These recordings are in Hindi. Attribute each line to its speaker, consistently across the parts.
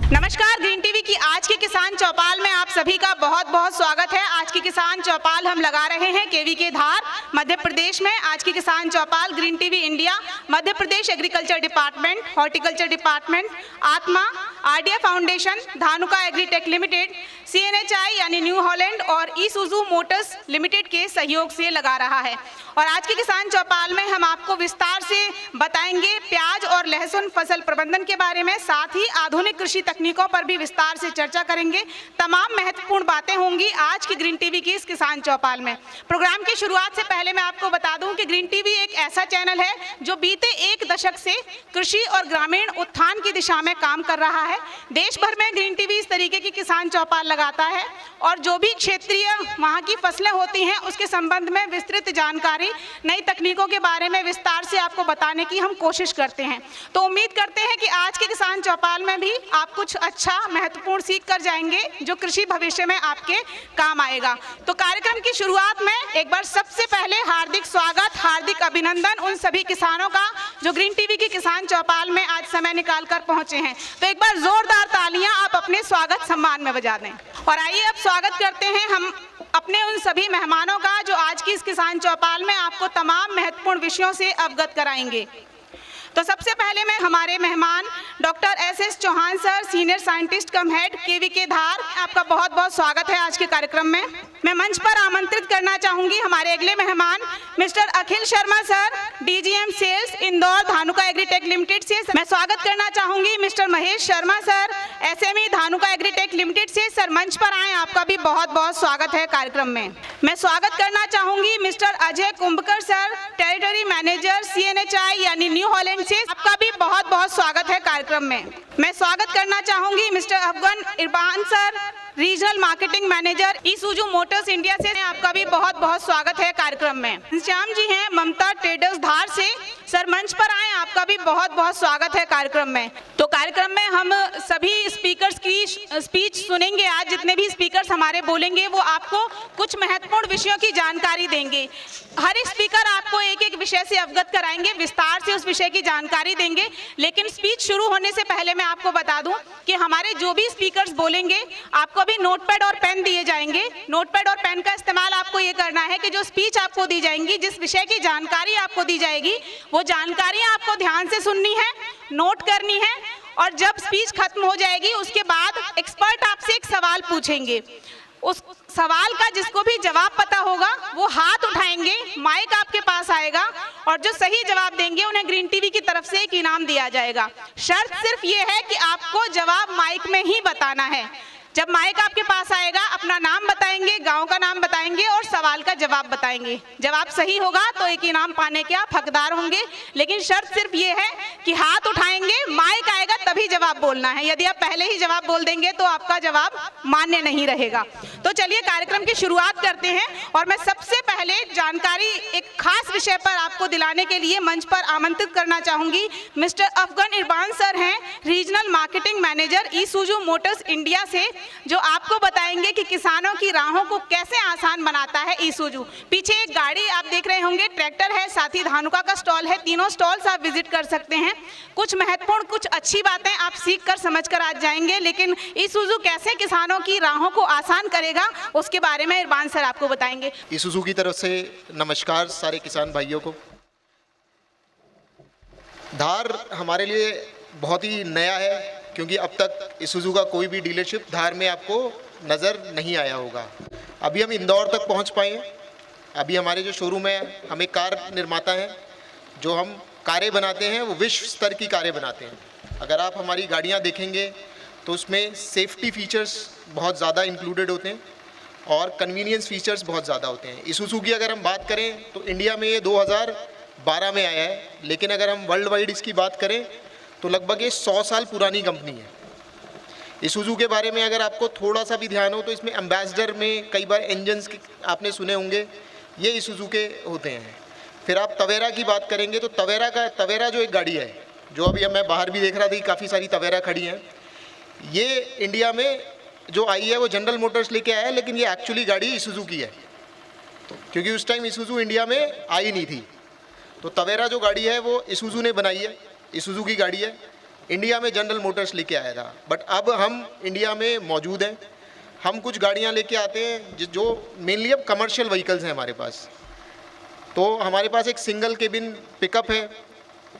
Speaker 1: नमस्कार, ग्रीन टीवी की आज की किसान चौपाल में आप सभी का बहुत बहुत स्वागत है। आज की किसान चौपाल हम लगा रहे हैं केवी के धार मध्य प्रदेश में। आज की किसान चौपाल green TV India, Madhya Pradesh agriculture department, horticulture department, आत्मा, RDA foundation, Dhanuka Agritech limited, CNHI यानी न्यू हॉलैंड और ईसुजू मोटर्स लिमिटेड के सहयोग से लगा रहा है। और आज की किसान चौपाल में हम आपको विस्तार से बताएंगे प्याज और लहसुन फसल प्रबंधन के बारे में, साथ ही आधुनिक कृषि तकनीकों पर भी विस्तार से चर्चा करेंगे। तमाम महत्वपूर्ण बातें होंगी आज की ग्रीन टीवी की इस किसान चौपाल में। प्रोग्राम की शुरुआत से पहले मैं आपको बता दूं कि ग्रीन टीवी एक ऐसा चैनल है जो बीते एक दशक से कृषि और ग्रामीण उत्थान की दिशा में काम कर रहा है। देश भर में ग्रीन टीवी इस तरीके की किसान चौपाल लगाता है और जो भी क्षेत्रीय वहाँ की फसलें होती हैं उसके संबंध में विस्तृत जानकारी, नई तकनीकों के बारे में विस्तार से आपको बताने की हम कोशिश करते हैं। तो उम्मीद करते हैं कि आज के किसान चौपाल में भी आप कुछ अच्छा महत्वपूर्ण सीख कर जाएंगे जो कृषि भविष्य में आपके काम आएगा। तो कार्यक्रम की शुरुआत में एक बार सबसे पहले हार्दिक स्वागत, हार्दिक अभिनंदन उन सभी किसानों का जो ग्रीन टीवी की किसान चौपाल में आज समय निकाल कर पहुंचे हैं। तो एक बार जोरदार तालियां आप अपने स्वागत सम्मान में बजा दें। और आइए अब स्वागत करते हैं हम अपने उन सभी मेहमानों का जो आज की इस किसान चौपाल में आपको तमाम महत्वपूर्ण विषयों से अवगत कराएंगे। तो सबसे पहले मैं हमारे मेहमान doctor SS Chauhan sir, senior scientist cum head KV के धार, आपका बहुत बहुत स्वागत है आज के कार्यक्रम में। मैं मंच पर आमंत्रित करना चाहूंगी हमारे अगले मेहमान mister Akhil Sharma sir, DGM sales Indore Dhanuka Agritech limited से। मैं स्वागत करना चाहूंगी mister Mahesh Sharma sir, SME Dhanuka Agritech limited से। सर मंच पर आए, आपका भी बहुत बहुत स्वागत है कार्यक्रम में। मैं स्वागत करना चाहूंगी mister Ajay Kumbhkar sir, territory manager CNHI यानी न्यू हॉलैंड से। आपका भी बहुत बहुत स्वागत है कार्यक्रम में। मैं स्वागत करना चाहूंगी mister Afgan Irban sir, regional marketing manager Isuzu Motors India से। आपका भी बहुत बहुत स्वागत है कार्यक्रम में। श्याम जी हैं ममता ट्रेडर्स धार से। सर मंच पर आए, आपका भी बहुत बहुत स्वागत है कार्यक्रम में। तो कार्यक्रम में हम सभी स्पीकर्स की स्पीच सुनेंगे। आज जितने भी स्पीकर्स हमारे बोलेंगे वो आपको कुछ महत्वपूर्ण विषयों की जानकारी देंगे। हर एक स्पीकर आपको एक एक विषय से अवगत कराएंगे, विस्तार से उस विषय की जानकारी देंगे। लेकिन स्पीच शुरू होने से पहले मैं आपको बता दूं कि हमारे जो भी स्पीकर्स बोलेंगे आपको भी नोटपैड और पेन दिए जाएंगे। नोटपैड और पेन का इस्तेमाल आपको ये करना है कि जो स्पीच आपको दी जाएंगी, जिस विषय की जानकारी आपको दी जाएगी, वो जानकारी आपको ध्यान से सुननी है, नोट करनी है। और जब स्पीच खत्म हो जाएगी उसके बाद एक्सपर्ट आपसे एक सवाल पूछेंगे। उस सवाल का जिसको भी जवाब पता होगा वो हाथ उठाएंगे, माइक आपके पास आएगा और जो सही जवाब देंगे उन्हें ग्रीन टीवी की तरफ से एक इनाम दिया जाएगा। शर्त सिर्फ ये है कि आपको जवाब माइक में ही बताना है। जब माइक आपके पास आएगा अपना नाम बताएंगे, गांव का नाम बताएंगे और सवाल का जवाब बताएंगे। जवाब सही होगा तो एक इनाम पाने के आप हकदार होंगे। लेकिन शर्त सिर्फ ये है कि हाथ उठाएंगे, माइक आएगा तभी जवाब बोलना है। यदि आप पहले ही जवाब बोल देंगे तो आपका जवाब मान्य नहीं रहेगा। तो चलिए कार्यक्रम की शुरुआत करते हैं। और मैं सबसे पहले जानकारी एक खास विषय पर आपको दिलाने के लिए मंच पर आमंत्रित करना चाहूंगी मिस्टर अफगन इरबान सर हैं, regional marketing manager Isuzu Motors India से, जो आपको बताएंगे कि किसानों की राहों को कैसे आसान बनाता है ईसुजू। पीछे एक गाड़ी आप देख रहे होंगे, ट्रैक्टर है, साथ ही धानुका का स्टॉल है। तीनों स्टॉल्स आप विजिट कर सकते हैं। कुछ महत्वपूर्ण, कुछ अच्छी बातें आप सीख कर समझ कर आज जाएंगे। लेकिन ईसुजू कैसे किसानों की राहों को आसान करेगा उसके बारे में इरबान सर आपको बताएंगे।
Speaker 2: ईसुजू की तरफ से नमस्कार सारे किसान भाइयों को। धार हमारे लिए बहुत ही नया है क्योंकि अब तक ईसुजू का कोई भी डीलरशिप धार में आपको नज़र नहीं आया होगा। अभी हम इंदौर तक पहुंच पाए हैं। अभी हमारे जो शोरूम है, हम एक कार निर्माता हैं। जो हम कारें बनाते हैं वो विश्व स्तर की कारें बनाते हैं। अगर आप हमारी गाड़ियां देखेंगे तो उसमें सेफ्टी फीचर्स बहुत ज़्यादा इंक्लूडेड होते हैं और कन्वीनियंस फीचर्स बहुत ज़्यादा होते हैं। ईसुजू की अगर हम बात करें तो इंडिया में ये 2012 में आया है, लेकिन अगर हम वर्ल्ड वाइड इसकी बात करें तो लगभग ये 100 साल पुरानी कंपनी है। ईसुजू के बारे में अगर आपको थोड़ा सा भी ध्यान हो तो इसमें एम्बेसडर में कई बार इंजन्स आपने सुने होंगे, ये ईसुजू के होते हैं। फिर आप तवेरा की बात करेंगे तो तवेरा जो एक गाड़ी है, जो अभी मैं बाहर भी देख रहा था कि काफ़ी सारी तवेरा खड़ी हैं, ये इंडिया में जो आई है वो जनरल मोटर्स लेके आया है, लेकिन ये एक्चुअली गाड़ी ईसुजू की है। क्योंकि उस टाइम ईसुजू इंडिया में आई नहीं थी। तो तवेरा जो गाड़ी है वो ईसुजू ने बनाई है, ईसुजू की गाड़ी है। इंडिया में जनरल मोटर्स लेके आया था, बट अब हम इंडिया में मौजूद हैं। हम कुछ गाड़ियाँ लेके आते हैं जो मेनली अब कमर्शियल व्हीकल्स हैं हमारे पास। तो हमारे पास एक सिंगल केबिन पिकअप है,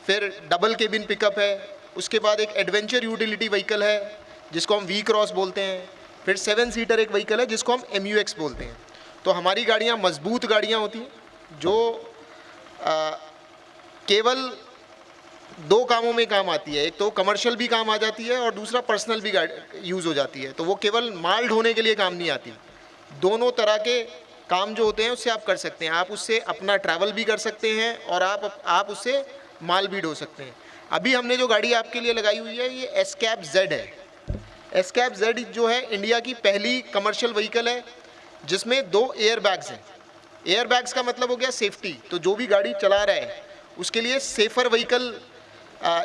Speaker 2: फिर डबल केबिन पिकअप है, उसके बाद एक एडवेंचर यूटिलिटी व्हीकल है जिसको हम वी क्रॉस बोलते हैं, फिर 7 सीटर एक व्हीकल है जिसको हम MUX बोलते हैं। तो हमारी गाड़ियाँ मजबूत गाड़ियाँ होती हैं जो केवल 2 कामों में काम आती है। एक तो कमर्शियल भी काम आ जाती है और दूसरा पर्सनल भी यूज़ हो जाती है। तो वो केवल माल ढोने के लिए काम नहीं आती। दोनों तरह के काम जो होते हैं उससे आप कर सकते हैं। आप उससे अपना ट्रैवल भी कर सकते हैं और आप उससे माल भी ढो सकते हैं। अभी हमने जो गाड़ी आपके लिए लगाई हुई है ये एस्कैप जेड है। एस्कैप जेड जो है इंडिया की पहली कमर्शियल व्हीकल है जिसमें 2 एयर बैग्स हैं। एयर बैग्स का मतलब हो गया सेफ्टी। तो जो भी गाड़ी चला रहा है उसके लिए सेफ़र व्हीकल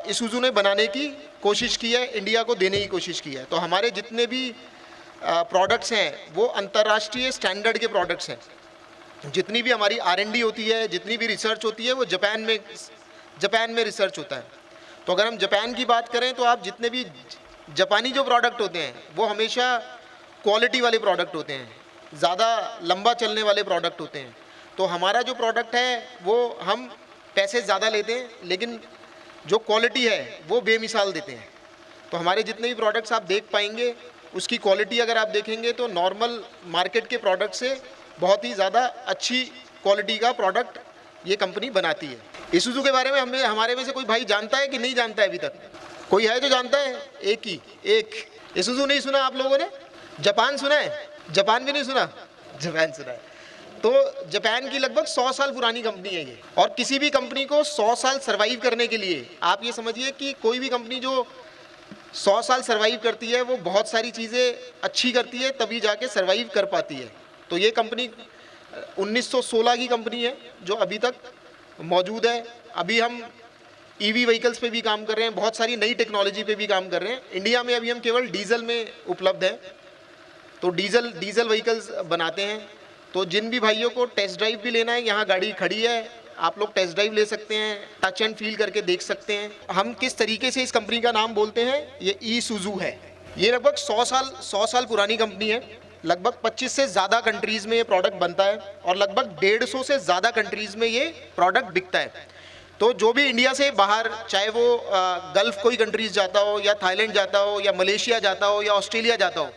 Speaker 2: इसुज़ू ने बनाने की कोशिश की है, इंडिया को देने की कोशिश की है। तो हमारे जितने भी प्रोडक्ट्स हैं वो अंतर्राष्ट्रीय स्टैंडर्ड के प्रोडक्ट्स हैं। जितनी भी हमारी R&D होती है, जितनी भी रिसर्च होती है वो जापान में रिसर्च होता है। तो अगर हम जापान की बात करें तो आप जितने भी जापानी जो प्रोडक्ट होते हैं वो हमेशा क्वालिटी वाले प्रोडक्ट होते हैं, ज़्यादा लंबा चलने वाले प्रोडक्ट होते हैं। तो हमारा जो प्रोडक्ट है वो हम पैसे ज़्यादा लेते हैं लेकिन जो क्वालिटी है वो बेमिसाल देते हैं। तो हमारे जितने भी प्रोडक्ट्स आप देख पाएंगे उसकी क्वालिटी अगर आप देखेंगे तो नॉर्मल मार्केट के प्रोडक्ट से बहुत ही ज़्यादा अच्छी क्वालिटी का प्रोडक्ट ये कंपनी बनाती है। इसुज़ू के बारे में हमारे में से कोई भाई जानता है कि नहीं जानता है? अभी तक कोई है जो जानता है? एक इसुज़ू नहीं सुना आप लोगों ने? जापान सुना है? जापान भी नहीं सुना? जापान सुना है। तो जापान की लगभग 100 साल पुरानी कंपनी है ये। और किसी भी कंपनी को 100 साल सर्वाइव करने के लिए आप ये समझिए कि कोई भी कंपनी जो 100 साल सर्वाइव करती है वो बहुत सारी चीज़ें अच्छी करती है तभी जाके सर्वाइव कर पाती है। तो ये कंपनी 1916 की कंपनी है जो अभी तक मौजूद है। अभी हम EV व्हीकल्स पे भी काम कर रहे हैं, बहुत सारी नई टेक्नोलॉजी पे भी काम कर रहे हैं। इंडिया में अभी हम केवल डीजल में उपलब्ध हैं, तो डीजल व्हीकल्स बनाते हैं। तो जिन भी भाइयों को टेस्ट ड्राइव भी लेना है, यहाँ गाड़ी खड़ी है, आप लोग टेस्ट ड्राइव ले सकते हैं, टच एंड फील करके देख सकते हैं। हम किस तरीके से इस कंपनी का नाम बोलते हैं, ये इसुज़ू है। ये लगभग 100 साल पुरानी कंपनी है। लगभग 25 से ज़्यादा कंट्रीज़ में ये प्रोडक्ट बनता है और लगभग 150 से ज़्यादा कंट्रीज़ में ये प्रोडक्ट बिकता है। तो जो भी इंडिया से बाहर, चाहे वो गल्फ़ कोई कंट्रीज़ जाता हो या थाईलैंड जाता हो या मलेशिया जाता हो या ऑस्ट्रेलिया जाता हो,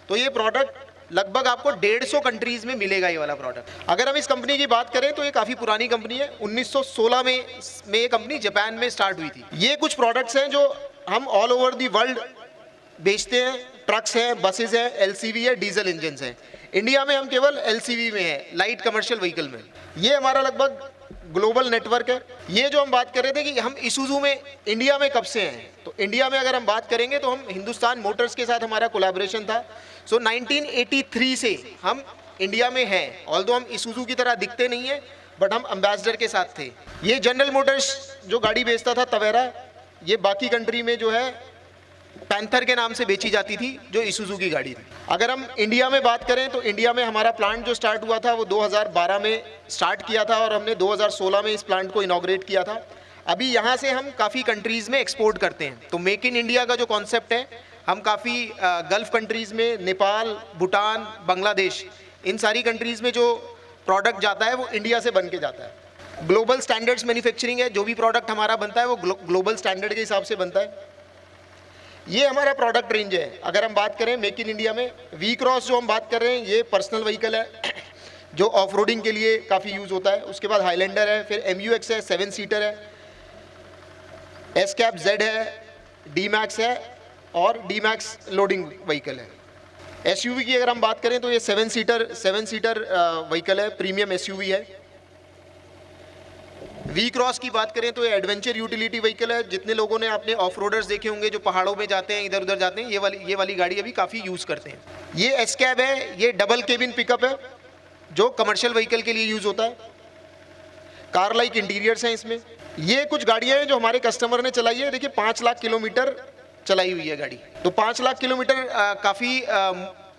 Speaker 2: तो ये प्रोडक्ट लगभग आपको 150 कंट्रीज़ में मिलेगा ये वाला प्रोडक्ट। अगर हम इस कंपनी की बात करें तो ये काफ़ी पुरानी कंपनी है। 1916 में ये कंपनी जापान में स्टार्ट हुई थी। ये कुछ प्रोडक्ट्स हैं जो हम ऑल ओवर दी वर्ल्ड बेचते हैं। ट्रक्स हैं, बसेस हैं, LCV है, डीजल इंजन हैं। इंडिया में हम केवल LCV में हैं, लाइट कमर्शियल व्हीकल में। ये हमारा लगभग ग्लोबल नेटवर्क है। ये जो हम बात कर रहे थे कि हम इसुज़ू में इंडिया में कब से हैं, तो इंडिया में अगर हम बात करेंगे तो हम हिंदुस्तान मोटर्स के साथ हमारा कोलैबोरेशन था। 1983 से हम इंडिया में हैं। ऑल्दो हम इसुज़ू की तरह दिखते नहीं हैं बट हम एम्बेसडर के साथ थे। ये जनरल मोटर्स जो गाड़ी बेचता था तवेरा, ये बाकी कंट्री में जो है पैंथर के नाम से बेची जाती थी, जो इसुज़ू की गाड़ी थी। अगर हम इंडिया में बात करें तो इंडिया में हमारा प्लांट जो स्टार्ट हुआ था वो 2012 में स्टार्ट किया था और हमने 2016 में इस प्लांट को इनॉग्रेट किया था। अभी यहाँ से हम काफ़ी कंट्रीज़ में एक्सपोर्ट करते हैं। तो मेक इन इंडिया का जो कॉन्सेप्ट है, हम काफ़ी गल्फ़ कंट्रीज़ में, नेपाल, भूटान, बांग्लादेश, इन सारी कंट्रीज़ में जो प्रोडक्ट जाता है वो इंडिया से बन के जाता है। ग्लोबल स्टैंडर्ड्स मैन्युफैक्चरिंग है। जो भी प्रोडक्ट हमारा बनता है वो ग्लोबल स्टैंडर्ड के हिसाब से बनता है। ये हमारा प्रोडक्ट रेंज है। अगर हम बात करें मेक इन इंडिया में, वी क्रॉस जो हम बात कर रहे हैं ये पर्सनल व्हीकल है जो ऑफ रोडिंग के लिए काफ़ी यूज़ होता है। उसके बाद हाईलैंडर है, फिर MUX है, 7 सीटर है, एस्कैप जेड है, D-Max है और D-Max लोडिंग व्हीकल है। SUV की अगर हम बात करें तो ये 7 सीटर व्हीकल है, प्रीमियम SUV है। वी क्रॉस की बात करें तो ये एडवेंचर यूटिलिटी व्हीकल है। जितने लोगों ने अपने ऑफ रोडर्स देखे होंगे जो पहाड़ों में जाते हैं, इधर उधर जाते हैं, ये वाली गाड़ी अभी काफ़ी यूज़ करते हैं। ये एस्कैप है, ये डबल केबिन पिकअप है जो कमर्शियल व्हीकल के लिए यूज़ होता है। कार लाइक इंटीरियर्स हैं इसमें। ये कुछ गाड़ियाँ हैं जो हमारे कस्टमर ने चलाई है। देखिए 5 लाख किलोमीटर चलाई हुई है गाड़ी। तो 5 लाख किलोमीटर काफ़ी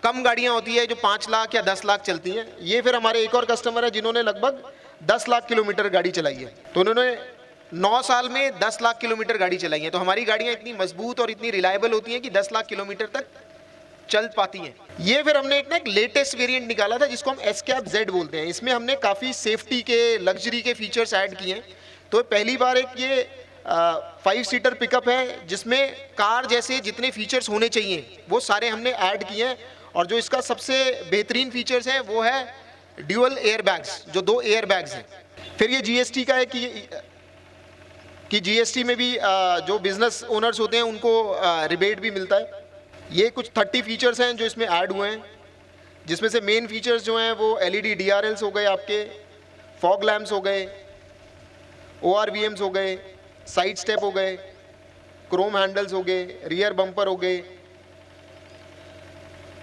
Speaker 2: कम गाड़ियाँ होती है जो 5 लाख या 10 लाख चलती हैं। ये फिर हमारे एक और कस्टमर है जिन्होंने लगभग 10 लाख किलोमीटर गाड़ी चलाई है। तो उन्होंने 9 साल में 10 लाख किलोमीटर गाड़ी चलाई है। तो हमारी गाड़ियाँ इतनी मजबूत और इतनी रिलायबल होती हैं कि 10 लाख किलोमीटर तक चल पाती हैं। ये फिर हमने एक लेटेस्ट वेरिएंट निकाला था जिसको हम एस-कैप Z बोलते हैं। इसमें हमने काफ़ी सेफ्टी के, लग्जरी के फीचर्स ऐड किए हैं। तो पहली बार एक ये 5 सीटर पिकअप है जिसमें कार जैसे जितने फीचर्स होने चाहिए वो सारे हमने ऐड किए हैं। और जो इसका सबसे बेहतरीन फीचर्स है वो है ड्यूअल एयर बैग्स, जो 2 एयर बैग्स हैं। फिर ये GST का है कि GST में भी जो बिजनेस ओनर्स होते हैं उनको रिबेट भी मिलता है। ये कुछ 30 फीचर्स हैं जो इसमें ऐड हुए हैं, जिसमें से मेन फीचर्स जो हैं वो LED DRLs हो गए, आपके फॉग लैम्प्स हो गए, ORVMs हो गए, साइड स्टेप हो गए, क्रोम हैंडल्स हो गए, रियर बम्पर हो गए।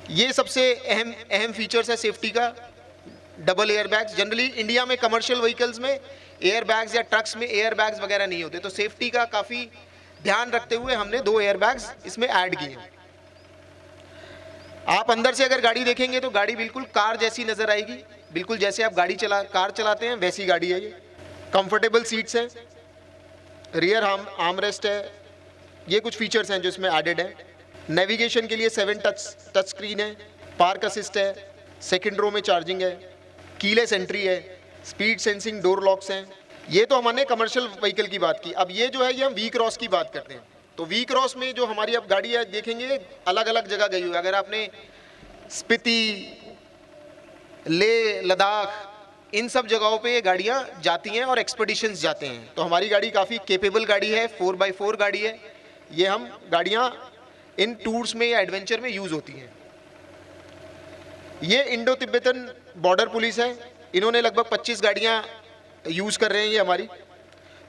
Speaker 2: ये सबसे अहम फीचर्स है सेफ्टी का। Double air bags, generally India में कमर्शियल व्हीकल्स में एयर बैग्स या ट्रक्स में एयर बैग्स वगैरह नहीं होते, तो सेफ्टी का काफ़ी ध्यान रखते हुए हमने 2 एयर बैग्स इसमें ऐड किए हैं। आप अंदर से अगर गाड़ी देखेंगे तो गाड़ी बिल्कुल कार जैसी नज़र आएगी, बिल्कुल जैसे आप कार चलाते हैं वैसी गाड़ी है ये। कंफर्टेबल सीट्स हैं, रियर आर्मरेस्ट है। ये कुछ फीचर्स हैं जो इसमें एडेड है। नेविगेशन के लिए 7 टच स्क्रीन है, पार्क असिस्ट है, सेकंड रो में चार्जिंग है, कीलेस एंट्री है, स्पीड सेंसिंग डोर लॉक्स हैं। ये तो हमने कमर्शियल व्हीकल की बात की। अब ये जो है ये हम V-क्रॉस की बात करते हैं। तो V-क्रॉस में जो हमारी अब गाड़ी है देखेंगे अलग अलग जगह गई हुई है। अगर आपने स्पीति, लेह, लद्दाख, इन सब जगहों पे ये गाड़ियाँ जाती हैं और एक्सपेडिशंस जाते हैं। तो हमारी गाड़ी काफ़ी केपेबल गाड़ी है, 4x4 गाड़ी है। ये हम गाड़ियाँ इन टूर्स में या एडवेंचर में यूज़ होती हैं। ये इंडो तिब्बतन बॉर्डर पुलिस है, इन्होंने लगभग 25 गाड़ियाँ यूज़ कर रहे हैं ये हमारी।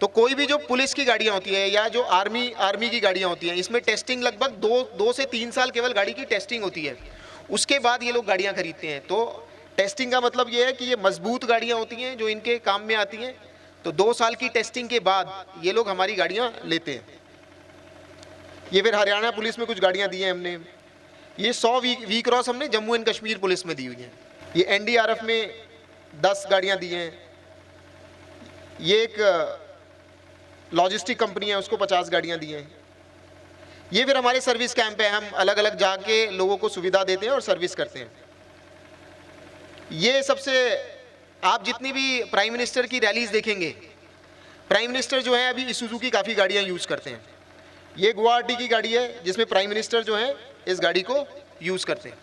Speaker 2: तो कोई भी जो पुलिस की गाड़ियाँ होती है या जो आर्मी की गाड़ियाँ होती हैं, इसमें टेस्टिंग लगभग 2 से 3 साल केवल गाड़ी की टेस्टिंग होती है। उसके बाद ये लोग गाड़ियाँ खरीदते हैं। तो टेस्टिंग का मतलब ये है कि ये मजबूत गाड़ियाँ होती हैं जो इनके काम में आती हैं। तो 2 साल की टेस्टिंग के बाद ये लोग हमारी गाड़ियाँ लेते हैं। ये फिर हरियाणा पुलिस में कुछ गाड़ियाँ दी हैं हमने। ये 100 V-क्रॉस हमने जम्मू एंड कश्मीर पुलिस में दी हुई हैं। ये NDRF में 10 गाड़ियाँ दी हैं। ये एक लॉजिस्टिक कंपनी है, उसको 50 गाड़ियाँ दी हैं। ये फिर हमारे सर्विस कैंप है, हम अलग अलग जाके लोगों को सुविधा देते हैं और सर्विस करते हैं। ये सबसे, आप जितनी भी प्राइम मिनिस्टर की रैलीज देखेंगे, प्राइम मिनिस्टर जो है अभी इसूजू की काफ़ी गाड़ियाँ यूज़ करते हैं। ये गुवाहाटी की गाड़ी है जिसमें प्राइम मिनिस्टर जो है इस गाड़ी को यूज़ करते हैं।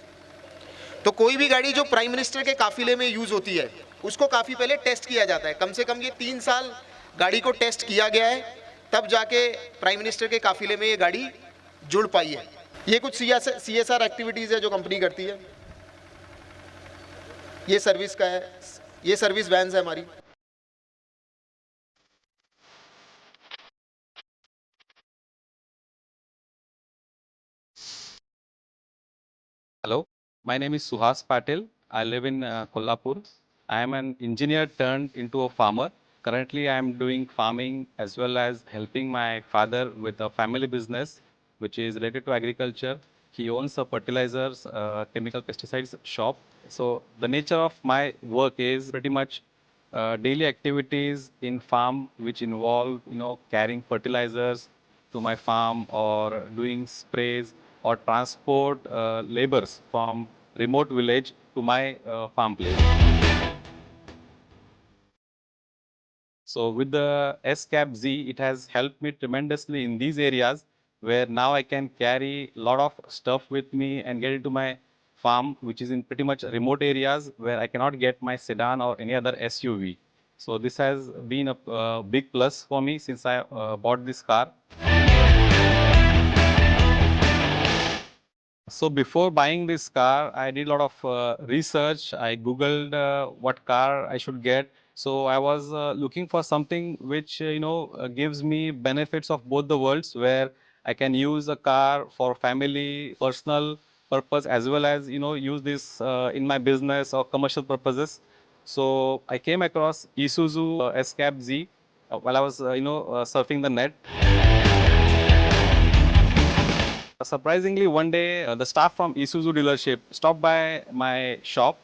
Speaker 2: तो कोई भी गाड़ी जो प्राइम मिनिस्टर के काफिले में यूज़ होती है उसको काफ़ी पहले टेस्ट किया जाता है। कम से कम ये 3 साल गाड़ी को टेस्ट किया गया है, तब जाके प्राइम मिनिस्टर के काफिले में ये गाड़ी जुड़ पाई है। ये कुछ CSR एक्टिविटीज़ है जो कंपनी करती है। ये सर्विस का है, ये सर्विस वैन्स है हमारी।
Speaker 3: Hello, my name is Suhas Patel. I live in Kolhapur. I am an engineer turned into a farmer. Currently, I am doing farming as well as helping my father with a family business which is related to agriculture. He owns a fertilizers, chemical pesticides shop. So the nature of my work is pretty much daily activities in farm which involve carrying fertilizers to my farm or doing sprays or transport labors from remote village to my farm place. So with the S-Cap Z, it has helped me tremendously in these areas where now I can carry a lot of stuff with me and get into my farm, which is in pretty much remote areas where I cannot get my sedan or any other SUV. So this has been a big plus for me since I bought this car. So before buying this car, I did a lot of research. I Googled what car I should get. So I was looking for something which, gives me benefits of both the worlds, where I can use a car for family, personal purpose, as well as, use this in my business or commercial purposes. So I came across Isuzu S-Cap Z while I was, surfing the net. Surprisingly, one day the staff from Isuzu dealership stopped by my shop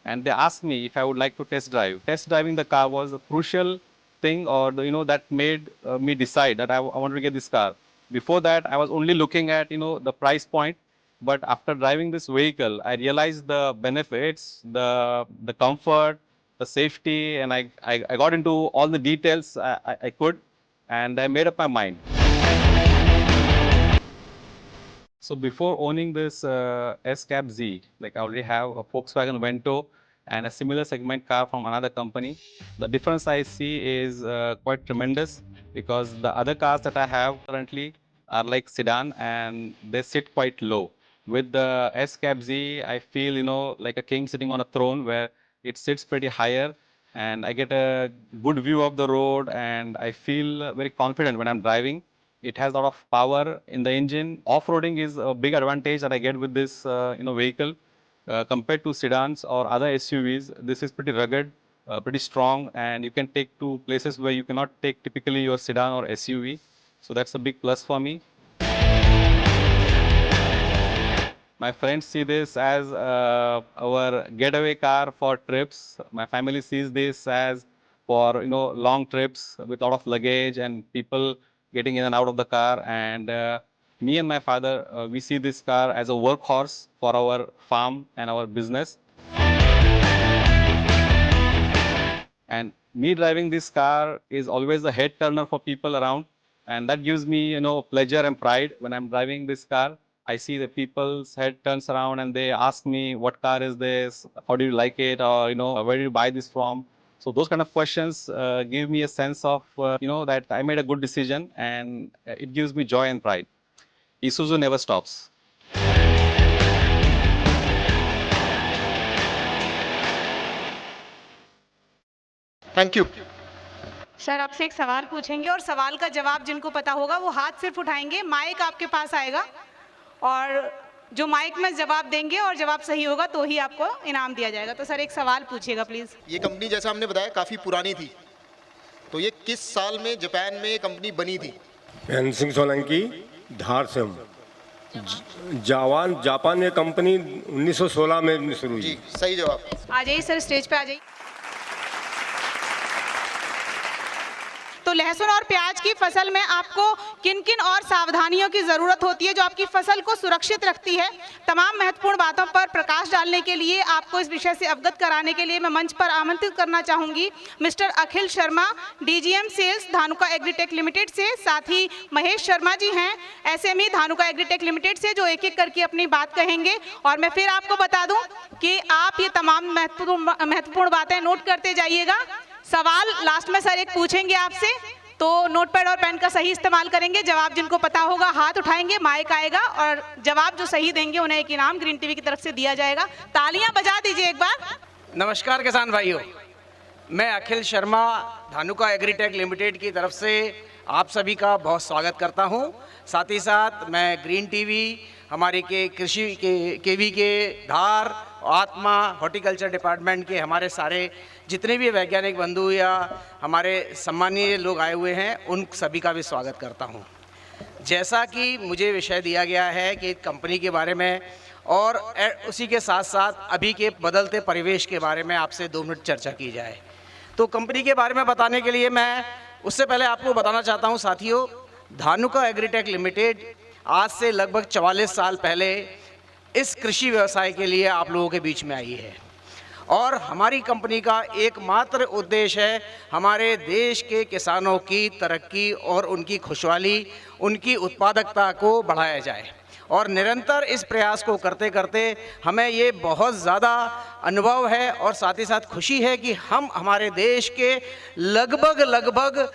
Speaker 3: and they asked me if I would like to test drive. Test driving the car was a crucial thing, or that made me decide that I wanted to get this car. Before that, I was only looking at the price point, but after driving this vehicle, I realized the benefits, the comfort, the safety, and I got into all the details I could, and I made up my mind. So before owning this S-Cab Z, like I already have a Volkswagen Vento and a similar segment car from another company. The difference I see is quite tremendous, because the other cars that I have currently are like sedan and they sit quite low. With the S-Cab Z, I feel, like a king sitting on a throne, where it sits pretty higher and I get a good view of the road, and I feel very confident when I'm driving. It has a lot of power in the engine. Off-roading is a big advantage that I get with this vehicle. Compared to sedans or other SUVs, this is pretty rugged, pretty strong, and you can take to places where you cannot take typically your sedan or SUV. So that's a big plus for me. My friends see this as our getaway car for trips. My family sees this as for long trips with a lot of luggage and people getting in and out of the car. And me and my father, we see this car as a workhorse for our farm and our business. And me driving this car is always a head turner for people around, and that gives me pleasure and pride. When I'm driving this car, I see the people's head turns around and they ask me, what car is this, how do you like it, or where do you buy this from? So those kind of questions give me a sense of that I made a good decision, and it gives me joy and pride. Isuzu never stops.
Speaker 2: Thank you.
Speaker 1: Sir आपसे एक सवाल पूछेंगे और सवाल का जवाब जिनको पता होगा वो हाथ सिर्फ उठाएंगे, माइक आपके पास आएगा और जो माइक में जवाब देंगे और जवाब सही होगा तो ही आपको इनाम दिया जाएगा। तो सर एक सवाल पूछिएगा प्लीज।
Speaker 2: ये कंपनी जैसा हमने बताया काफ़ी पुरानी थी, तो ये किस साल में जापान में ये कंपनी बनी थी?
Speaker 4: एन सिंह सोलंकी, धार से हूँ। जापान में कंपनी 1916 में शुरू हुई।
Speaker 2: जी सही जवाब।
Speaker 1: आ जाइए सर, स्टेज पे आ जाइए। तो लहसुन और प्याज की फसल में आपको किन किन और सावधानियों की ज़रूरत होती है जो आपकी फसल को सुरक्षित रखती है? तमाम महत्वपूर्ण बातों पर प्रकाश डालने के लिए, आपको इस विषय से अवगत कराने के लिए मैं मंच पर आमंत्रित करना चाहूँगी mister Akhil Sharma, DGM sales Dhanuka Agritech limited से। साथ ही महेश शर्मा जी हैं SME धानुका एग्रीटेक लिमिटेड से, जो एक एक करके अपनी बात कहेंगे। और मैं फिर आपको बता दूँ कि आप ये तमाम महत्वपूर्ण बातें नोट करते जाइएगा। सवाल लास्ट में सर एक पूछेंगे आपसे, तो नोटपैड और पेन का सही इस्तेमाल करेंगे। जवाब जिनको पता होगा हाथ उठाएंगे, माइक आएगा और जवाब जो सही देंगे उन्हें एक इनाम ग्रीन टीवी की तरफ से दिया जाएगा। तालियां बजा दीजिए एक बार।
Speaker 5: नमस्कार किसान भाइयों, मैं अखिल शर्मा धानुका एग्रीटेक लिमिटेड की तरफ से आप सभी का बहुत स्वागत करता हूं। साथ ही साथ मैं ग्रीन टीवी, हमारे के कृषि के केवी के धार, आत्मा हॉर्टिकल्चर डिपार्टमेंट के हमारे सारे जितने भी वैज्ञानिक बंधु या हमारे सम्मानीय लोग आए हुए हैं, उन सभी का भी स्वागत करता हूं। जैसा कि मुझे विषय दिया गया है कि कंपनी के बारे में और उसी के साथ साथ अभी के बदलते परिवेश के बारे में आपसे 2 मिनट चर्चा की जाए, तो कंपनी के बारे में बताने के लिए मैं उससे पहले आपको बताना चाहता हूं साथियों, धानुका एग्रीटेक लिमिटेड आज से लगभग 44 साल पहले इस कृषि व्यवसाय के लिए आप लोगों के बीच में आई है। और हमारी कंपनी का एकमात्र उद्देश्य है हमारे देश के किसानों की तरक्की और उनकी खुशहाली, उनकी उत्पादकता को बढ़ाया जाए। और निरंतर इस प्रयास को करते करते हमें ये बहुत ज़्यादा अनुभव है और साथ ही साथ खुशी है कि हम हमारे देश के लगभग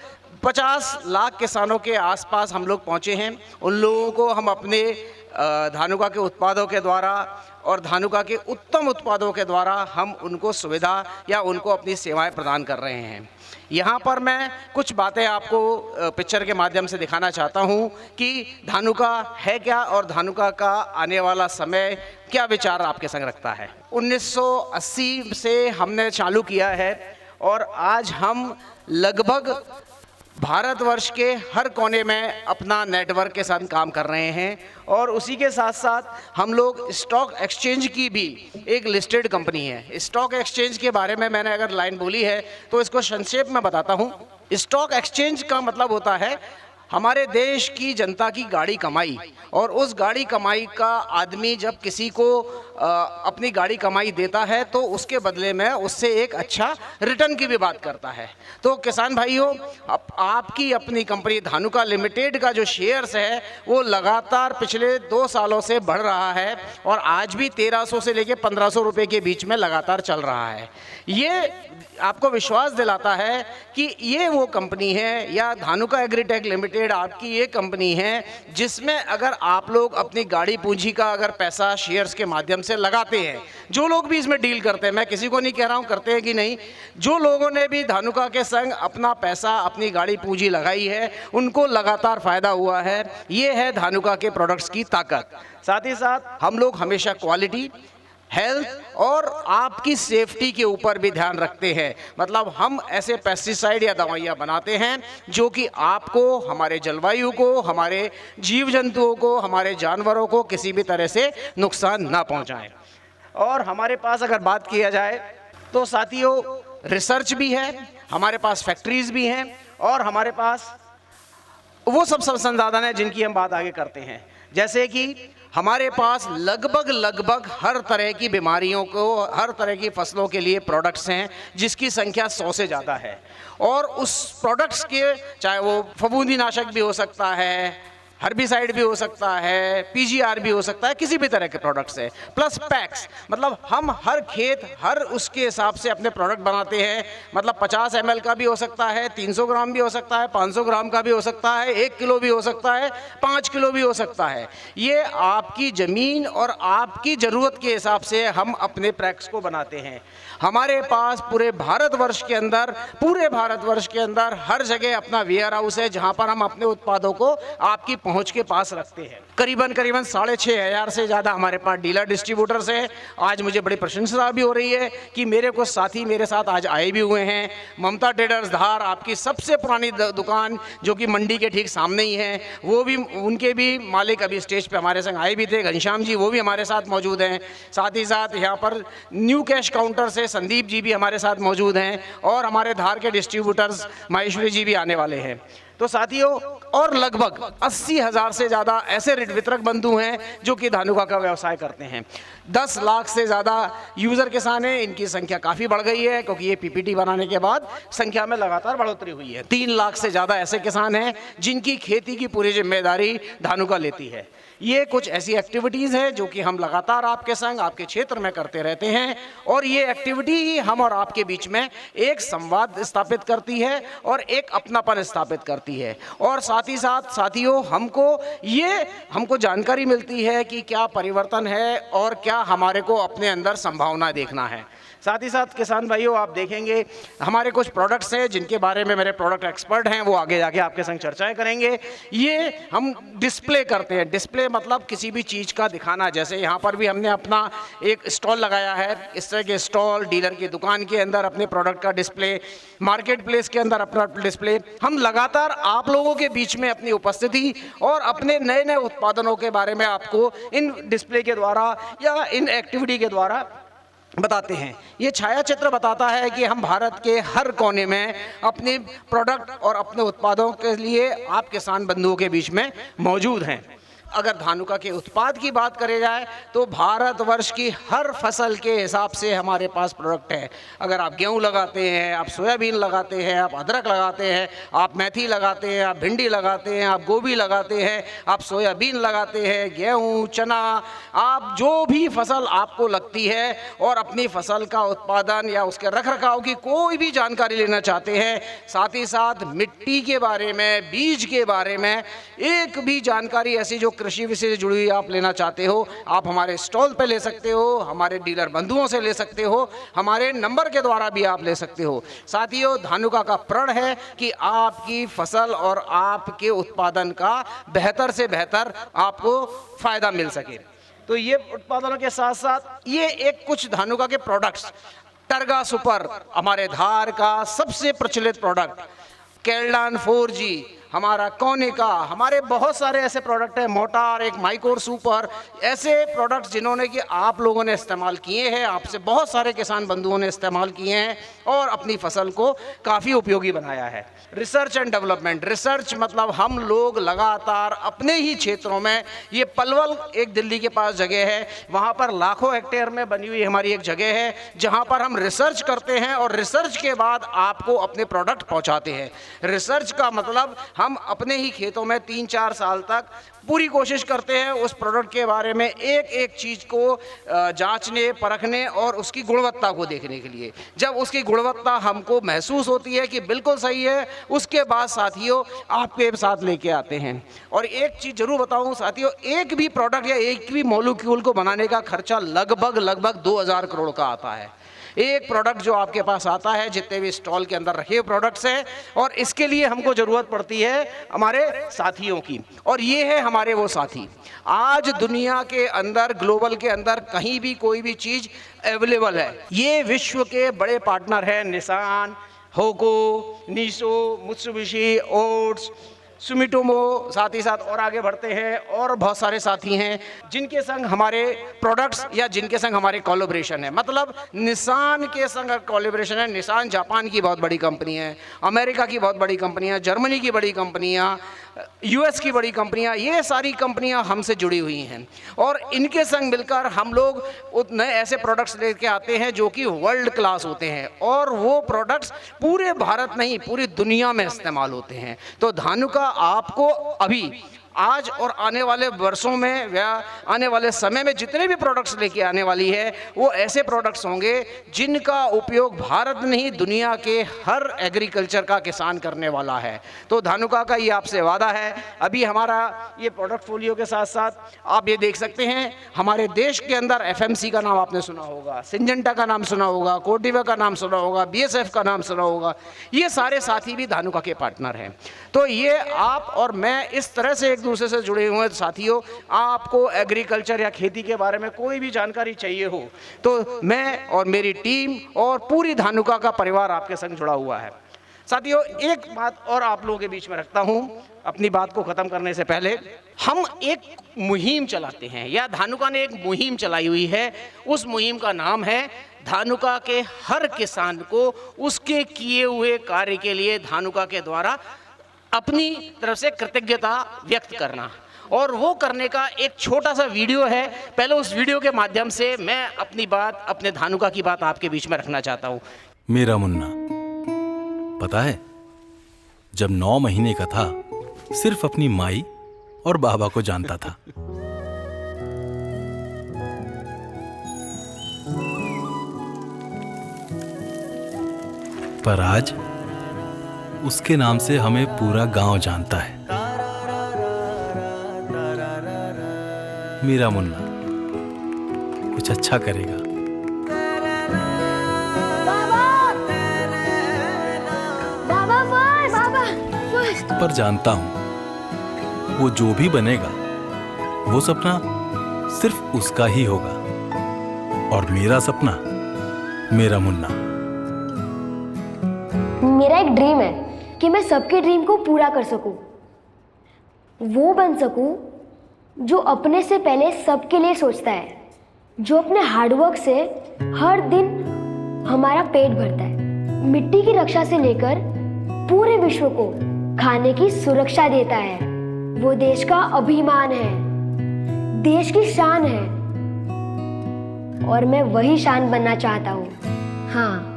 Speaker 5: 50 लाख किसानों के आसपास हम लोग पहुँचे हैं। उन लोगों को हम अपने धानुका के उत्पादों के द्वारा और धानुका के उत्तम उत्पादों के द्वारा हम उनको सुविधा या उनको अपनी सेवाएं प्रदान कर रहे हैं। यहाँ पर मैं कुछ बातें आपको पिक्चर के माध्यम से दिखाना चाहता हूँ कि धानुका है क्या और धानुका का आने वाला समय क्या विचार आपके संग रखता है। 1980 से हमने चालू किया है और आज हम लगभग भारतवर्ष के हर कोने में अपना नेटवर्क के साथ काम कर रहे हैं। और उसी के साथ साथ हम लोग स्टॉक एक्सचेंज की भी एक लिस्टेड कंपनी है। स्टॉक एक्सचेंज के बारे में मैंने अगर लाइन बोली है तो इसको संक्षेप में बताता हूँ। स्टॉक एक्सचेंज का मतलब होता है हमारे देश की जनता की गाड़ी कमाई, और उस गाड़ी कमाई का आदमी जब किसी को अपनी गाड़ी कमाई देता है तो उसके बदले में उससे एक अच्छा रिटर्न की भी बात करता है। तो किसान भाइयों, आपकी अपनी कंपनी धानुका लिमिटेड का जो शेयर्स है वो लगातार पिछले 2 सालों से बढ़ रहा है और आज भी 1300 से लेकर 1500 रुपये के बीच में लगातार चल रहा है। ये आपको विश्वास दिलाता है कि ये वो कंपनी है, या धानुका एग्रीटेक लिमिटेड आपकी ये कंपनी है जिसमें अगर आप लोग अपनी गाड़ी पूंजी का अगर पैसा शेयर्स के माध्यम से लगाते हैं, जो लोग भी इसमें डील करते हैं, मैं किसी को नहीं कह रहा हूँ करते हैं कि नहीं, जो लोगों ने भी धानुका के संग अपना पैसा अपनी गाड़ी पूंजी लगाई है उनको लगातार फ़ायदा हुआ है। ये है धानुका के प्रोडक्ट्स की ताकत। साथ ही साथ हम लोग हमेशा क्वालिटी, हेल्थ और आपकी सेफ्टी के ऊपर भी ध्यान रखते हैं। मतलब हम ऐसे पेस्टिसाइड या दवाइयाँ बनाते हैं जो कि आपको, हमारे जलवायु को, हमारे जीव जंतुओं को, हमारे जानवरों को किसी भी तरह से नुकसान ना पहुंचाएं। और हमारे पास अगर बात किया जाए तो साथियों रिसर्च भी है, हमारे पास फैक्ट्रीज भी हैं और हमारे पास वो सब संसाधन है जिनकी हम बात आगे करते हैं। जैसे कि हमारे पास लगभग हर तरह की बीमारियों को, हर तरह की फसलों के लिए प्रोडक्ट्स हैं जिसकी संख्या 100 से ज़्यादा है। और उस प्रोडक्ट्स के, चाहे वो फफूंदीनाशक भी हो सकता है, हर्बिसाइड भी हो सकता है, पीजीआर भी हो सकता है, किसी भी तरह के प्रोडक्ट्स है, प्लस पैक्स। मतलब हम हर खेत हर उसके हिसाब से अपने प्रोडक्ट बनाते हैं। मतलब 50 ml का भी हो सकता है, 300 ग्राम भी हो सकता है, 500 ग्राम का भी हो सकता है, 1 किलो भी हो सकता है, 5 किलो भी हो सकता है। ये आपकी ज़मीन और आपकी ज़रूरत के हिसाब से हम अपने पैक्स को बनाते हैं। हमारे पास पूरे भारतवर्ष के अंदर हर जगह अपना वेयर हाउस है जहाँ पर हम अपने उत्पादों को आपकी पहुंच के पास रखते हैं। करीबन 6,500 से ज़्यादा हमारे पास डीलर डिस्ट्रीब्यूटर्स हैं। आज मुझे बड़ी प्रशंसा भी हो रही है कि मेरे कुछ साथी मेरे साथ आज आए भी हुए हैं। ममता ट्रेडर्स धार, आपकी सबसे पुरानी दुकान जो कि मंडी के ठीक सामने ही है, वो भी, उनके भी मालिक अभी स्टेज पे हमारे संग आए भी थे, घनश्याम जी, वो भी हमारे साथ मौजूद हैं। साथ ही साथ यहाँ पर न्यू कैश काउंटर से संदीप जी भी हमारे साथ मौजूद हैं और हमारे धार के डिस्ट्रीब्यूटर्स माहेश्वरी जी भी आने वाले हैं। तो साथियों, और लगभग 80,000 से ज़्यादा ऐसे वितरक बंधु हैं जो कि धानुका का व्यवसाय करते हैं। 10 लाख से ज़्यादा यूज़र किसान हैं, इनकी संख्या काफ़ी बढ़ गई है क्योंकि ये पीपीटी बनाने के बाद संख्या में लगातार बढ़ोतरी हुई है। 3 लाख से ज़्यादा ऐसे किसान हैं जिनकी खेती की पूरी जिम्मेदारी धानुका लेती है। ये कुछ ऐसी एक्टिविटीज़ हैं जो कि हम लगातार आपके संग, आपके क्षेत्र में करते रहते हैं और ये एक्टिविटी ही हम और आपके बीच में एक संवाद स्थापित करती है और एक अपनापन स्थापित करती है। और साथ ही साथ साथियों, हमको जानकारी मिलती है कि क्या परिवर्तन है और क्या हमारे को अपने अंदर संभावना देखना है। साथ ही साथ किसान भाइयों, आप देखेंगे हमारे कुछ प्रोडक्ट्स हैं जिनके बारे में मेरे प्रोडक्ट एक्सपर्ट हैं, वो आगे जाके आपके संग चर्चाएं करेंगे। ये हम डिस्प्ले करते हैं। डिस्प्ले मतलब किसी भी चीज़ का दिखाना। जैसे यहाँ पर भी हमने अपना एक स्टॉल लगाया है। इस तरह के स्टॉल डीलर की दुकान के अंदर अपने प्रोडक्ट का डिस्प्ले, मार्केट प्लेस के अंदर अपना डिस्प्ले, हम लगातार आप लोगों के बीच में अपनी उपस्थिति और अपने नए नए उत्पादनों के बारे में आपको इन डिस्प्ले के द्वारा या इन एक्टिविटी के द्वारा बताते हैं। ये छाया चित्र बताता है कि हम भारत के हर कोने में अपने प्रोडक्ट और अपने उत्पादों के लिए आप किसान बंधुओं के बीच में मौजूद हैं। अगर धानुका के उत्पाद की बात करी जाए तो भारतवर्ष की हर फसल के हिसाब से हमारे पास प्रोडक्ट है। अगर आप गेहूं लगाते हैं, आप सोयाबीन लगाते हैं, आप अदरक लगाते हैं, आप मेथी लगाते हैं, आप भिंडी लगाते हैं, आप गोभी लगाते हैं, आप सोयाबीन लगाते हैं, गेहूं, चना, आप जो भी फसल आपको लगती है और अपनी फसल का उत्पादन या उसके रखरखाव की कोई भी जानकारी लेना चाहते हैं, साथ ही साथ मिट्टी के बारे में, बीज के बारे में एक भी जानकारी ऐसी जो कृषि विषय से जुड़ी हुई आप लेना चाहते हो, आप हमारे स्टॉल पे ले सकते हो, हमारे डीलर बंधुओं से ले सकते हो, हमारे नंबर के द्वारा भी आप ले सकते हो। साथियों, धानुका का प्रण है कि आपकी फसल और आपके उत्पादन का बेहतर से बेहतर आपको फायदा मिल सके। तो ये उत्पादनों के साथ साथ ये एक कुछ धानुका के प्रोडक्ट्स, टर्गा सुपर हमारे धार का सबसे प्रचलित प्रोडक्ट, केल्डान 4G हमारा कोनिका, हमारे बहुत सारे ऐसे प्रोडक्ट हैं, मोटार, एक माइकोर सुपर, ऐसे प्रोडक्ट्स जिन्होंने कि आप लोगों ने इस्तेमाल किए हैं, आपसे बहुत सारे किसान बंधुओं ने इस्तेमाल किए हैं और अपनी फसल को काफ़ी उपयोगी बनाया है। रिसर्च एंड डेवलपमेंट, रिसर्च मतलब हम लोग लगातार अपने ही क्षेत्रों में, ये पलवल एक दिल्ली के पास जगह है, वहाँ पर लाखों हेक्टेयर में बनी हुई हमारी एक जगह है जहाँ पर हम रिसर्च करते हैं और रिसर्च के बाद आपको अपने प्रोडक्ट पहुँचाते हैं। रिसर्च का मतलब हम अपने ही खेतों में 3-4 साल तक पूरी कोशिश करते हैं उस प्रोडक्ट के बारे में एक एक चीज़ को जांचने, परखने और उसकी गुणवत्ता को देखने के लिए। जब उसकी गुणवत्ता हमको महसूस होती है कि बिल्कुल सही है, उसके बाद साथियों आपके साथ लेके आते हैं। और एक चीज़ ज़रूर बताऊं साथियों, एक भी प्रोडक्ट या एक भी मॉलिक्यूल को बनाने का खर्चा लगभग 2000 करोड़ का आता है। एक प्रोडक्ट जो आपके पास आता है, जितने भी स्टॉल के अंदर रखे हुए प्रोडक्ट्स हैं, और इसके लिए हमको ज़रूरत पड़ती है हमारे साथियों की, और ये है हमारे वो साथी। आज दुनिया के अंदर, ग्लोबल के अंदर कहीं भी कोई भी चीज़ अवेलेबल है, ये विश्व के बड़े पार्टनर हैं, निसान, होको, नीसो, मित्सुबिशी, ओट्स, सुमिटोमो, साथ ही साथ और आगे बढ़ते हैं और बहुत सारे साथी हैं जिनके संग हमारे प्रोडक्ट्स या जिनके संग हमारे कोलैबोरेशन है। मतलब निसान के संग कोलैबोरेशन है। निसान जापान की बहुत बड़ी कंपनी है, अमेरिका की बहुत बड़ी कंपनियां, जर्मनी की बड़ी कंपनियां, यूएस की बड़ी कंपनियां, ये सारी कंपनियां हमसे जुड़ी हुई हैं और इनके संग मिलकर हम लोग नए ऐसे प्रोडक्ट्स लेके आते हैं जो कि वर्ल्ड क्लास होते हैं और वो प्रोडक्ट्स पूरे भारत नहीं पूरी दुनिया में इस्तेमाल होते हैं। तो धानुका आपको अभी आज और आने वाले वर्षों में या आने वाले समय में जितने भी प्रोडक्ट्स लेके आने वाली है वो ऐसे प्रोडक्ट्स होंगे जिनका उपयोग भारत नहीं दुनिया के हर एग्रीकल्चर का किसान करने वाला है। तो धानुका का ये आपसे वादा है। अभी हमारा ये प्रोडक्ट फोलियो के साथ साथ आप ये देख सकते हैं हमारे देश के अंदर एफएमसी का नाम आपने सुना होगा, सिंजेंटा का नाम सुना होगा, कोर्टिवा का नाम सुना होगा, बीएसएफ का नाम सुना होगा, ये सारे साथी भी धानुका के पार्टनर हैं। तो ये आप और मैं इस तरह से दूसरे से जुड़े हुए हैं। साथियों, आपको एग्रीकल्चर या खेती के बारे में कोई भी जानकारी चाहिए हो तो मैं और मेरी टीम और पूरी धानुका का परिवार आपके संग जुड़ा हुआ है। साथियों, एक बात और आप लोगों के बीच में रखता हूं अपनी बात को खत्म करने से पहले। हम एक मुहिम चलाते हैं या धानुका ने एक मुहिम चलाई हुई है। उस मुहिम का नाम है धानुका के हर किसान को उसके किए हुए कार्य के लिए धानुका के द्वारा अपनी तरफ से कृतज्ञता व्यक्त करना, और वो करने का एक छोटा सा वीडियो है। पहले उस वीडियो के माध्यम से मैं अपनी बात, अपने धानुका की बात आपके बीच में रखना चाहता हूँ।
Speaker 6: मेरा मुन्ना, पता है जब 9 महीने का था सिर्फ अपनी माई और बाबा को जानता था। पर आज उसके नाम से हमें पूरा गांव जानता है। मेरा मुन्ना कुछ अच्छा करेगा।
Speaker 7: बाबा फर्स्ट।
Speaker 6: पर जानता हूं वो जो भी बनेगा वो सपना सिर्फ उसका ही होगा, और मेरा सपना मेरा मुन्ना।
Speaker 7: मेरा एक ड्रीम है कि मैं सबके ड्रीम को पूरा कर सकूं, वो बन सकूं जो अपने से पहले सबके लिए सोचता है, जो अपने हार्डवर्क से हर दिन हमारा पेट भरता है, मिट्टी की रक्षा से लेकर पूरे विश्व को खाने की सुरक्षा देता है। वो देश का अभिमान है, देश की शान है, और मैं वही शान बनना चाहता हूँ। हाँ,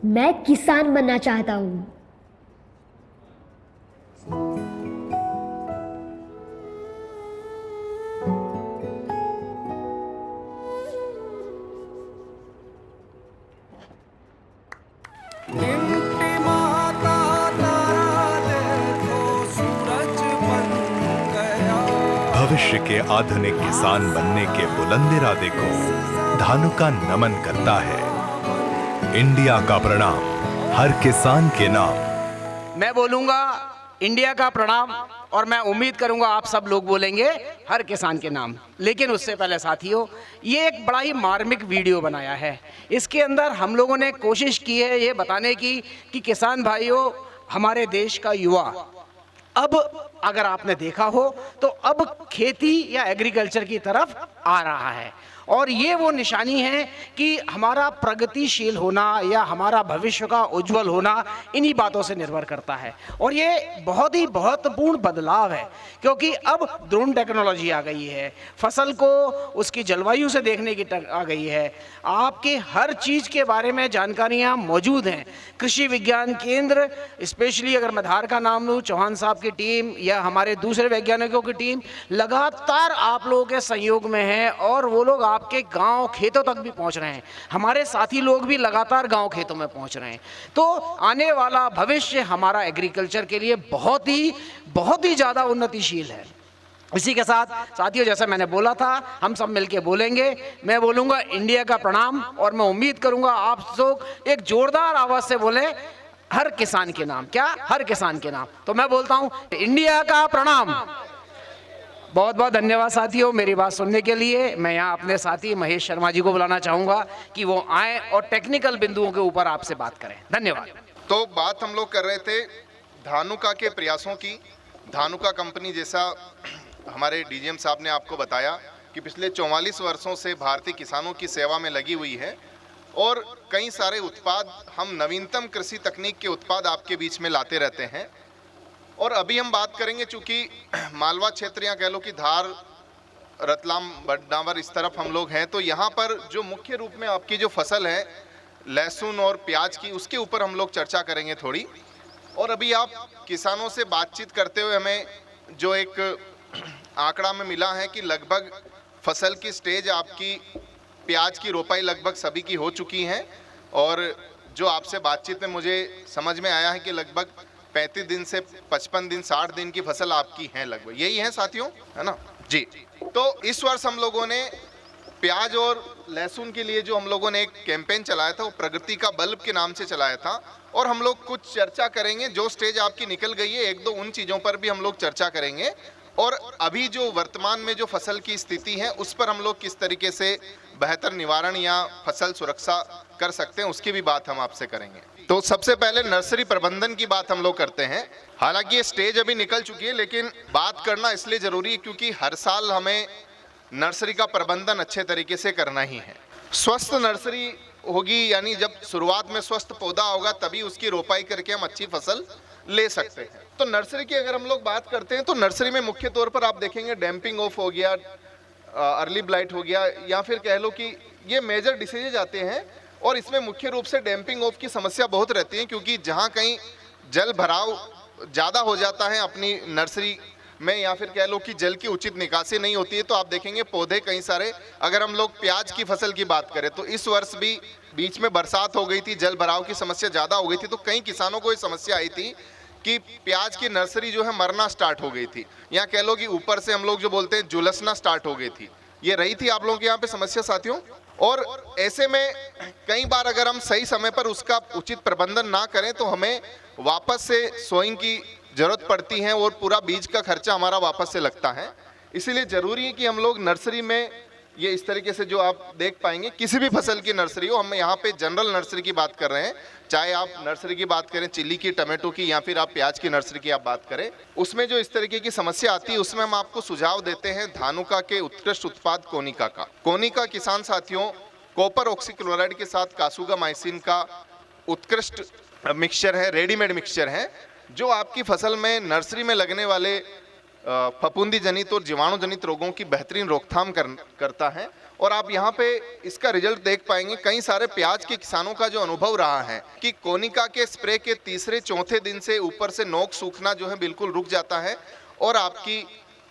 Speaker 7: मैं किसान बनना चाहता हूँ।
Speaker 8: भविष्य के आधुनिक किसान बनने के बुलंद इरादे को धानुका नमन करता है। इंडिया का प्रणाम हर किसान के नाम।
Speaker 5: मैं बोलूंगा इंडिया का प्रणाम, और मैं उम्मीद करूंगा आप सब लोग बोलेंगे हर किसान के नाम। लेकिन उससे पहले साथियों, ये एक बड़ा ही मार्मिक वीडियो बनाया है। इसके अंदर हम लोगों ने कोशिश की है ये बताने की कि किसान भाइयों, हमारे देश का युवा अब अगर आपने देखा हो तो अब खेती या एग्रीकल्चर की तरफ आ रहा है, और ये वो निशानी है कि हमारा प्रगतिशील होना या हमारा भविष्य का उज्जवल होना इन्हीं बातों से निर्भर करता है। और ये बहुत ही महत्वपूर्ण बदलाव है, क्योंकि अब ड्रोन टेक्नोलॉजी आ गई है, फसल को उसकी जलवायु से देखने की आ गई है, आपके हर चीज़ के बारे में जानकारियाँ मौजूद हैं। कृषि विज्ञान केंद्र, स्पेशली अगर मैं धार का नाम लूँ, चौहान साहब की टीम या हमारे दूसरे वैज्ञानिकों की टीम लगातार आप लोगों के सहयोग में है, और वो लोग आपके गांव खेतों तक भी पहुंच रहे हैं। हमारे साथी लोग भी लगातार गांव खेतों में पहुंच रहे हैं। तो आने वाला भविष्य हमारा एग्रीकल्चर के लिए बहुत ही ज़्यादा उन्नतिशील है। इसी के साथ साथियों, जैसा मैंने बोला था, हम सब मिलके बोलेंगे। मैं बोलूँगा इंडिया का प्रणाम, और मैं उम्मीद करूँगा आप लोग एक जोरदार आवाज़ से बोले हर किसान के नाम। क्या? हर किसान के नाम। तो मैं बोलता हूँ इंडिया का प्रणाम। बहुत बहुत धन्यवाद साथियों मेरी बात सुनने के लिए। मैं यहाँ अपने साथी महेश शर्मा जी को बुलाना चाहूँगा कि वो आए और टेक्निकल बिंदुओं के ऊपर आपसे बात करें। धन्यवाद।
Speaker 2: तो बात हम लोग कर रहे थे धानुका के प्रयासों की। धानुका कंपनी, जैसा हमारे डीजीएम साहब ने आपको बताया, कि पिछले 44 वर्षों से भारतीय किसानों की सेवा में लगी हुई है, और कई सारे उत्पाद, हम नवीनतम कृषि तकनीक के उत्पाद आपके बीच में लाते रहते हैं। और अभी हम बात करेंगे, चूँकि मालवा क्षेत्र या कह लो कि धार, रतलाम, बडनावर, इस तरफ हम लोग हैं, तो यहाँ पर जो मुख्य रूप में आपकी जो फसल है लहसुन और प्याज की, उसके ऊपर हम लोग चर्चा करेंगे थोड़ी। और अभी आप किसानों से बातचीत करते हुए हमें जो एक आंकड़ा में मिला है कि लगभग फसल की स्टेज आपकी प्याज की रोपाई लगभग सभी की हो चुकी है, और जो आपसे बातचीत में मुझे समझ में आया है कि लगभग 35 दिन से 55 दिन 60 दिन की फसल आपकी है, लगभग यही है साथियों, है ना जी। तो इस वर्ष हम लोगों ने प्याज और लहसुन के लिए जो हम लोगों ने एक कैंपेन चलाया था, वो प्रगति का बल्ब के नाम से चलाया था, और हम लोग कुछ चर्चा करेंगे। जो स्टेज आपकी निकल गई है, एक दो उन चीज़ों पर भी हम लोग चर्चा करेंगे, और अभी जो वर्तमान में जो फसल की स्थिति है उस पर हम लोग किस तरीके से बेहतर निवारण या फसल सुरक्षा कर सकते हैं, उसकी भी बात हम आपसे करेंगे। तो सबसे पहले नर्सरी प्रबंधन की बात हम लोग करते हैं। हालांकि ये स्टेज अभी निकल चुकी है, लेकिन बात करना इसलिए ज़रूरी है क्योंकि हर साल हमें नर्सरी का प्रबंधन अच्छे तरीके से करना ही है। स्वस्थ नर्सरी होगी, यानी जब शुरुआत में स्वस्थ पौधा होगा तभी उसकी रोपाई करके हम अच्छी फसल ले सकते हैं। तो नर्सरी की अगर हम लोग बात करते हैं, तो नर्सरी में मुख्य तौर पर आप देखेंगे डैम्पिंग ऑफ हो गया, अर्ली ब्लाइट हो गया, या फिर कह लो कि ये मेजर डिसीजेज आते हैं। और इसमें मुख्य रूप से डैम्पिंग ऑफ की समस्या बहुत रहती है, क्योंकि जहाँ कहीं जल भराव ज़्यादा हो जाता है अपनी नर्सरी में, या फिर कह लो कि जल की उचित निकासी नहीं होती है, तो आप देखेंगे पौधे कई सारे, अगर हम लोग प्याज की फसल की बात करें तो इस वर्ष भी बीच में बरसात हो गई थी, जल भराव की समस्या ज़्यादा हो गई थी, तो कई किसानों को ये समस्या आई थी कि प्याज की नर्सरी जो है मरना स्टार्ट हो गई थी, या कह लो कि ऊपर से हम लोग जो बोलते हैं झुलसना स्टार्ट हो गई थी। ये रही थी आप लोगों के यहाँ पे समस्या साथियों। और ऐसे में कई बार अगर हम सही समय पर उसका उचित प्रबंधन ना करें तो हमें वापस से सोइंग की जरूरत पड़ती है, और पूरा बीज का खर्चा हमारा वापस से लगता है। इसीलिए ज़रूरी है कि हम लोग नर्सरी में ये इस तरीके से जो आप देख पाएंगे, किसी भी फसल की नर्सरी हो, हम यहाँ पे जनरल नर्सरी की बात कर रहे हैं, चाहे आप नर्सरी की बात करें चिल्ली की, टमाटो की, या फिर आप प्याज की नर्सरी की आप बात करें, उसमें जो इस तरीके की समस्या आती है उसमें हम आपको सुझाव देते हैं धानुका के उत्कृष्ट उत्पाद कोनिका का। कोनिका किसान साथियों कॉपर ऑक्सीक्लोराइड के साथ कासुगामाइसिन का उत्कृष्ट मिक्सचर है, रेडीमेड मिक्सचर है, जो आपकी फसल में नर्सरी में लगने वाले फफूंदी जनित और जीवाणु जनित रोगों की बेहतरीन रोकथाम करता है। और आप यहाँ पे इसका रिजल्ट देख पाएंगे। कई सारे प्याज के किसानों का जो अनुभव रहा है कि कोनिका के स्प्रे के तीसरे चौथे दिन से ऊपर से नोक सूखना जो है बिल्कुल रुक जाता है, और आपकी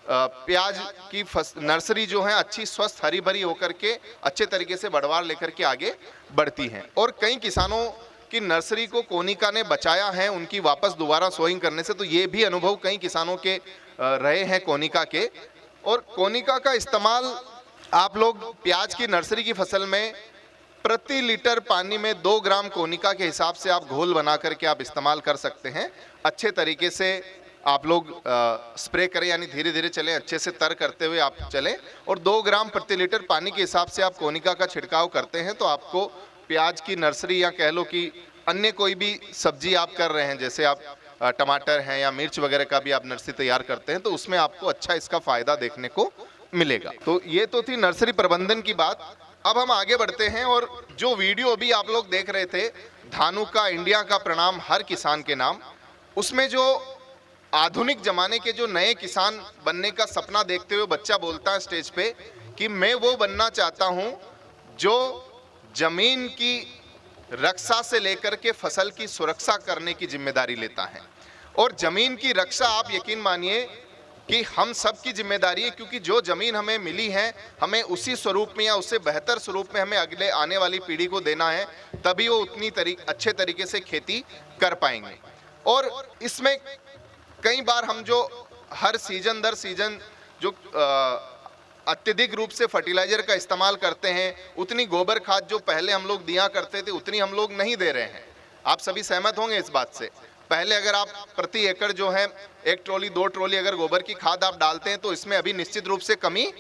Speaker 2: प्याज की नर्सरी जो है अच्छी स्वस्थ हरी भरी होकर के अच्छे तरीके से बढ़वार लेकर के आगे बढ़ती है। और कई किसानों की नर्सरी को कोनिका ने बचाया है उनकी वापस दोबारा सोइंग करने से, तो ये भी अनुभव कई किसानों के रहे हैं कोनिका के। और कोनिका का इस्तेमाल आप लोग प्याज की नर्सरी की फसल में प्रति लीटर पानी में 2 ग्राम कोनिका के हिसाब से आप घोल बना करके आप इस्तेमाल कर सकते हैं। अच्छे तरीके से आप लोग स्प्रे करें, यानी धीरे धीरे चलें, अच्छे से तर करते हुए आप चलें, और 2 ग्राम प्रति लीटर पानी के हिसाब से आप कोनिका का छिड़काव करते हैं तो आपको प्याज की नर्सरी, या कह लो कि अन्य कोई भी सब्जी आप कर रहे हैं, जैसे आप टमाटर हैं या मिर्च वगैरह का भी आप नर्सरी तैयार करते हैं तो उसमें आपको अच्छा इसका फायदा देखने को मिलेगा। तो ये तो थी नर्सरी प्रबंधन की बात। अब हम आगे बढ़ते हैं और जो वीडियो अभी आप लोग देख रहे थे, धानुका इंडिया का प्रणाम हर किसान के नाम, उसमें जो आधुनिक जमाने के जो नए किसान बनने का सपना देखते हुए बच्चा बोलता है स्टेज पे कि मैं वो बनना चाहता हूं जो जमीन की रक्षा से लेकर के फसल की सुरक्षा करने की जिम्मेदारी लेता है। और जमीन की रक्षा आप यकीन मानिए कि हम सब की जिम्मेदारी है, क्योंकि जो जमीन हमें मिली है हमें उसी स्वरूप में या उससे बेहतर स्वरूप में हमें अगले आने वाली पीढ़ी को देना है, तभी वो उतनी अच्छे तरीके से खेती कर पाएंगे। और इसमें कई बार हम जो हर सीजन दर सीजन जो अत्यधिक रूप से फर्टिलाइजर का इस्तेमाल करते हैं, उतनी गोबर खाद जो पहले हम लोग दिया करते थे उतनी हम लोग नहीं दे रहे हैं। आप सभी सहमत होंगे इस बात से। पहले अगर आप प्रति एकड़ जो है 1 ट्रॉली 2 ट्रॉली अगर गोबर की खाद आप डालते हैं तो इसमें अभी निश्चित रूप से कमी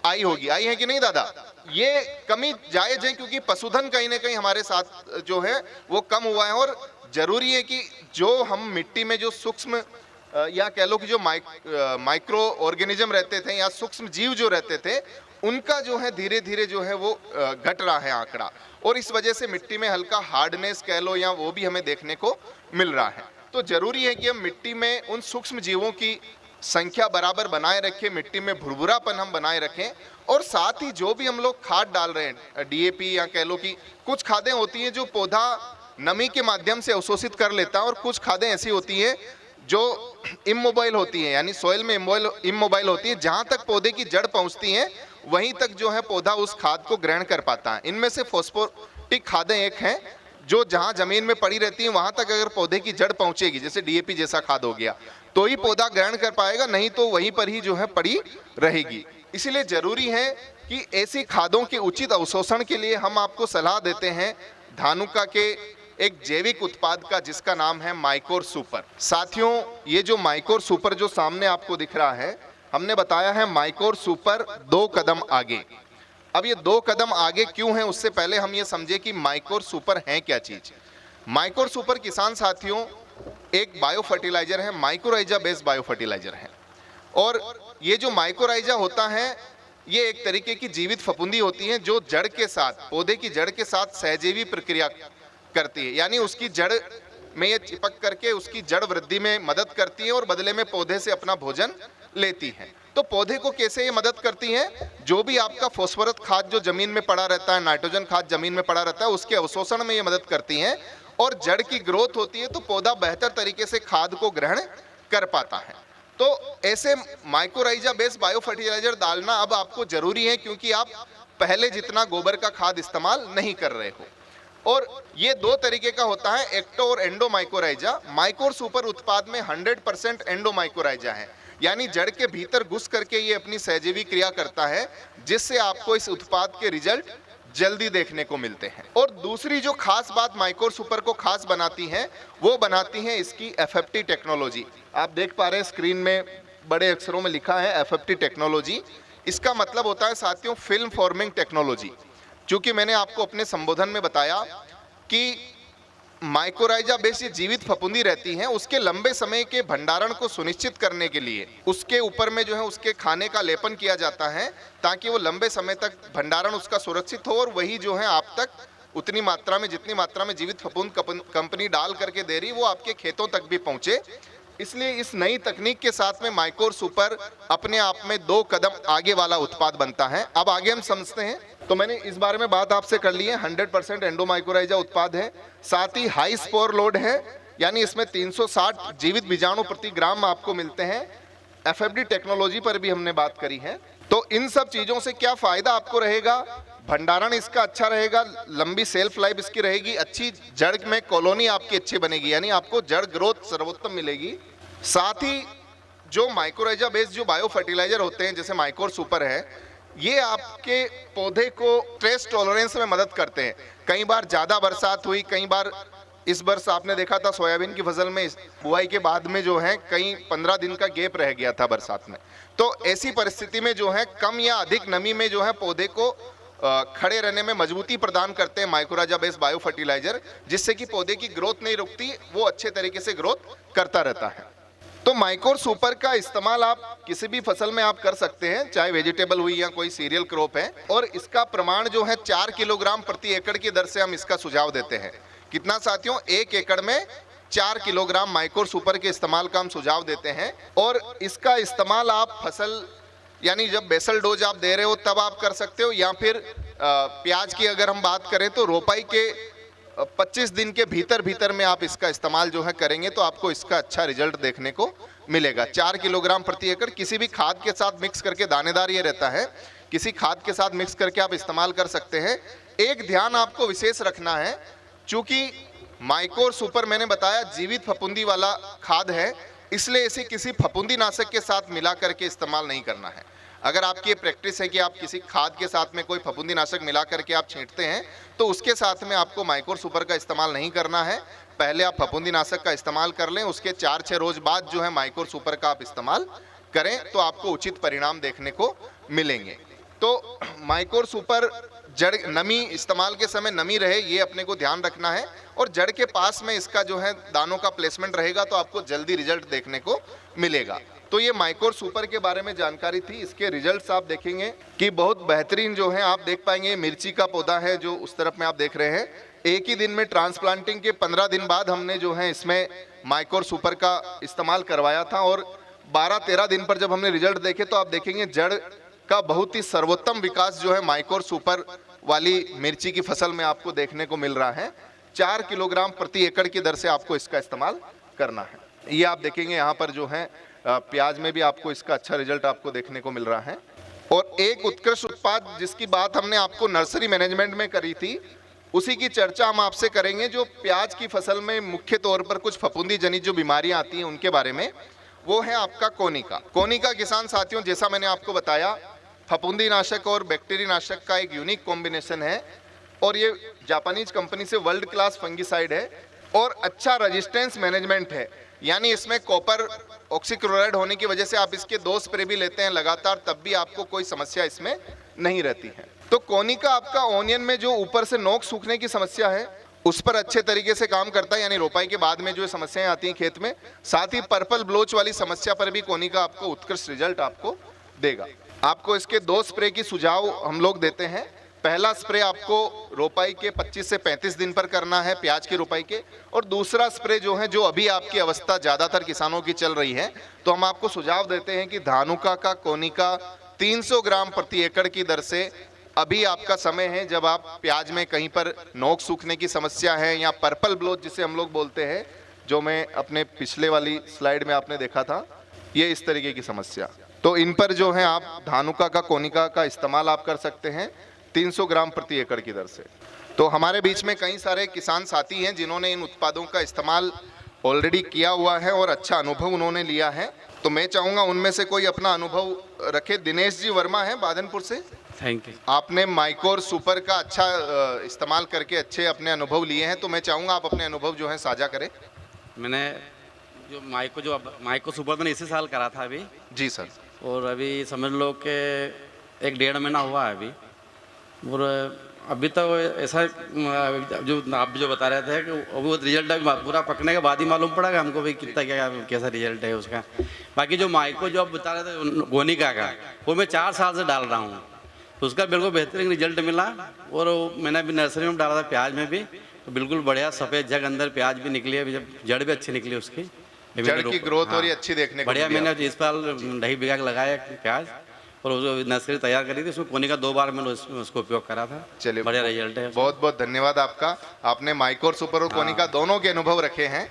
Speaker 2: आई होगी। आई है कि नहीं दादा? ये कमी जायज है क्योंकि पशुधन कहीं ना कहीं हमारे साथ जो है वो कम हुआ है। और जरूरी है कि जो हम मिट्टी में जो सूक्ष्म या कह लो कि जो माइक्रो ऑर्गेनिज्म रहते थे या सूक्ष्म जीव जो रहते थे, उनका जो है धीरे धीरे जो है वो घट रहा है आंकड़ा, और इस वजह से मिट्टी में हल्का हार्डनेस कह लो या वो भी हमें देखने को मिल रहा है। तो जरूरी है कि हम मिट्टी में उन सूक्ष्म जीवों की संख्या बराबर बनाए रखें, मिट्टी में भुरभुरापन हम बनाए रखें। और साथ ही जो भी हम लोग खाद डाल रहे हैं, डीएपी या कह लो कि कुछ खादें होती हैं जो पौधा नमी के माध्यम से अवशोषित कर लेता है, और कुछ खादें ऐसी होती हैं जो इमोबाइल होती हैं, यानी सॉइल में इमोबाइल होती है। जहाँ तक पौधे की जड़ पहुँचती हैं वहीं तक जो है पौधा उस खाद को ग्रहण कर पाता है। इनमें से फॉस्फोरिक खादें एक हैं जो जहाँ जमीन में पड़ी रहती हैं वहाँ तक अगर पौधे की जड़ पहुँचेगी, जैसे डीएपी जैसा खाद हो गया, तो ही पौधा ग्रहण कर पाएगा, नहीं तो वहीं पर ही जो है पड़ी रहेगी। इसलिए जरूरी है कि ऐसी खादों के उचित अवशोषण के लिए हम आपको सलाह देते हैं धानुका के एक जैविक उत्पाद का जिसका नाम है माइकोर सुपर। साथियों, ये जो माइकोर सुपर जो सामने आपको दिख रहा है, हमने बताया है माइकोर सुपर 2 कदम आगे। अब ये 2 कदम आगे क्यों है, उससे पहले हम ये समझे कि माइकोर सुपर है क्या चीज। माइकोर सुपर किसान साथियों एक बायो फर्टिलाइजर है, माइक्रोराइजा बेस्ड बायो फर्टिलाइजर है। और ये जो माइक्रोराइजा होता है ये एक तरीके की जीवित फफूंदी होती है जो जड़ के साथ, पौधे की जड़ के साथ सहजीवी प्रक्रिया करती है, यानी उसकी जड़ में ये चिपक करके उसकी जड़ वृद्धि में मदद करती है और बदले में पौधे से अपना भोजन लेती है। तो पौधे को कैसे ये मदद करती है, जो भी आपका फॉस्फोरस खाद जो जमीन में पड़ा रहता है, नाइट्रोजन खाद जमीन में पड़ा रहता है, उसके अवशोषण में ये मदद करती हैं और जड़ की ग्रोथ होती है तो पौधा बेहतर तरीके से खाद को ग्रहण कर पाता है। तो ऐसे माइक्रोराइजा बेस्ड बायो फर्टिलाइजर डालना अब आपको जरूरी है क्योंकि आप पहले जितना गोबर का खाद इस्तेमाल नहीं कर रहे हो। और ये 2 तरीके का होता है, एक्टो और एंडो माइक्रोराइजा। माइकोर सुपर उत्पाद में 100% एंडो माइक्रोराइजा है, यानी जड़ के भीतर घुस करके ये अपनी सहजीवी क्रिया करता है जिससे आपको इस उत्पाद के रिजल्ट जल्दी देखने को मिलते हैं। और दूसरी जो खास बात माइकोर सुपर को खास बनाती है वो बनाती है इसकी एफएफटी टेक्नोलॉजी। आप देख पा रहे हैं स्क्रीन में बड़े अक्षरों में लिखा है एफएफटी टेक्नोलॉजी। इसका मतलब होता है साथियों फिल्म फॉर्मिंग टेक्नोलॉजी। चूंकि मैंने आपको अपने संबोधन में बताया कि माइक्रोराइजा बेस ये जीवित फफूंदी रहती हैं, उसके लंबे समय के भंडारण को सुनिश्चित करने के लिए उसके ऊपर में जो है उसके खाने का लेपन किया जाता है ताकि वो लंबे समय तक भंडारण उसका सुरक्षित हो और वही जो है आप तक उतनी मात्रा में जितनी मात्रा में जीवित फफूंद कंपनी डाल करके दे रही वो आपके खेतों तक भी पहुंचे। इसलिए इस नई तकनीक के साथ में माइकोर सुपर अपने आप में 2 कदम आगे वाला उत्पाद बनता है। अब आगे हम समझते हैं। तो मैंने इस बारे में बात आपसे कर ली है, 100% एंडो माइक्रोराइजा उत्पाद है, साथ ही हाई स्पोर लोड है, यानी इसमें 360 जीवित बीजाणु प्रति ग्राम आपको मिलते हैं। एफएफडी टेक्नोलॉजी पर भी हमने बात करी है। तो इन सब चीजों से क्या फायदा आपको रहेगा, भंडारण इसका अच्छा रहेगा, लंबी सेल्फ लाइफ इसकी रहेगी, अच्छी जड़ में कॉलोनी आपकी अच्छी बनेगी, यानी आपको जड़ ग्रोथ सर्वोत्तम मिलेगी। साथ ही जो माइक्रोराइजा बेस्ड जो बायो फर्टिलाइजर होते हैं जैसे माइकोर सुपर है, ये आपके पौधे को स्ट्रेस टॉलरेंस में मदद करते हैं। कई बार ज़्यादा बरसात हुई, कई बार इस वर्ष आपने देखा था सोयाबीन की फसल में बुआई के बाद में जो है कई 15 दिन का गैप रह गया था बरसात में। तो ऐसी परिस्थिति में जो है कम या अधिक नमी में जो है पौधे को खड़े रहने में मजबूती प्रदान करते हैं माइक्रोराजा बेस्ड बायो फर्टिलाइजर, जिससे कि पौधे की ग्रोथ नहीं रुकती, वो अच्छे तरीके से ग्रोथ करता रहता है। तो माइकोर सुपर का इस्तेमाल आप किसी भी फसल में आप कर सकते हैं, चाहे वेजिटेबल हुई या कोई सीरियल क्रॉप है, और इसका प्रमाण जो है 4 किलोग्राम प्रति एकड़ की दर से हम इसका सुझाव देते हैं। कितना साथियों? 1 एकड़ में 4 किलोग्राम माइकोर सुपर के इस्तेमाल का हम सुझाव देते हैं। और इसका इस्तेमाल आप फसल यानी जब बेसल डोज आप दे रहे हो तब आप कर सकते हो, या फिर प्याज की अगर हम बात करें तो रोपाई के 25 दिन के भीतर में आप इसका इस्तेमाल जो है करेंगे तो आपको इसका अच्छा रिजल्ट देखने को मिलेगा। 4 किलोग्राम प्रति एकड़ किसी भी खाद के साथ मिक्स करके, दानेदार ये रहता है, किसी खाद के साथ मिक्स करके आप इस्तेमाल कर सकते हैं। एक ध्यान आपको विशेष रखना है, चूंकि माइकोर सुपर मैंने बताया जीवित फफूंदी वाला खाद है, इसलिए इसे किसी फफूंदी नाशक के साथ मिला करके इस्तेमाल नहीं करना है। अगर आपकी ये प्रैक्टिस है कि आप किसी खाद के साथ में कोई फफूंदी नाशक मिला करके आप छींटते हैं तो उसके साथ में आपको माइकोर सुपर का इस्तेमाल नहीं करना है। पहले आप फफूंदी नाशक का इस्तेमाल कर लें, उसके 4-6 रोज बाद जो है माइकोर सुपर का आप इस्तेमाल करें तो आपको उचित परिणाम देखने को मिलेंगे। तो माइकोर सुपर जड़ नमी इस्तेमाल के समय नमी रहे, ये अपने को ध्यान रखना है, और जड़ के पास में इसका जो है दानों का प्लेसमेंट रहेगा तो आपको जल्दी रिजल्ट देखने को मिलेगा। तो ये माइकोर सुपर के बारे में जानकारी थी। इसके रिजल्ट्स आप देखेंगे कि बहुत बेहतरीन जो है आप देख पाएंगे। मिर्ची का पौधा है जो उस तरफ में आप देख रहे हैं, एक ही दिन में ट्रांसप्लांटिंग के 15 दिन बाद हमने जो है इसमें माइकोर सुपर का इस्तेमाल करवाया था, और 12-13 दिन पर जब हमने रिजल्ट देखे तो आप देखेंगे जड़ का बहुत ही सर्वोत्तम विकास जो है माइकोर सुपर वाली मिर्ची की फसल में आपको देखने को मिल रहा है। 4 किलोग्राम प्रति एकड़ की दर से आपको इसका इस्तेमाल करना है। ये आप देखेंगे यहाँ पर जो है प्याज में भी आपको इसका अच्छा रिजल्ट आपको देखने को मिल रहा है। और एक उत्कृष्ट उत्पाद जिसकी बात हमने आपको नर्सरी मैनेजमेंट में करी थी, उसी की चर्चा हम आपसे करेंगे, जो प्याज की फसल में मुख्य तौर पर कुछ फफूंदी जनित जो बीमारियां आती हैं उनके बारे में। वो है आपका कोनिका। कोनिका किसान साथियों, जैसा मैंने आपको बताया, फफूंदी नाशक और बैक्टीरिया नाशक का एक यूनिक कॉम्बिनेशन है, और ये जापानीज कंपनी से वर्ल्ड क्लास फंगिसाइड है और अच्छा रेजिस्टेंस मैनेजमेंट है। यानी इसमें कॉपर ऑक्सीक्लोराइड होने की वजह से आप इसके 2 स्प्रे भी लेते हैं लगातार, तब भी आपको कोई समस्या इसमें नहीं रहती है। तो कोनिका आपका ओनियन में जो ऊपर से नोक सूखने की समस्या है उस पर अच्छे तरीके से काम करता है, यानी रोपाई के बाद में जो समस्याएं आती हैं खेत में। साथ ही पर्पल ब्लोच वाली समस्या पर भी कोनिका आपको उत्कृष्ट रिजल्ट आपको देगा। आपको इसके 2 स्प्रे की सुझाव हम लोग देते हैं। पहला स्प्रे आपको रोपाई के 25 से 35 दिन पर करना है प्याज की रोपाई के, और दूसरा स्प्रे जो है, जो अभी आपकी अवस्था ज़्यादातर किसानों की चल रही है, तो हम आपको सुझाव देते हैं कि धानुका का कोनिका 300 ग्राम प्रति एकड़ की दर से अभी आपका समय है, जब आप प्याज में कहीं पर नोक सूखने की समस्या है या पर्पल ब्लोच जिसे हम लोग बोलते हैं, जो मैं अपने पिछले वाली स्लाइड में आपने देखा था, ये इस तरीके की समस्या, तो इन पर जो है आप धानुका का कोनिका का इस्तेमाल आप कर सकते हैं 300 ग्राम प्रति एकड़ की दर से। तो हमारे बीच में कई सारे किसान साथी हैं जिन्होंने इन उत्पादों का इस्तेमाल ऑलरेडी किया हुआ है और अच्छा अनुभव उन्होंने लिया है। तो मैं चाहूँगा उनमें से कोई अपना अनुभव रखे। दिनेश जी वर्मा है बादनपुर से।
Speaker 9: Thank you.
Speaker 2: आपने माइकोर सुपर का अच्छा इस्तेमाल करके अच्छे अपने अनुभव लिए हैं, तो मैं चाहूँगा आप अपने अनुभव जो है साझा करें।
Speaker 9: मैंने जो माइको सुपर मैंने इसी साल करा था अभी।
Speaker 2: जी सर।
Speaker 9: और अभी समझ लो कि 1-1.5 महीना हुआ है अभी, और अभी तो ऐसा जो आप भी जो बता रहे थे कि वो रिजल्ट पूरा पकने के बाद ही मालूम पड़ा कि हमको भी कितना कैसा रिजल्ट है उसका। बाकी जो माइको जो आप बता रहे थे कोनिका का, वो मैं 4 साल से डाल रहा हूँ, तो उसका बिल्कुल बेहतरीन रिजल्ट मिला। और मैंने अभी नर्सरी में डाला था प्याज में भी, तो बिल्कुल बढ़िया सफ़ेद जग अंदर प्याज भी निकली है, जब जड़ भी अच्छी निकली उसकी,
Speaker 2: जड़ की ग्रोथ और ये अच्छी देखने को
Speaker 9: बढ़िया। मैंने इस साल 2.5 बीघा लगाया प्याज, और वो नर्सरी तैयार करी थी, उसमें कोनिका 2 बार मैंने उसको उपयोग करा था।
Speaker 2: चलिए,
Speaker 9: बढ़िया रिजल्ट है।
Speaker 2: बहुत बहुत धन्यवाद आपका। आपने माइकोर सुपर और कोनिका दोनों के अनुभव रखे हैं।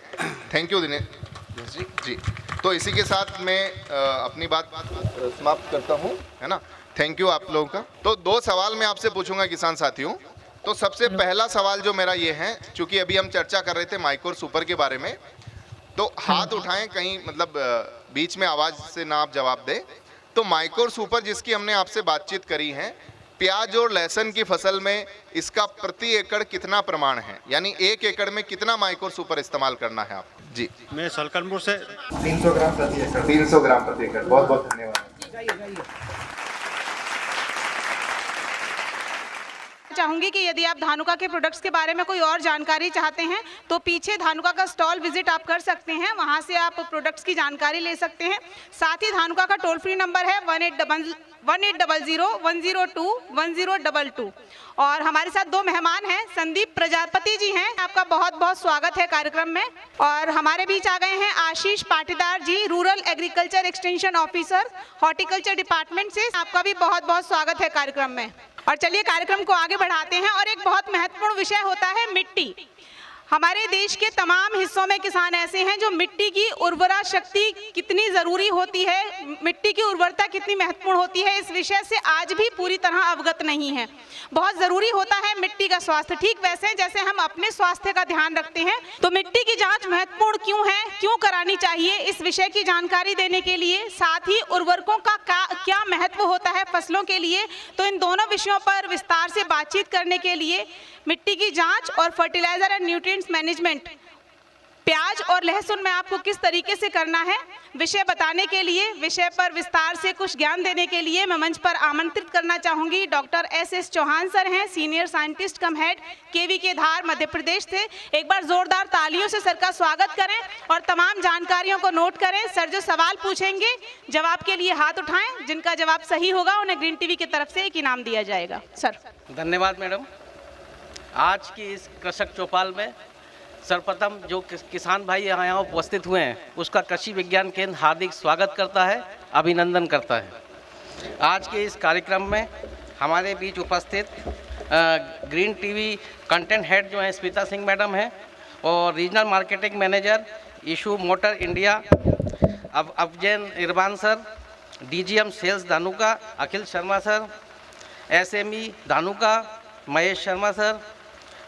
Speaker 2: Thank you Dinesh ji. तो इसी के साथ मैं अपनी बात समाप्त करता हूँ, है ना। थैंक यू आप लोगों का। तो 2 सवाल मैं आपसे पूछूंगा किसान साथियों। तो सबसे पहला सवाल जो मेरा ये है, चूंकि अभी हम चर्चा कर रहे थे माइकोर सुपर के बारे में, तो हाथ उठाएं कहीं, मतलब बीच में आवाज़ से ना आप जवाब दें। तो माइकोर सुपर जिसकी हमने आपसे बातचीत करी है, प्याज और लहसुन की फसल में इसका प्रति एकड़ कितना प्रमाण है, यानी 1 एकड़ में कितना माइकोर सुपर इस्तेमाल करना है आप? जी,
Speaker 4: मैं सलकनपुर से
Speaker 2: 300 ग्राम प्रति एकड़। 300 ग्राम प्रति एकड़। बहुत बहुत धन्यवाद।
Speaker 1: चाहूँगी कि यदि आप धानुका के प्रोडक्ट्स के बारे में कोई और जानकारी चाहते हैं तो पीछे धानुका का स्टॉल विजिट आप कर सकते हैं, वहाँ से आप प्रोडक्ट्स की जानकारी ले सकते हैं। साथ ही धानुका का टोल फ्री नंबर है 1800-102-1022। और हमारे साथ दो मेहमान हैं, संदीप प्रजापति जी हैं, आपका बहुत बहुत स्वागत है कार्यक्रम में। और हमारे बीच आ गए हैं Ashish Patidar ji, rural agriculture extension officer, horticulture department से, आपका भी बहुत बहुत स्वागत है कार्यक्रम में। और चलिए कार्यक्रम को आगे बढ़ाते हैं। और एक बहुत महत्वपूर्ण विषय होता है मिट्टी। हमारे देश के तमाम हिस्सों में किसान ऐसे हैं जो मिट्टी की उर्वरा शक्ति कितनी ज़रूरी होती है, मिट्टी की उर्वरता कितनी महत्वपूर्ण होती है, इस विषय से आज भी पूरी तरह अवगत नहीं है। बहुत ज़रूरी होता है मिट्टी का स्वास्थ्य। ठीक वैसे जैसे हम अपने स्वास्थ्य का ध्यान रखते हैं, तो मिट्टी की जांच महत्वपूर्ण क्यों है, क्यों करानी चाहिए, इस विषय की जानकारी देने के लिए, साथ ही उर्वरकों का क्या महत्व होता है फसलों के लिए, तो इन दोनों विषयों पर विस्तार से बातचीत करने के लिए मिट्टी की जांच और फर्टिलाइजर एंड न्यूट्रिएंट्स मैनेजमेंट प्याज और लहसुन में आपको किस तरीके से करना है, विषय बताने के लिए, विषय पर विस्तार से कुछ ज्ञान देने के लिए मैं मंच पर आमंत्रित करना चाहूंगी डॉक्टर एस चौहान सर हैं, senior scientist cum head KVK Dhar Madhya Pradesh से। एक बार जोरदार तालियों से सर का स्वागत करें और तमाम जानकारियों को नोट करें। सर जो सवाल पूछेंगे जवाब के लिए हाथ उठाएं, जिनका जवाब सही होगा उन्हें ग्रीन टीवी की तरफ से एक इनाम दिया जाएगा। सर
Speaker 5: धन्यवाद मैडम। आज की इस कृषक चौपाल में सर्वप्रथम जो किसान भाई यहाँ उपस्थित हुए हैं उसका कृषि विज्ञान केंद्र हार्दिक स्वागत करता है, अभिनंदन करता है। आज के इस कार्यक्रम में हमारे बीच उपस्थित ग्रीन टीवी कंटेंट हेड जो हैं स्मिता सिंह मैडम हैं, और regional marketing manager Isuzu Motor India Afzain Irban sir, DGM sales Dhanuka Akhil Sharma sir, SME Dhanuka Mahesh Sharma sir,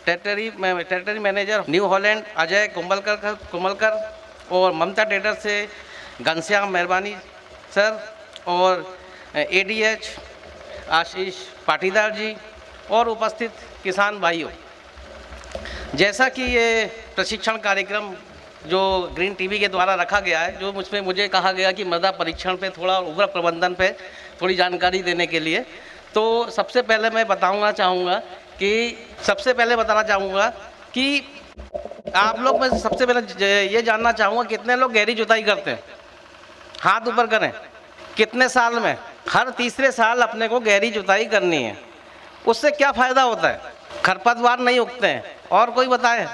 Speaker 5: territory manager New Holland Ajay Kumbalkar और ममता ट्रेडर से घनश्याम मेहरबानी सर, और एडीएच आशीष पाटीदार जी और उपस्थित किसान भाइयों। जैसा कि ये प्रशिक्षण कार्यक्रम जो ग्रीन टीवी के द्वारा रखा गया है, जो मुझे कहा गया कि मृदा परीक्षण पे थोड़ा उर्वरक प्रबंधन पे थोड़ी जानकारी देने के लिए, तो सबसे पहले मैं बताना चाहूँगा कि आप लोग में सबसे पहले ये जानना चाहूँगा कितने लोग गहरी जुताई करते हैं, हाथ ऊपर करें। कितने साल में? हर तीसरे साल अपने को गहरी जुताई करनी है। उससे क्या फ़ायदा होता है? खरपतवार नहीं उगते हैं। और कोई बताए?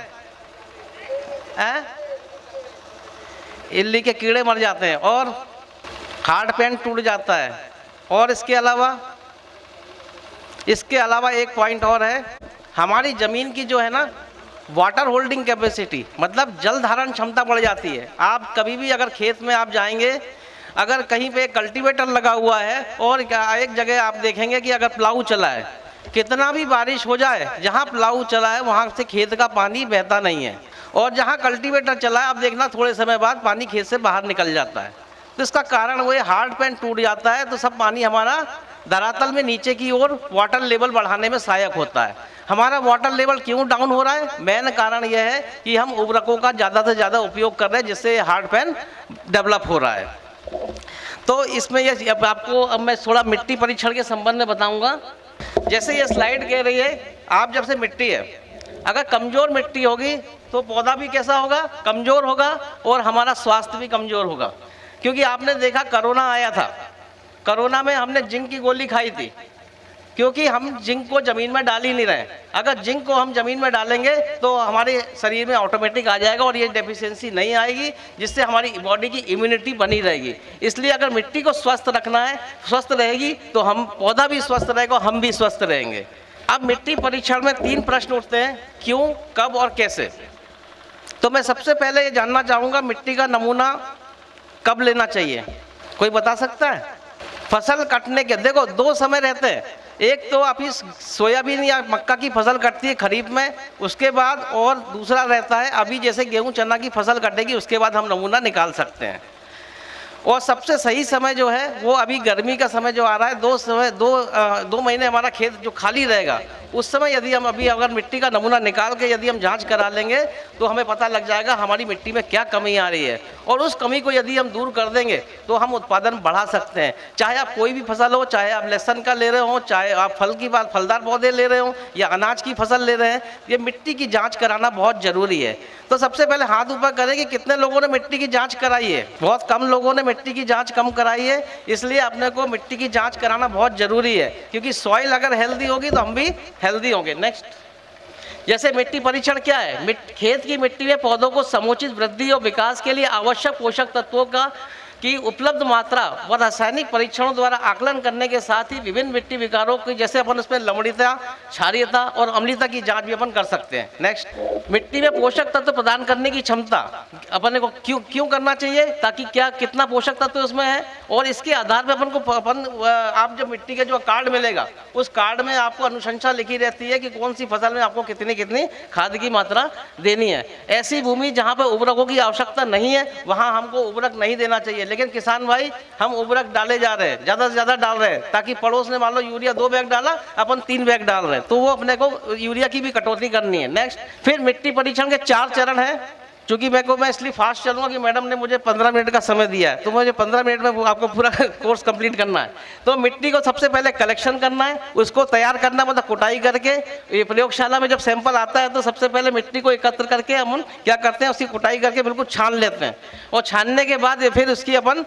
Speaker 5: इल्ली के कीड़े मर जाते हैं और हार्ड पैन टूट जाता है। और इसके अलावा एक पॉइंट और है, हमारी ज़मीन की जो है ना वाटर होल्डिंग कैपेसिटी, मतलब जल धारण क्षमता बढ़ जाती है। आप कभी भी अगर खेत में आप जाएंगे, अगर कहीं पे कल्टीवेटर लगा हुआ है और एक जगह आप देखेंगे कि अगर प्लाऊ चला है, कितना भी बारिश हो जाए, जहाँ प्लाऊ चला है वहाँ से खेत का पानी बहता नहीं है, और जहाँ कल्टीवेटर चला है आप देखना थोड़े समय बाद पानी खेत से बाहर निकल जाता है। तो इसका कारण वो हार्ड पैन टूट जाता है, तो सब पानी हमारा धरातल में नीचे की ओर वाटर लेवल बढ़ाने में सहायक होता है। हमारा वाटर लेवल क्यों डाउन हो रहा है? मेन कारण यह है कि हम उर्वरकों का ज़्यादा से ज़्यादा उपयोग कर रहे हैं, जिससे हार्ड पैन डेवलप हो रहा है। तो इसमें अब मैं थोड़ा मिट्टी परीक्षण के संबंध में बताऊंगा। जैसे ये स्लाइड कह रही है, आप जब से मिट्टी है, अगर कमज़ोर मिट्टी होगी तो पौधा भी कैसा होगा? कमज़ोर होगा, और हमारा स्वास्थ्य भी कमज़ोर होगा। क्योंकि आपने देखा कोरोना आया था, कोरोना में हमने जिंक की गोली खाई थी, क्योंकि हम जिंक को ज़मीन में डाल ही नहीं रहे। अगर जिंक को हम ज़मीन में डालेंगे तो हमारे शरीर में ऑटोमेटिक आ जाएगा और ये डेफिशिएंसी नहीं आएगी, जिससे हमारी बॉडी की इम्यूनिटी बनी रहेगी। इसलिए अगर मिट्टी को स्वस्थ रखना है, स्वस्थ रहेगी तो हम पौधा भी स्वस्थ रहेगा, हम भी स्वस्थ रहेंगे। अब मिट्टी परीक्षण में 3 प्रश्न उठते हैं, क्यों, कब और कैसे। तो मैं सबसे पहले ये जानना चाहूँगा मिट्टी का नमूना कब लेना चाहिए? कोई बता सकता है? फसल कटने के, देखो 2 समय रहते हैं, एक तो अभी सोयाबीन या मक्का की फसल कटती है खरीफ में, उसके बाद, और दूसरा रहता है अभी जैसे गेहूं चना की फसल कटेगी, उसके बाद हम नमूना निकाल सकते हैं। और सबसे सही समय जो है वो अभी गर्मी का समय जो आ रहा है, 2 महीने हमारा खेत जो खाली रहेगा उस समय यदि हम अभी अगर मिट्टी का नमूना निकाल के यदि हम जांच करा लेंगे तो हमें पता लग जाएगा हमारी मिट्टी में क्या कमी आ रही है, और उस कमी को यदि हम दूर कर देंगे तो हम उत्पादन बढ़ा सकते हैं। चाहे आप कोई भी फसल हो, चाहे आप लहसुन का ले रहे हो, चाहे आप फलदार पौधे ले रहे हो या अनाज की फसल ले रहे हैं, ये मिट्टी की जाँच कराना बहुत ज़रूरी है। तो सबसे पहले हाथ ऊपर करें कि कितने लोगों ने मिट्टी की जांच कराई है। बहुत कम लोगों ने मिट्टी की जांच कम कराई है, इसलिए अपने को मिट्टी की जांच कराना बहुत ज़रूरी है, क्योंकि सॉइल अगर हेल्दी होगी तो हम भी हेल्दी होंगे। नेक्स्ट, जैसे मिट्टी परीक्षण क्या है? खेत की मिट्टी में पौधों को समुचित वृद्धि और विकास के लिए आवश्यक पोषक तत्वों की उपलब्ध मात्रा व रासायनिक परीक्षणों द्वारा आकलन करने के साथ ही विभिन्न मिट्टी विकारों की, जैसे अपन उसमें लवणीयता, क्षारीयता और अम्लीयता की जांच भी अपन कर सकते हैं। नेक्स्ट, मिट्टी में पोषक तत्व प्रदान करने की क्षमता अपन को क्यों करना चाहिए, ताकि क्या कितना पोषक तत्व उसमें है, और इसके आधार पर आप जब मिट्टी का जो कार्ड मिलेगा उस कार्ड में आपको अनुशंसा लिखी रहती है कि कौन सी फसल में आपको कितनी कितनी खाद की मात्रा देनी है। ऐसी भूमि जहाँ पर उर्वरकों की आवश्यकता नहीं है वहाँ हमको उर्वरक नहीं देना चाहिए, लेकिन किसान भाई हम उर्वरक डाले जा रहे हैं, ज़्यादा से ज़्यादा डाल रहे हैं, ताकि पड़ोस ने मान लो यूरिया 2 बैग डाला, अपन 3 बैग डाल रहे हैं, तो वो अपने को यूरिया की भी कटौती करनी है। नेक्स्ट, फिर मिट्टी परीक्षण के 4 चरण हैं। चूँकि मैं इसलिए फास्ट चलूँगा कि मैडम ने मुझे 15 मिनट का समय दिया है, तो मुझे 15 मिनट में आपको पूरा कोर्स कंप्लीट करना है। तो मिट्टी को सबसे पहले कलेक्शन करना है, उसको तैयार करना, मतलब कुटाई करके, ये प्रयोगशाला में जब सैंपल आता है तो सबसे पहले मिट्टी को एकत्र करके हम क्या करते हैं, उसकी कुटाई करके बिल्कुल छान लेते हैं, और छानने के बाद फिर उसकी अपन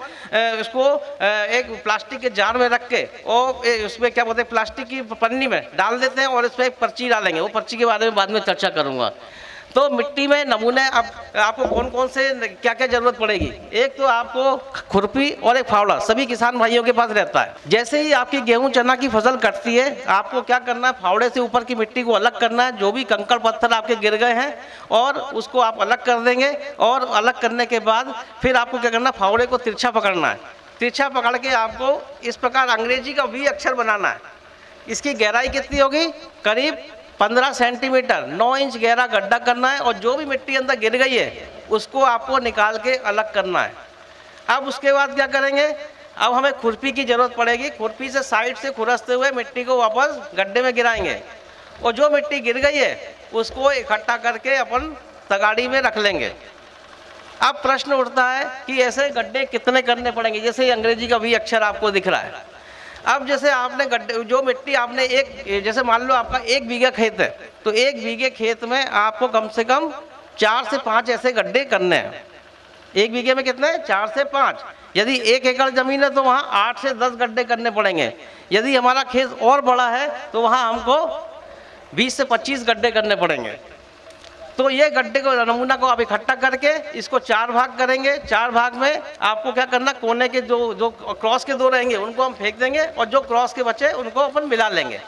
Speaker 5: उसको एक प्लास्टिक के जार में रख के और उसमें क्या बोलते हैं प्लास्टिक की पन्नी में डाल देते हैं, और इस पर एक पर्ची डालेंगे। वो पर्ची के बारे में बाद में चर्चा करूँगा। तो मिट्टी में नमूने आपको कौन कौन से क्या क्या जरूरत पड़ेगी? एक तो आपको खुरपी और एक फावड़ा सभी किसान भाइयों के पास रहता है। जैसे ही आपकी गेहूं चना की फसल कटती है, आपको क्या करना है, फावड़े से ऊपर की मिट्टी को अलग करना है, जो भी कंकड़ पत्थर आपके गिर गए हैं, और उसको आप अलग कर देंगे। और अलग करने के बाद फिर आपको क्या करना है, फावड़े को तिरछा पकड़ना है। तिरछा पकड़ के आपको इस प्रकार अंग्रेजी का वी अक्षर बनाना है। इसकी गहराई कितनी होगी? करीब 15 सेंटीमीटर, 9 इंच गहरा गड्ढा करना है, और जो भी मिट्टी अंदर गिर गई है उसको आपको निकाल के अलग करना है। अब उसके बाद क्या करेंगे, अब हमें खुरपी की ज़रूरत पड़ेगी। खुरपी से साइड से खुरसते हुए मिट्टी को वापस गड्ढे में गिराएंगे, और जो मिट्टी गिर गई है उसको इकट्ठा करके अपन तगाड़ी में रख लेंगे। अब प्रश्न उठता है कि ऐसे गड्ढे कितने करने पड़ेंगे? जैसे अंग्रेजी का वी अक्षर आपको दिख रहा है। अब जैसे आपने गड्ढे, जो मिट्टी आपने जैसे मान लो आपका 1 बीघा खेत है, तो 1 बीघे खेत में आपको कम से कम 4 से 5 ऐसे गड्ढे करने हैं। 1 बीघे में कितने? 4 से 5। यदि 1 एकड़ जमीन है तो वहाँ 8 से 10 गड्ढे करने पड़ेंगे। यदि हमारा खेत और बड़ा है तो वहाँ हमको 20 से 25 गड्ढे करने पड़ेंगे। तो ये गड्ढे को, नमूना को आप इकट्ठा करके इसको 4 भाग करेंगे। 4 भाग में आपको क्या करना, कोने के जो क्रॉस के 2 रहेंगे उनको हम फेंक देंगे, और जो क्रॉस के बचे उनको अपन मिला लेंगे।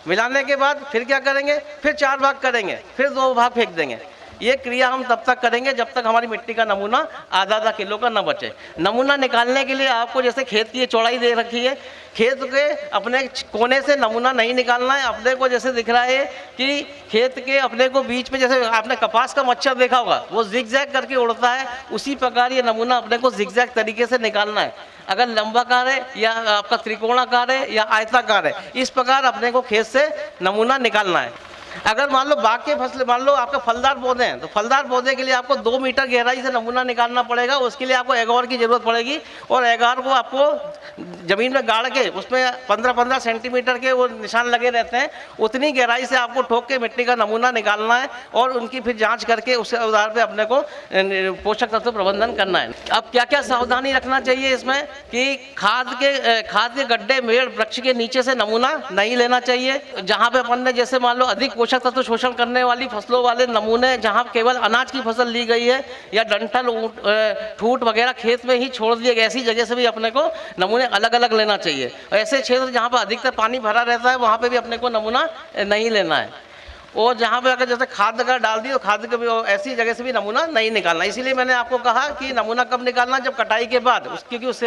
Speaker 5: मिलाने के बाद फिर क्या करेंगे, फिर 4 भाग करेंगे, फिर 2 भाग फेंक देंगे। ये क्रिया हम तब तक करेंगे जब तक हमारी मिट्टी का नमूना आधा किलो का न बचे। नमूना निकालने के लिए आपको जैसे खेत की चौड़ाई दे रखी है, खेत के अपने कोने से नमूना नहीं निकालना है। अपने को जैसे दिख रहा है कि खेत के अपने को बीच में, जैसे आपने कपास का मच्छर देखा होगा, वो जिगजैग करके उड़ता है, उसी प्रकार ये नमूना अपने को जिगजैग तरीके से निकालना है। अगर लंबाकार है या आपका त्रिकोणाकार है या आयताकार है, इस प्रकार अपने को खेत से नमूना निकालना है। अगर मान लो बाग के फसल, मान लो आपके फलदार पौधे हैं, तो फलदार पौधे के लिए आपको 2 मीटर गहराई से नमूना निकालना पड़ेगा। उसके लिए आपको एगार की ज़रूरत पड़ेगी, और एगार को आपको ज़मीन में गाड़ के उसमें 15-15 सेंटीमीटर के वो निशान लगे रहते हैं, उतनी गहराई से आपको ठोक के मिट्टी का नमूना निकालना है, और उनकी फिर जाँच करके उसके आधार पर अपने को पोषक तत्व प्रबंधन करना है। अब क्या क्या सावधानी रखना चाहिए इसमें, कि खाद के गड्ढे, मेड़, वृक्ष के नीचे से नमूना नहीं लेना चाहिए। जहाँ पे अपन ने जैसे मान लो अधिक पोषक तत्व शोषण करने वाली फसलों वाले नमूने, जहाँ केवल अनाज की फसल ली गई है या डंठल, ठूठ वगैरह खेत में ही छोड़ दिए गए, ऐसी जगह से भी अपने को नमूने अलग अलग लेना चाहिए। ऐसे क्षेत्र जहाँ पर अधिकतर पानी भरा रहता है वहाँ पे भी अपने को नमूना नहीं लेना है। और जहाँ पे अगर जैसे खाद अगर डाल दी तो खाद के भी ऐसी जगह से भी नमूना नहीं निकालना। इसीलिए मैंने आपको कहा कि नमूना कब निकालना, जब कटाई के बाद, क्योंकि उस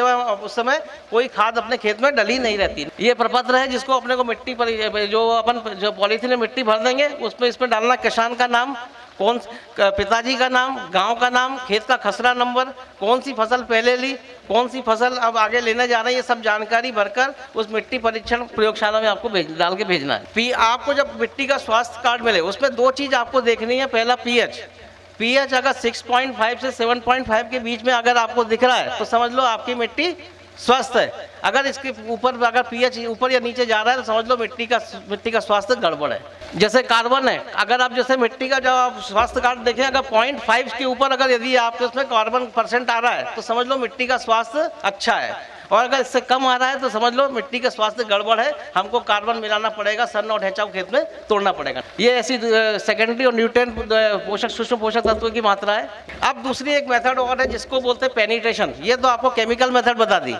Speaker 5: समय कोई खाद अपने खेत में डली नहीं रहती। ये प्रपत्र है जिसको अपने को मिट्टी पर जो पॉलीथीन में मिट्टी भर देंगे, उसमें इसमें डालना किसान का नाम, पिताजी का नाम, गांव का नाम, खेत का खसरा नंबर, कौन सी फसल पहले ली, कौन सी फसल अब आगे लेने जा रहे हैं, ये सब जानकारी भरकर उस मिट्टी परीक्षण प्रयोगशाला में आपको डाल के भेजना है। आपको जब मिट्टी का स्वास्थ्य कार्ड मिले उसमें दो चीज़ आपको देखनी है। पहला पीएच अगर 6.5 से 7.5 के बीच में अगर आपको दिख रहा है तो समझ लो आपकी मिट्टी स्वस्थ है। अगर इसके ऊपर अगर पीएच ऊपर या नीचे जा रहा है तो समझ लो मिट्टी का स्वास्थ्य गड़बड़ है। जैसे कार्बन है, अगर आप जैसे मिट्टी का जो आप स्वास्थ्य कार्ड देखें अगर 0.5 के ऊपर अगर यदि आपके उसमें कार्बन % आ रहा है तो समझ लो मिट्टी का स्वास्थ्य अच्छा है, और अगर इससे कम आ रहा है तो समझ लो मिट्टी का स्वास्थ्य गड़बड़ है, हमको कार्बन मिलाना पड़ेगा, सन और ढेंचाऊ खेत में तोड़ना पड़ेगा। ये ऐसी सेकेंडरी और न्यूट्रिएंट पोषक सूक्ष्म पोषक तत्वों की मात्रा है। अब दूसरी एक मेथड और है जिसको बोलते हैं पेनिट्रेशन। ये तो आपको केमिकल मेथड बता दी।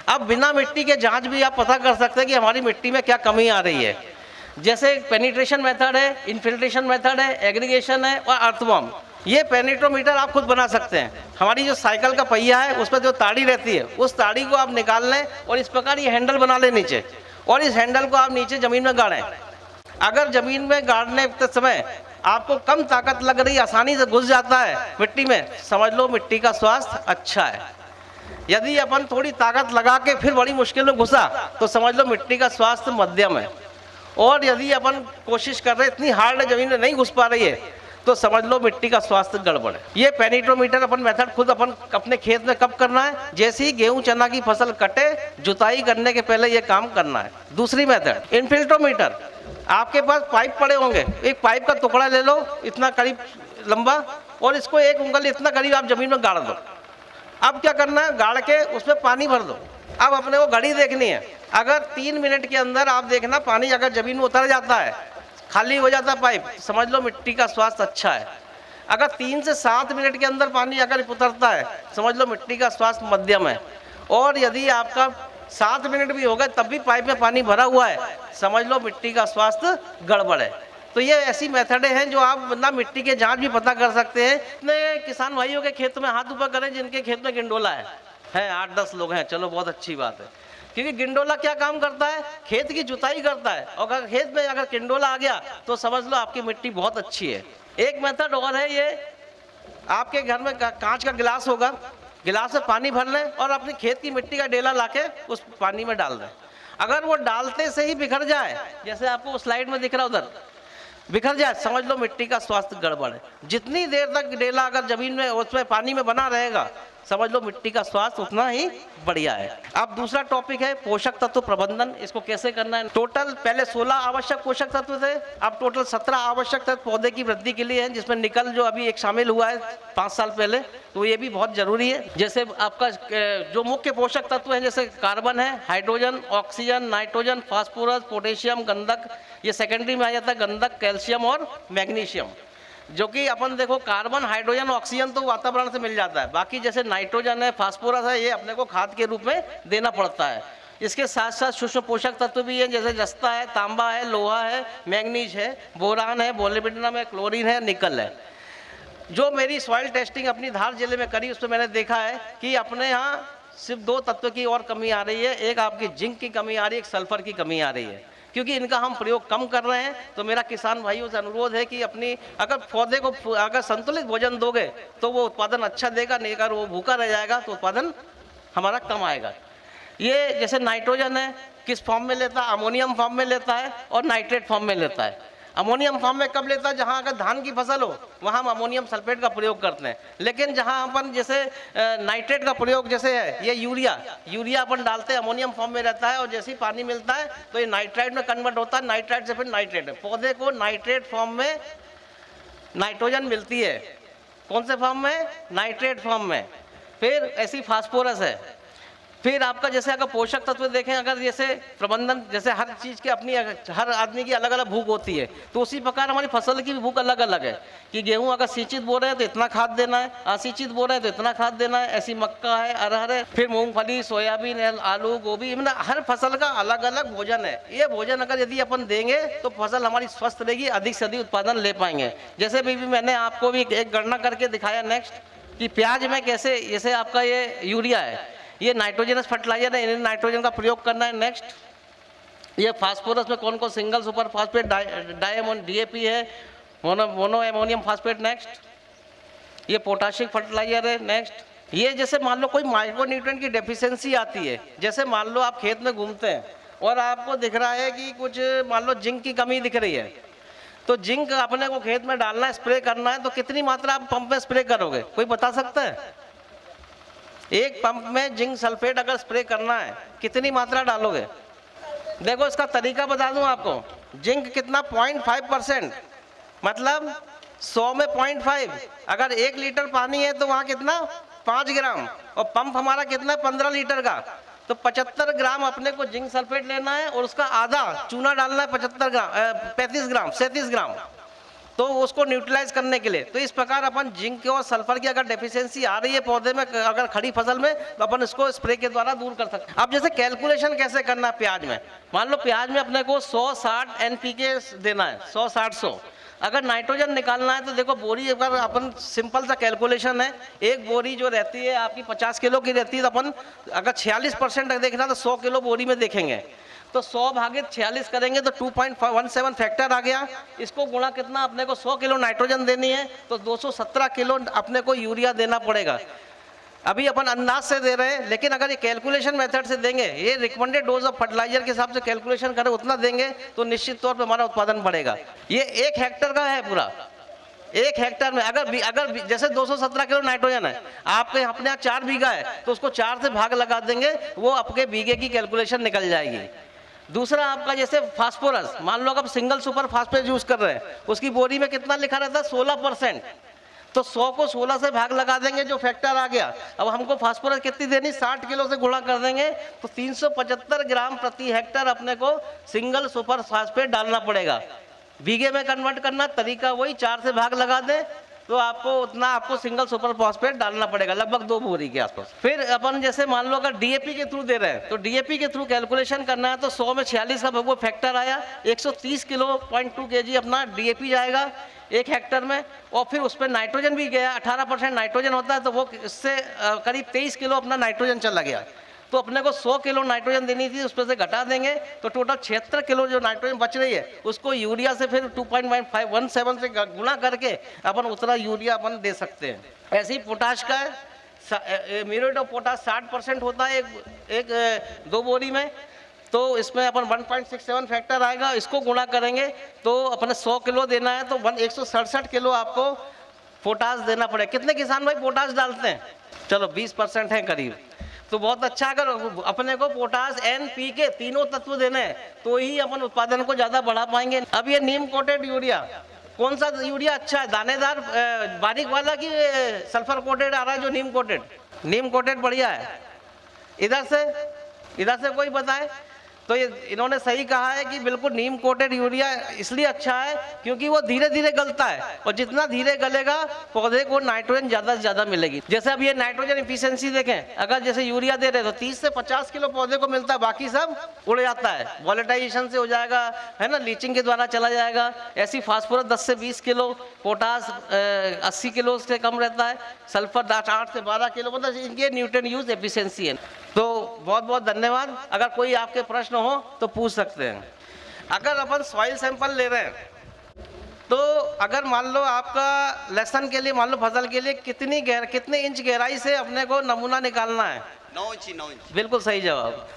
Speaker 5: अब बिना मिट्टी के जांच भी आप पता कर सकते हैं कि हमारी मिट्टी में क्या कमी आ रही है। जैसे पेनिट्रेशन मेथड है, इन्फिल्ट्रेशन मेथड है, एग्रीगेशन है और अर्थवॉर्म। ये पेनिट्रोमीटर आप खुद बना सकते हैं। हमारी जो साइकिल का पहिया है उस पर जो ताड़ी रहती है उस ताड़ी को आप निकाल लें और इस प्रकार ये हैंडल बना लें नीचे, और इस हैंडल को आप नीचे ज़मीन में गाड़ें। अगर ज़मीन में गाड़ने के समय आपको कम ताकत लग रही, आसानी से घुस जाता है मिट्टी में, समझ लो मिट्टी का स्वास्थ्य अच्छा है। यदि अपन थोड़ी ताकत लगा के फिर बड़ी मुश्किल में घुसा तो समझ लो मिट्टी का स्वास्थ्य मध्यम है। और यदि अपन कोशिश कर रहे इतनी हार्ड ज़मीन में नहीं घुस पा रही है तो समझ लो मिट्टी का स्वास्थ्य गड़बड़ है। ये पेनिट्रोमीटर अपन मेथड खुद अपन अपने खेत में कब करना है, जैसे ही गेहूं चना की फसल कटे जुताई करने के पहले ये काम करना है। दूसरी मेथड इन्फिल्ट्रोमीटर। आपके पास पाइप पड़े होंगे, एक पाइप का टुकड़ा ले लो इतना करीब लंबा और इसको एक उंगली इतना करीब आप जमीन में गाड़ दो। अब क्या करना है, गाड़ के उसमें पानी भर दो। अब अपने को घड़ी देखनी है, अगर 3 मिनट के अंदर आप देखना पानी अगर जमीन में उतर जाता है, खाली हो जाता है पाइप, समझ लो मिट्टी का स्वास्थ्य अच्छा है। अगर 3 से 7 मिनट के अंदर पानी अगर उतरता है समझ लो मिट्टी का स्वास्थ्य मध्यम है। और यदि आपका 7 मिनट भी हो गए तब भी पाइप में पानी भरा हुआ है, समझ लो मिट्टी का स्वास्थ्य गड़बड़ है। तो ये ऐसी मेथडें हैं जो आप ना मिट्टी के जांच भी पता कर सकते हैं। इतने किसान भाइयों के खेत में हाथ ऊपर करें जिनके खेत में गिंडोला है 8-10 लोग हैं, चलो बहुत अच्छी बात है। क्योंकि गिंडोला क्या काम करता है, खेत की जुताई करता है, और अगर खेत में अगर गिंडोला आ गया तो समझ लो आपकी मिट्टी बहुत अच्छी है। एक मेथड और है, ये आपके घर में कांच का गिलास होगा, गिलास में पानी भर लें और अपने खेत की मिट्टी का डेला लाके उस पानी में डाल दें। अगर वो डालते से ही बिखर जाए, जैसे आपको स्लाइड में दिख रहा उधर बिखर जाए, समझ लो मिट्टी का स्वास्थ्य गड़बड़ है। जितनी देर तक डेला अगर जमीन में उसमें पानी में बना रहेगा समझ लो मिट्टी का स्वास्थ्य उतना ही बढ़िया है। अब दूसरा टॉपिक है पोषक तत्व प्रबंधन। इसको कैसे करना है। टोटल पहले 16 आवश्यक पोषक तत्व थे, अब टोटल 17 आवश्यक तत्व पौधे की वृद्धि के लिए है, जिसमें निकल जो अभी एक शामिल हुआ है 5 साल पहले, तो ये भी बहुत जरूरी है। जैसे आपका जो मुख्य पोषक तत्व है जैसे कार्बन है, hydrogen, oxygen, nitrogen, phosphorus, potassium, गंधक, ये सेकेंडरी में आ जाता है गंधक, कैल्शियम और मैग्नीशियम। जो कि अपन देखो कार्बन, हाइड्रोजन, ऑक्सीजन तो वातावरण से मिल जाता है, बाकी जैसे नाइट्रोजन है, फास्फोरस है, ये अपने को खाद के रूप में देना पड़ता है। इसके साथ साथ सूक्ष्म पोषक तत्व भी हैं, जैसे जस्ता है, तांबा है, लोहा है, मैग्नीज है, बोरान है, मोलिब्डेनम है, क्लोरीन है, निकल है। जो मेरी सॉइल टेस्टिंग अपनी धार जिले में करी उसमें मैंने देखा है कि अपने यहाँ सिर्फ 2 तत्व की और कमी आ रही है, एक आपकी जिंक की कमी आ रही है, एक सल्फर की कमी आ रही है। क्योंकि इनका हम प्रयोग कम कर रहे हैं, तो मेरा किसान भाइयों से अनुरोध है कि अपनी अगर पौधे को अगर संतुलित भोजन दोगे तो वो उत्पादन अच्छा देगा, नहीं अगर वो भूखा रह जाएगा तो उत्पादन हमारा कम आएगा। ये जैसे नाइट्रोजन है किस फॉर्म में लेता है, अमोनियम फॉर्म में लेता है और नाइट्रेट फॉर्म में लेता है। अमोनियम फॉर्म में कब लेता है, जहाँ अगर धान की फसल हो वहाँ हम अमोनियम सल्फेट का प्रयोग करते हैं। लेकिन जहाँ अपन जैसे नाइट्रेट का प्रयोग जैसे है ये यूरिया अपन डालते हैं, अमोनियम फॉर्म में रहता है और जैसे ही पानी मिलता है तो ये नाइट्राइट में कन्वर्ट होता है, नाइट्राइट से फिर नाइट्रेट है। पौधे को नाइट्रेट फॉर्म में नाइट्रोजन मिलती है, कौन से फॉर्म में, नाइट्रेट फॉर्म में। फिर ऐसी फास्फोरस है। फिर आपका जैसे अगर पोषक तत्व देखें, अगर जैसे प्रबंधन, जैसे हर चीज़ की अपनी हर आदमी की अलग अलग भूख होती है, तो उसी प्रकार हमारी फसल की भी भूख अलग अलग है कि गेहूं अगर सिंचित बो रहे हैं तो इतना खाद देना है, असिंचित बो रहे हैं तो इतना खाद देना है, ऐसी मक्का है, अरहर है, फिर मूंगफली, सोयाबीन, आलू, गोभी, मतलब हर फसल का अलग अलग भोजन है। ये भोजन अगर यदि अपन देंगे तो फसल हमारी स्वस्थ रहेगी, अधिक से अधिक उत्पादन ले पाएंगे। जैसे भी मैंने आपको भी एक गणना करके दिखाया नेक्स्ट कि प्याज में कैसे, जैसे आपका ये यूरिया है, ये नाइट्रोजनस फर्टिलाइजर है, इन्हें नाइट्रोजन का प्रयोग करना है। नेक्स्ट ये फास्फोरस में कौन कौन, single super phosphate, Daemon, DAP है, मोनो एमोनियम फास्फेट नेक्स्ट, ये पोटाशियम फर्टिलाइजर है नेक्स्ट। ये जैसे मान लो कोई माइक्रोन्यूट्रिएंट की डेफिशिएंसी आती है, जैसे मान लो आप खेत में घूमते हैं और आपको दिख रहा है कि कुछ मान लो जिंक की कमी दिख रही है, तो जिंक अपने को खेत में डालना है, स्प्रे करना है, तो कितनी मात्रा आप पंप में स्प्रे करोगे, कोई बता सकता है? एक पंप में जिंक सल्फेट अगर स्प्रे करना है कितनी मात्रा डालोगे? देखो इसका तरीका बता दूं आपको, जिंक कितना 0.5%, मतलब 100 में 0.5, अगर 1 लीटर पानी है तो वहाँ कितना 5 ग्राम, और पंप हमारा कितना 15 लीटर का, तो 75 ग्राम अपने को जिंक सल्फेट लेना है और उसका आधा चूना डालना है 37 ग्राम, तो उसको न्यूट्रलाइज करने के लिए। तो इस प्रकार अपन जिंक और सल्फर की अगर डेफिशिएंसी आ रही है पौधे में, अगर खड़ी फसल में, तो अपन इसको स्प्रे के द्वारा दूर कर सकते हैं। अब जैसे कैलकुलेशन कैसे करना है प्याज में, मान लो प्याज में अपने को 100-60 NPK देना है, 100-60-100। अगर नाइट्रोजन निकालना है तो देखो बोरी, अगर अपन सिंपल सा कैलकुलेशन है, एक बोरी जो रहती है आपकी 50 किलो की रहती है, तो अपन अगर 46% देखना तो 100 किलो बोरी में देखेंगे, तो 100 भागे 46 करेंगे तो 2.17 फैक्टर आ गया। इसको गुणा कितना, अपने को 100 किलो नाइट्रोजन देनी है तो 217 किलो अपने को यूरिया देना पड़ेगा। अभी अपन अंदाज से दे रहे हैं, लेकिन अगर ये कैलकुलेशन मेथड से देंगे, ये रिकमेंडेड डोज ऑफ फर्टिलाइजर के हिसाब से कैलकुलेशन करें, उतना देंगे तो निश्चित तौर पे हमारा उत्पादन बढ़ेगा। ये 1 हेक्टर का है पूरा, 1 हेक्टर में अगर जैसे 217 किलो नाइट्रोजन है, आपके अपने यहाँ 4 बीघा है, तो उसको 4 से भाग लगा देंगे, वो आपके बीघे की कैलकुलेशन निकल जाएगी। दूसरा आपका जैसे फास्फोरस, मान लो आप सिंगल सुपर फास्फेट यूज कर रहे हैं, उसकी बोरी में कितना लिखा रहता है 16%, तो 100 को 16 से भाग लगा देंगे, जो फैक्टर आ गया। अब हमको फास्फोरस कितनी देनी, 60 किलो से गुणा कर देंगे तो 375 ग्राम प्रति हेक्टर अपने को सिंगल सुपर फास्फेट डालना पड़ेगा। बीघे में कन्वर्ट करना तरीका वही, 4 से भाग लगा दे तो आपको उतना आपको सिंगल सुपर फास्फेट डालना पड़ेगा, लगभग 2 बोरी के आसपास। फिर अपन जैसे मान लो अगर DAP के थ्रू दे रहे हैं, तो DAP के थ्रू कैलकुलेशन करना है तो 100 में 46 का वो फैक्टर आया, 130 किलो 0.2 kg अपना DAP जाएगा 1 हेक्टर में, और फिर उस पर नाइट्रोजन भी गया, 18% नाइट्रोजन होता है, तो वो इससे करीब 23 किलो अपना नाइट्रोजन चला गया। तो अपने को 100 किलो नाइट्रोजन देनी थी, उस पर से घटा देंगे तो टोटल 76 किलो जो नाइट्रोजन बच रही है, उसको यूरिया से फिर 2.517 से गुणा करके अपन उतना यूरिया अपन दे सकते हैं। ऐसे ही पोटाश का है, म्यूरेट ऑफ पोटाश 60% होता है एक 2 बोरी में, तो इसमें अपन 1.67 फैक्टर आएगा, इसको गुणा करेंगे तो अपने 100 किलो देना है तो 167 किलो आपको पोटाश देना पड़ेगा। कितने किसान भाई पोटाश डालते हैं? चलो 20% है करीब, तो बहुत अच्छा। अगर अपने को पोटाश NPK तीनों तत्व देने हैं तो ही अपन उत्पादन को ज़्यादा बढ़ा पाएंगे। अब ये नीम कोटेड यूरिया, कौन सा यूरिया अच्छा है, दानेदार बारीक वाला कि सल्फर कोटेड आ रहा है जो नीम कोटेड? नीम कोटेड बढ़िया है। इधर से कोई बताए? तो ये इन्होंने सही कहा है कि बिल्कुल नीम कोटेड यूरिया इसलिए अच्छा है क्योंकि वो धीरे धीरे गलता है, और जितना धीरे गलेगा पौधे को नाइट्रोजन ज़्यादा से ज़्यादा मिलेगी। जैसे अब ये नाइट्रोजन इफिशियंसी देखें, अगर जैसे यूरिया दे रहे तो 30 से 50 किलो पौधे को मिलता है, बाकी सब उड़ जाता है, वॉलेटाइजेशन से हो जाएगा, है ना, लीचिंग के द्वारा चला जाएगा। ऐसी फास्फोरस 10 से 20 किलो, पोटास 80 किलो से कम रहता है, सल्फर 8 से 12 किलो, मतलब इनके न्यूट्रिएंट यूज एफिशिएंसी है। तो बहुत बहुत धन्यवाद। अगर कोई आपके प्रश्न हो तो पूछ सकते हैं। अगर अपन सॉइल सैंपल ले रहे हैं तो अगर मान लो आपका लहसुन के लिए, मान लो फसल के लिए कितने इंच गहराई से अपने को नमूना निकालना है?
Speaker 10: 9 इंच।
Speaker 5: बिल्कुल सही जवाब।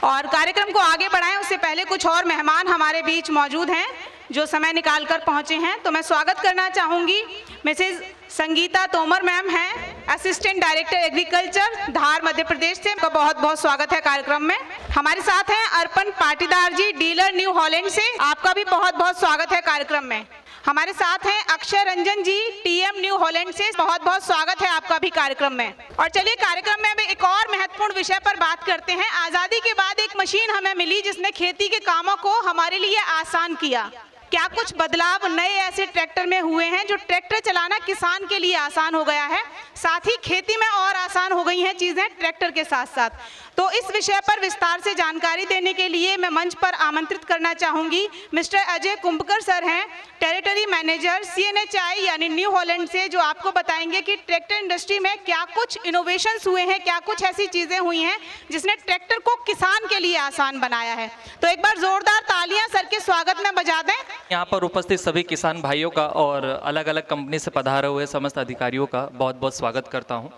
Speaker 1: और कार्यक्रम को आगे बढ़ाएं उससे पहले कुछ और मेहमान हमारे बीच मौजूद हैं जो समय निकाल कर पहुंचे हैं, तो मैं स्वागत करना चाहूंगी। मिसेज संगीता तोमर मैम हैं, असिस्टेंट डायरेक्टर एग्रीकल्चर, धार मध्य प्रदेश से। आपका बहुत बहुत स्वागत है कार्यक्रम में। हमारे साथ हैं अर्पण पाटीदार जी, डीलर न्यू हॉलैंड से। आपका भी बहुत बहुत स्वागत है कार्यक्रम में। हमारे साथ हैं अक्षय रंजन जी, TM न्यू हॉलैंड से। बहुत बहुत स्वागत है आपका भी कार्यक्रम में। और चलिए कार्यक्रम में अब एक और महत्वपूर्ण विषय पर बात करते हैं। आज़ादी के बाद एक मशीन हमें मिली जिसने खेती के कामों को हमारे लिए आसान किया। क्या कुछ बदलाव नए ऐसे ट्रैक्टर में हुए हैं जो ट्रैक्टर चलाना किसान के लिए आसान हो गया है, साथ ही खेती में और आसान हो गई हैं चीज़ें ट्रैक्टर के साथ साथ। तो इस विषय पर विस्तार से जानकारी देने के लिए मैं मंच पर आमंत्रित करना चाहूँगी मिस्टर अजय कुंभकर सर हैं, टेरिटरी मैनेजर CNHI यानी न्यू हॉलैंड से, जो आपको बताएंगे कि ट्रैक्टर इंडस्ट्री में क्या कुछ इनोवेशंस हुए हैं, क्या कुछ ऐसी चीज़ें हुई हैं जिसने ट्रैक्टर को किसान के लिए आसान बनाया है। तो एक बार जोरदार तालियां सर के स्वागत में बजा दें।
Speaker 10: यहाँ पर उपस्थित सभी किसान भाइयों का और अलग अलग कंपनी से पधारे हुए समस्त अधिकारियों का बहुत बहुत स्वागत करता हूँ।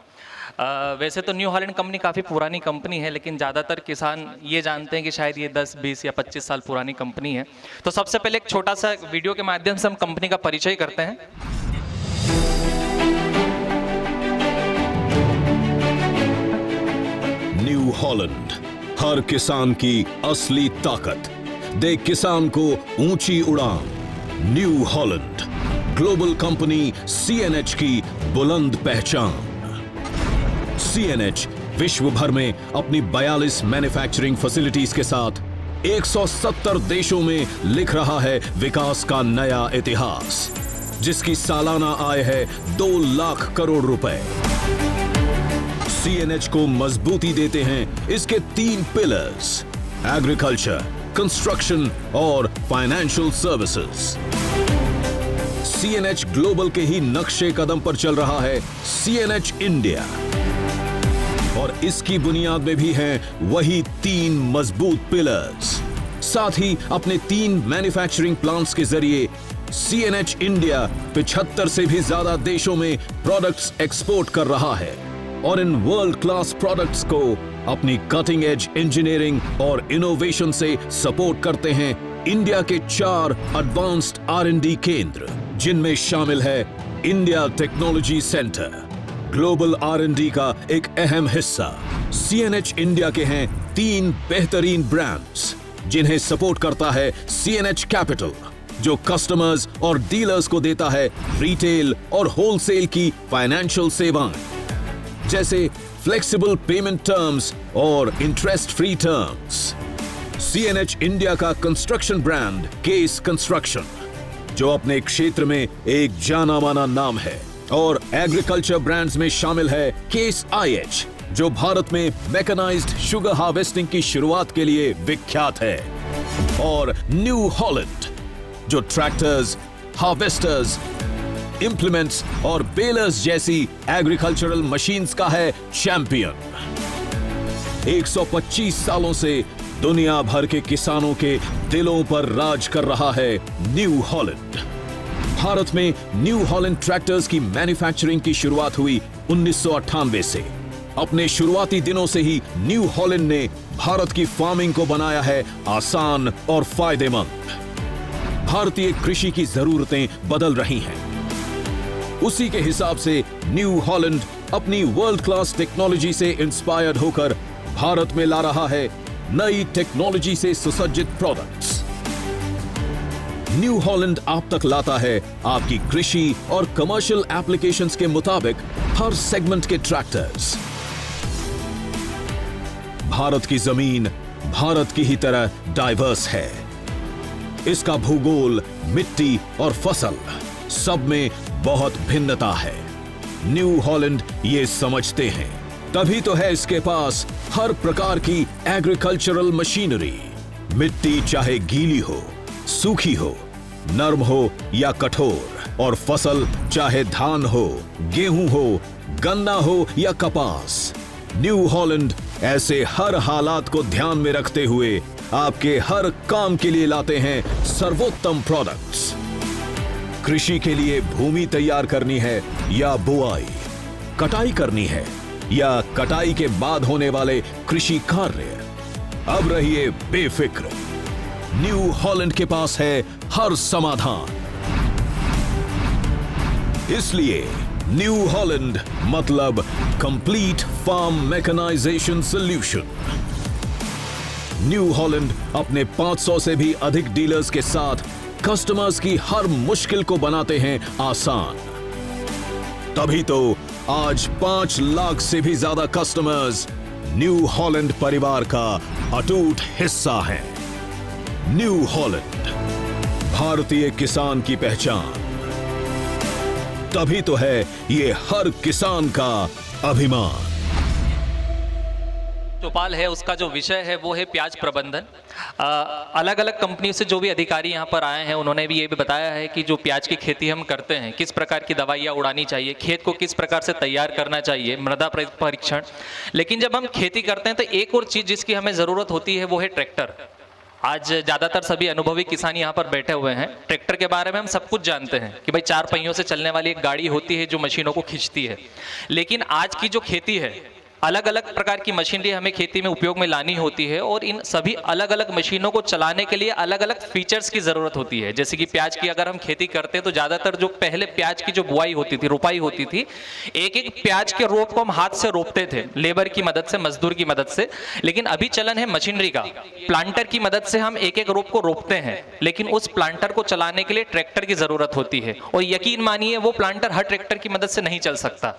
Speaker 10: वैसे तो न्यू हॉलैंड कंपनी काफ़ी पुरानी कंपनी है, लेकिन ज़्यादातर किसान ये जानते हैं कि शायद ये 10, 20 या 25 साल पुरानी कंपनी है। तो सबसे पहले एक छोटा सा वीडियो के माध्यम से हम कंपनी का परिचय करते हैं।
Speaker 11: न्यू हॉलैंड, हर किसान की असली ताकत, दे किसान को ऊंची उड़ान। New Holland, global company CNH की बुलंद पहचान। CNH विश्व भर में अपनी 42 मैन्युफैक्चरिंग फैसिलिटीज के साथ 170 देशों में लिख रहा है विकास का नया इतिहास, जिसकी सालाना आय है 2 लाख करोड़ रुपए। CNH को मजबूती देते हैं इसके 3 पिलर्स: एग्रीकल्चर, कंस्ट्रक्शन और फाइनेंशियल सर्विसेज। CNH ग्लोबल के ही नक्शे कदम पर चल रहा है CNH इंडिया, और इसकी बुनियाद में भी हैं वही 3 मजबूत पिलर्स। साथ ही अपने 3 मैन्युफैक्चरिंग प्लांट्स के जरिए CNH इंडिया 75 से भी ज्यादा देशों में प्रोडक्ट्स एक्सपोर्ट कर रहा है, और इन वर्ल्ड क्लास प्रोडक्ट्स को अपनी कटिंग एज इंजीनियरिंग और इनोवेशन से सपोर्ट करते हैं इंडिया के 4 एडवांस्ड R&D केंद्र, जिनमें शामिल है India technology centre. Global R&D का एक अहम हिस्सा CNH इंडिया के हैं 3 बेहतरीन ब्रांड्स, जिन्हें सपोर्ट करता है CNH कैपिटल, जो कस्टमर्स और डीलर्स को देता है रिटेल और होलसेल की फाइनेंशियल सेवाएं, जैसे फ्लेक्सिबल पेमेंट टर्म्स और interest free terms. CNH India का कंस्ट्रक्शन ब्रांड केस कंस्ट्रक्शन, जो अपने क्षेत्र में एक जाना माना नाम है, और एग्रीकल्चर ब्रांड्स में शामिल है केस IH, जो भारत में मैकेनाइज्ड शुगर हार्वेस्टिंग की शुरुआत के लिए विख्यात है, और न्यू हॉलैंड, जो ट्रैक्टर्स, हार्वेस्टर्स, इंप्लीमेंट्स और बेलर्स जैसी एग्रीकल्चरल मशीन्स का है चैंपियन। 125 सालों से दुनिया भर के किसानों के दिलों पर राज कर रहा है न्यू हॉलैंड। भारत में न्यू हॉलैंड ट्रैक्टर्स की मैन्युफैक्चरिंग की शुरुआत हुई 1998 से। अपने शुरुआती दिनों से ही न्यू हॉलैंड ने भारत की फार्मिंग को बनाया है आसान और फायदेमंद। भारतीय कृषि की जरूरतें बदल रही हैं, उसी के हिसाब से न्यू हॉलैंड अपनी वर्ल्ड क्लास टेक्नोलॉजी से इंस्पायर्ड होकर भारत में ला रहा है नई टेक्नोलॉजी से सुसज्जित प्रोडक्ट्स। न्यू हॉलैंड आप तक लाता है आपकी कृषि और कमर्शियल एप्लीकेशंस के मुताबिक हर सेगमेंट के ट्रैक्टर्स। भारत की जमीन भारत की ही तरह डाइवर्स है। इसका भूगोल, मिट्टी और फसल सब में बहुत भिन्नता है। न्यू हॉलैंड ये समझते हैं, तभी तो है इसके पास हर प्रकार की एग्रीकल्चरल मशीनरी। मिट्टी चाहे गीली हो, सूखी हो, नर्म हो या कठोर, और फसल चाहे धान हो, गेहूं हो, गन्ना हो या कपास, न्यू हॉलैंड ऐसे हर हालात को ध्यान में रखते हुए आपके हर काम के लिए लाते हैं सर्वोत्तम प्रोडक्ट्स। कृषि के लिए भूमि तैयार करनी है या बुआई, कटाई करनी है या कटाई के बाद होने वाले कृषि कार्य, अब रहिए बेफिक्र। न्यू हॉलैंड के पास है हर समाधान। इसलिए न्यू हॉलैंड मतलब complete farm mechanisation solution. New Holland अपने 500 से भी अधिक डीलर्स के साथ कस्टमर्स की हर मुश्किल को बनाते हैं आसान। तभी तो आज 5 लाख से भी ज्यादा कस्टमर्स न्यू हॉलैंड परिवार का अटूट हिस्सा हैं। न्यू हॉलैंड, भारतीय किसान की पहचान। तभी तो है ये हर किसान का अभिमान।
Speaker 10: चौपाल है उसका जो विषय है वो है प्याज प्रबंधन। अलग अलग कंपनी से जो भी अधिकारी यहाँ पर आए हैं उन्होंने भी ये भी बताया है कि जो प्याज की खेती हम करते हैं किस प्रकार की दवाइयाँ उड़ानी चाहिए, खेत को किस प्रकार से तैयार करना चाहिए, मृदा परीक्षण। लेकिन जब हम खेती करते हैं तो एक और चीज़ जिसकी हमें ज़रूरत होती है वो है ट्रैक्टर। आज ज़्यादातर सभी अनुभवी किसान यहाँ पर बैठे हुए हैं। ट्रैक्टर के बारे में हम सब कुछ जानते हैं कि भाई 4 पहियों से चलने वाली एक गाड़ी होती है जो मशीनों को खींचती है। लेकिन आज की जो खेती है, अलग अलग प्रकार की मशीनरी हमें खेती में उपयोग में लानी होती है और इन सभी अलग अलग मशीनों को चलाने के लिए अलग अलग फीचर्स की ज़रूरत होती है। जैसे कि प्याज की अगर हम खेती करते हैं तो ज़्यादातर जो पहले प्याज की जो बुआई होती थी, रोपाई होती थी, एक एक प्याज के रोप को हम हाथ से रोपते थे लेबर की मदद से, मजदूर की मदद से। लेकिन अभी चलन है मशीनरी का, प्लांटर की मदद से हम एक एक रोप को रोपते हैं। लेकिन उस प्लांटर को चलाने के लिए ट्रैक्टर की ज़रूरत होती है और यकीन मानिए वो प्लांटर हर ट्रैक्टर की मदद से नहीं चल सकता,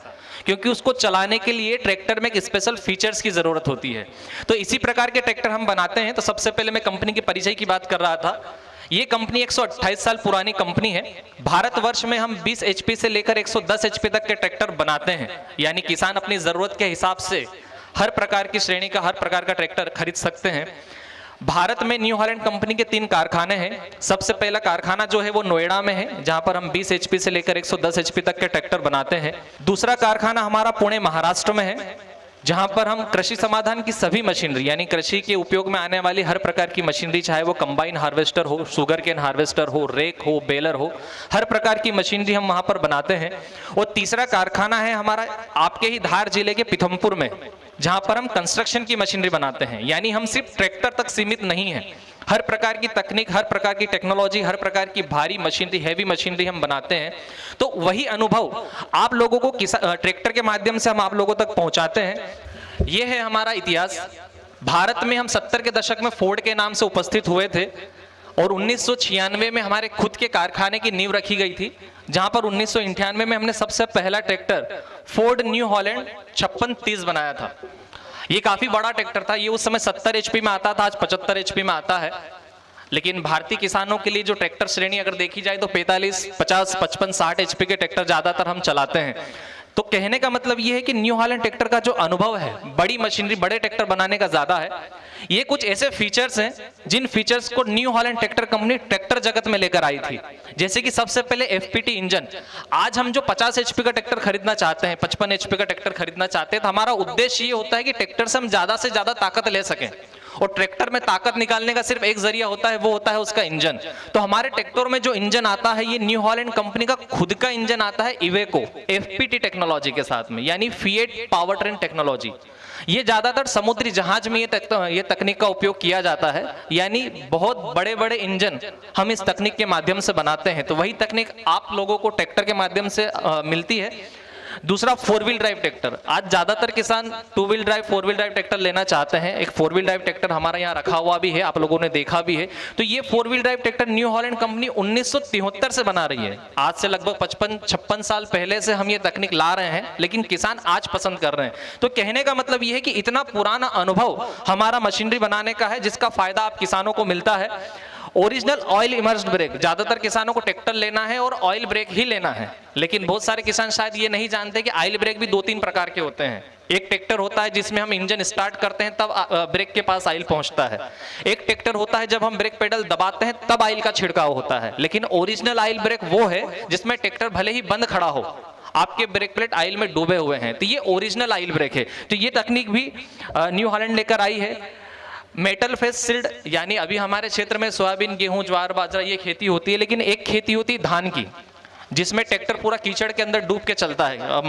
Speaker 10: क्योंकि उसको चलाने के लिए ट्रैक्टर में एक स्पेशल फीचर्स की ज़रूरत होती है। तो इसी प्रकार के ट्रैक्टर हम बनाते हैं। तो सबसे पहले मैं कंपनी के परिचय की बात कर रहा था। ये कंपनी 128 साल पुरानी कंपनी है। भारतवर्ष में हम 20 HP से लेकर 110 HP तक के ट्रैक्टर बनाते हैं, यानी किसान अपनी ज़रूरत के हिसाब से हर प्रकार की श्रेणी का, हर प्रकार का ट्रैक्टर खरीद सकते हैं। भारत में न्यू हॉलैंड कंपनी के 3 कारखाने हैं। सबसे पहला कारखाना जो है वो नोएडा में है, जहां पर हम 20 HP से लेकर 110 HP तक के ट्रैक्टर बनाते हैं। दूसरा कारखाना हमारा पुणे महाराष्ट्र में है, जहां पर हम कृषि समाधान की सभी मशीनरी, यानी कृषि के उपयोग में आने वाली हर प्रकार की मशीनरी, चाहे वो कंबाइन हार्वेस्टर हो, शुगर केन हार्वेस्टर हो, रेक हो, बेलर हो, हर प्रकार की मशीनरी हम वहां पर बनाते हैं। और तीसरा कारखाना है हमारा आपके ही धार जिले के पीथमपुर में, जहां पर हम कंस्ट्रक्शन की मशीनरी बनाते हैं। यानी हम सिर्फ ट्रैक्टर तक सीमित नहीं है, हर प्रकार की तकनीक, हर प्रकार की टेक्नोलॉजी, हर प्रकार की भारी मशीनरी, हैवी मशीनरी हम बनाते हैं। तो वही अनुभव आप लोगों को ट्रैक्टर के माध्यम से हम आप लोगों तक पहुंचाते हैं। ये है हमारा इतिहास। भारत में हम 70 के दशक में फोर्ड के नाम से उपस्थित हुए थे और 1996 में हमारे खुद के कारखाने की नींव रखी गई थी, जहां पर 1998 में हमने सबसे पहला ट्रैक्टर फोर्ड न्यू हॉलैंड 5630 बनाया था। ये काफी बड़ा ट्रैक्टर था। ये उस समय 70 HP में आता था, आज 75 HP में आता है। लेकिन भारतीय किसानों के लिए जो ट्रैक्टर श्रेणी अगर देखी जाए तो 45, 50, 55, 60 HP के ट्रैक्टर ज्यादातर हम चलाते हैं। तो कहने का मतलब ये है कि न्यू हॉलैंड ट्रैक्टर का जो अनुभव है बड़ी मशीनरी, बड़े ट्रैक्टर बनाने का ज्यादा है। ये कुछ ऐसे फीचर्स हैं जिन फीचर्स को new Holland tractor company tractor जगत में लेकर आई थी। जैसे कि सबसे पहले FPT इंजन। आज हम जो 50 HP का ट्रैक्टर खरीदना चाहते हैं, 55 HP का ट्रैक्टर खरीदना चाहते हैं, तो हमारा उद्देश्य ये होता है कि ट्रैक्टर से हम ज्यादा से ज्यादा ताकत ले सकें। और ट्रैक्टर में ताकत निकालने का सिर्फ एक जरिया होता है, वो होता है उसका इंजन। तो हमारे ट्रैक्टर में जो इंजन आता है ये न्यू हॉलैंड कंपनी का खुद का इंजन आता है, इवेको FPT टेक्नोलॉजी के साथ में, यानी फिएट पावर ट्रेन टेक्नोलॉजी। ये ज्यादातर समुद्री जहाज में ये तकनीक का उपयोग किया जाता है, यानी बहुत बड़े बड़े इंजन हम इस तकनीक के माध्यम से बनाते हैं। तो वही तकनीक आप लोगों को ट्रैक्टर के माध्यम से मिलती है। दूसरा 4 व्हील ड्राइव ट्रैक्टर। आज ज्यादातर किसान 2 wheel drive, 4 wheel drive tractor लेना चाहते हैं। एक 4 व्हील ड्राइव ट्रैक्टर हमारा यहाँ रखा हुआ भी है, आप लोगों ने देखा भी है। तो ये 4 wheel drive tractor new Holland company 1973 से बना रही है। आज से लगभग 55-56 साल पहले से हम ये तकनीक ला रहे हैं, लेकिन किसान आज पसंद कर रहे हैं। तो कहने का मतलब ये है कि इतना पुराना अनुभव हमारा मशीनरी बनाने का है, जिसका फायदा आप किसानों को मिलता है। Original oil immersed brake. ज्यादातर किसानों को ट्रैक्टर लेना है और ऑयल ब्रेक ही लेना है, लेकिन बहुत सारे किसान शायद ये नहीं जानते कि ऑयल ब्रेक भी 2-3 प्रकार के होते हैं। एक ट्रैक्टर होता है जिसमें हम इंजन स्टार्ट करते हैं तब ब्रेक के पास ऑयल पहुंचता है। एक ट्रैक्टर होता है जब हम ब्रेक पेडल दबाते हैं तब ऑयल का छिड़काव होता है। लेकिन ओरिजिनल ऑयल ब्रेक वो है जिसमें ट्रैक्टर भले ही बंद खड़ा हो, आपके ब्रेक प्लेट ऑयल में डूबे हुए हैं, तो ये ओरिजिनल ऑयल ब्रेक है। तो ये तकनीक भी न्यू हॉलैंड लेकर आई है। मेटल फेस सील्ड, यानी अभी हमारे क्षेत्र में सोयाबीन, गेहूं, ज्वार, बाजरा ये खेती होती है, लेकिन एक खेती होती है धान की, जिसमें ट्रैक्टर पूरा कीचड़ के अंदर डूब के चलता है,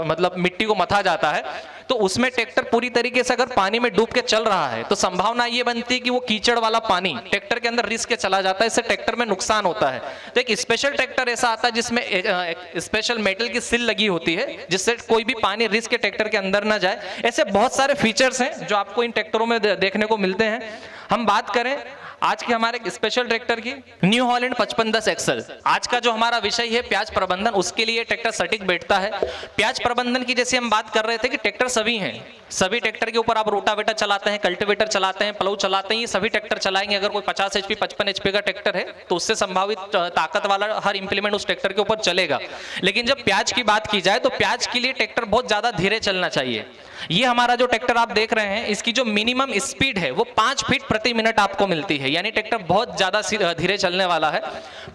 Speaker 10: मतलब मिट्टी को मथा जाता है। तो उसमें ट्रैक्टर पूरी तरीके से अगर पानी में डूब के चल रहा है तो संभावना ये बनती है कि वो कीचड़ वाला पानी ट्रैक्टर के अंदर रिस के चला जाता है, इससे ट्रैक्टर में नुकसान होता है। तो एक स्पेशल ट्रैक्टर ऐसा आता है जिसमें एक स्पेशल मेटल की सिल लगी होती है, जिससे कोई भी पानी रिस के ट्रैक्टर के अंदर ना जाए। ऐसे बहुत सारे फीचर्स हैं जो आपको इन ट्रैक्टरों में देखने को मिलते हैं। हम बात करें आज के हमारे एक स्पेशल ट्रैक्टर की न्यू हॉलैंड 5510 एक्सल। आज का जो हमारा विषय है प्याज प्रबंधन, उसके लिए ट्रैक्टर सटीक बैठता है। प्याज प्रबंधन की जैसे हम बात कर रहे थे कि ट्रैक्टर सभी हैं, सभी ट्रैक्टर के ऊपर आप रोटावेटर चलाते हैं, कल्टीवेटर चलाते हैं, प्लाऊ चलाते हैं, ये सभी ट्रैक्टर चलाएंगे। अगर कोई 50 HP 55 HP का ट्रैक्टर है तो उससे संभावित ताकत वाला हर इंप्लीमेंट उस ट्रैक्टर के ऊपर चलेगा। लेकिन जब प्याज की बात की जाए तो प्याज के लिए ट्रैक्टर बहुत ज्यादा धीरे चलना चाहिए। ये हमारा जो ट्रैक्टर आप देख रहे हैं, इसकी जो मिनिमम स्पीड है वो 5 फीट प्रति मिनट आपको मिलती है, यानी ट्रैक्टर बहुत ज्यादा धीरे चलने वाला है।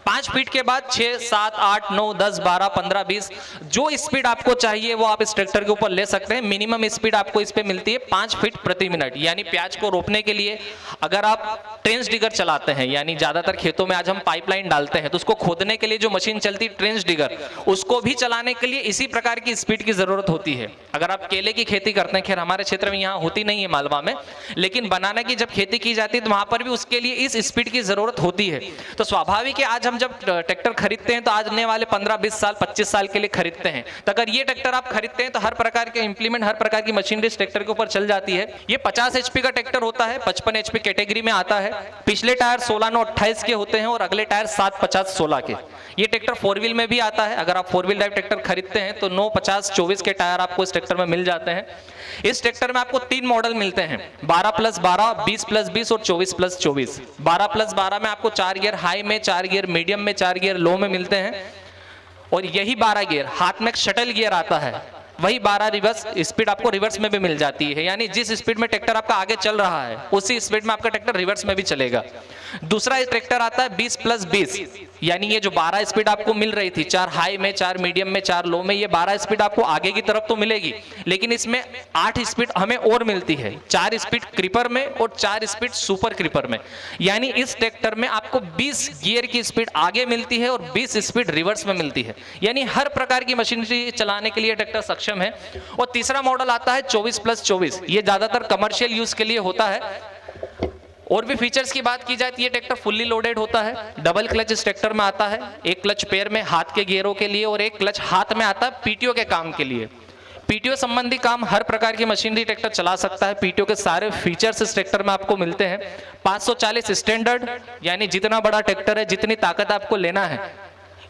Speaker 10: 5 फीट के बाद 6, 7, 8, 9, 10, 12, 15, 20 जो स्पीड आपको चाहिए वो आप इस ट्रैक्टर के ऊपर ले सकते हैं। मिनिमम स्पीड आपको इस पे मिलती है 5 फीट प्रति मिनट। यानी प्याज को रोपने के लिए अगर आप ट्रेंच डिगर चलाते हैं, यानी ज्यादातर खेतों में आज हम पाइपलाइन डालते हैं, तो उसको खोदने के लिए जो मशीन चलती है ट्रेंच डिगर, उसको भी चलाने के लिए इसी प्रकार की स्पीड की जरूरत होती है। अगर आप केले की खेती करते हैं, खैर हमारे क्षेत्र में यहाँ होती नहीं है मालवा में, लेकिन बनाना की जब खेती की जाती है तो वहां पर भी उसके लिए इस स्पीड की जरूरत होती है। तो स्वाभाविक है आज हम जब ट्रैक्टर खरीदते हैं तो आज आने वाले 15, 20 साल, 25 साल के लिए खरीदते हैं। तो अगर ये ट्रैक्टर आप खरीदते हैं तो हर प्रकार के इंप्लीमेंट, हर प्रकार की मशीनरी इस ट्रैक्टर के ऊपर चल जाती है। ये 50 HP का ट्रैक्टर होता है, 55 HP कैटेगरी में आता है। पिछले टायर 16/9/28 के होते हैं और अगले टायर 7/50/16 के। ये ट्रैक्टर 4 व्हील में भी आता है। अगर आप 4 व्हील ड्राइव ट्रैक्टर खरीदते हैं तो 9/50/24 के टायर आपको इस ट्रैक्टर में मिल जाते हैं। इस ट्रैक्टर में आपको 3 मॉडल मिलते हैं, 12+12, 20+20 और 24+24। 12+12 में आपको 4 गियर हाई में, 4 गियर मीडियम में, 4 गियर लो में मिलते हैं। और यही 12 गियर हाथ में एक शटल गियर आता है, वही 12 रिवर्स स्पीड आपको रिवर्स में भी मिल जाती है। यानी जिस स्पीड में ट्रैक्टर आपका आगे चल रहा है उसी स्पीड में आपका ट्रैक्टर रिवर्स में भी चलेगा। दूसरा ट्रैक्टर आता है 20+20, यानी ये जो 12 स्पीड आपको मिल रही थी, 4 हाई में, 4 मीडियम में, 4 लो में, ये 12 स्पीड आपको आगे की तरफ तो मिलेगी, लेकिन इसमें 8 स्पीड हमें और मिलती है, 4 स्पीड क्रीपर में और 4 स्पीड सुपर क्रीपर में। यानी इस ट्रैक्टर में आपको 20 गियर की स्पीड आगे मिलती है और 20 स्पीड रिवर्स में मिलती है। यानी हर प्रकार की मशीनरी चलाने के लिए ट्रैक्टर सक्षम है। और तीसरा मॉडल आता है 24+24, ये ज्यादातर कमर्शियल यूज के लिए होता है। और भी फीचर्स की बात की जाए तो ये ट्रैक्टर फुल्ली लोडेड होता है। डबल क्लच इस ट्रैक्टर में आता है, एक क्लच पैर में हाथ के गियरों के लिए और एक क्लच हाथ में आता है पीटीओ के काम के लिए। पीटीओ संबंधी काम हर प्रकार की मशीनरी ट्रैक्टर चला सकता है। पीटीओ के सारे फीचर्स इस ट्रैक्टर में आपको मिलते हैं। 540 स्टैंडर्ड, यानी जितना बड़ा ट्रैक्टर है, जितनी ताकत आपको लेना है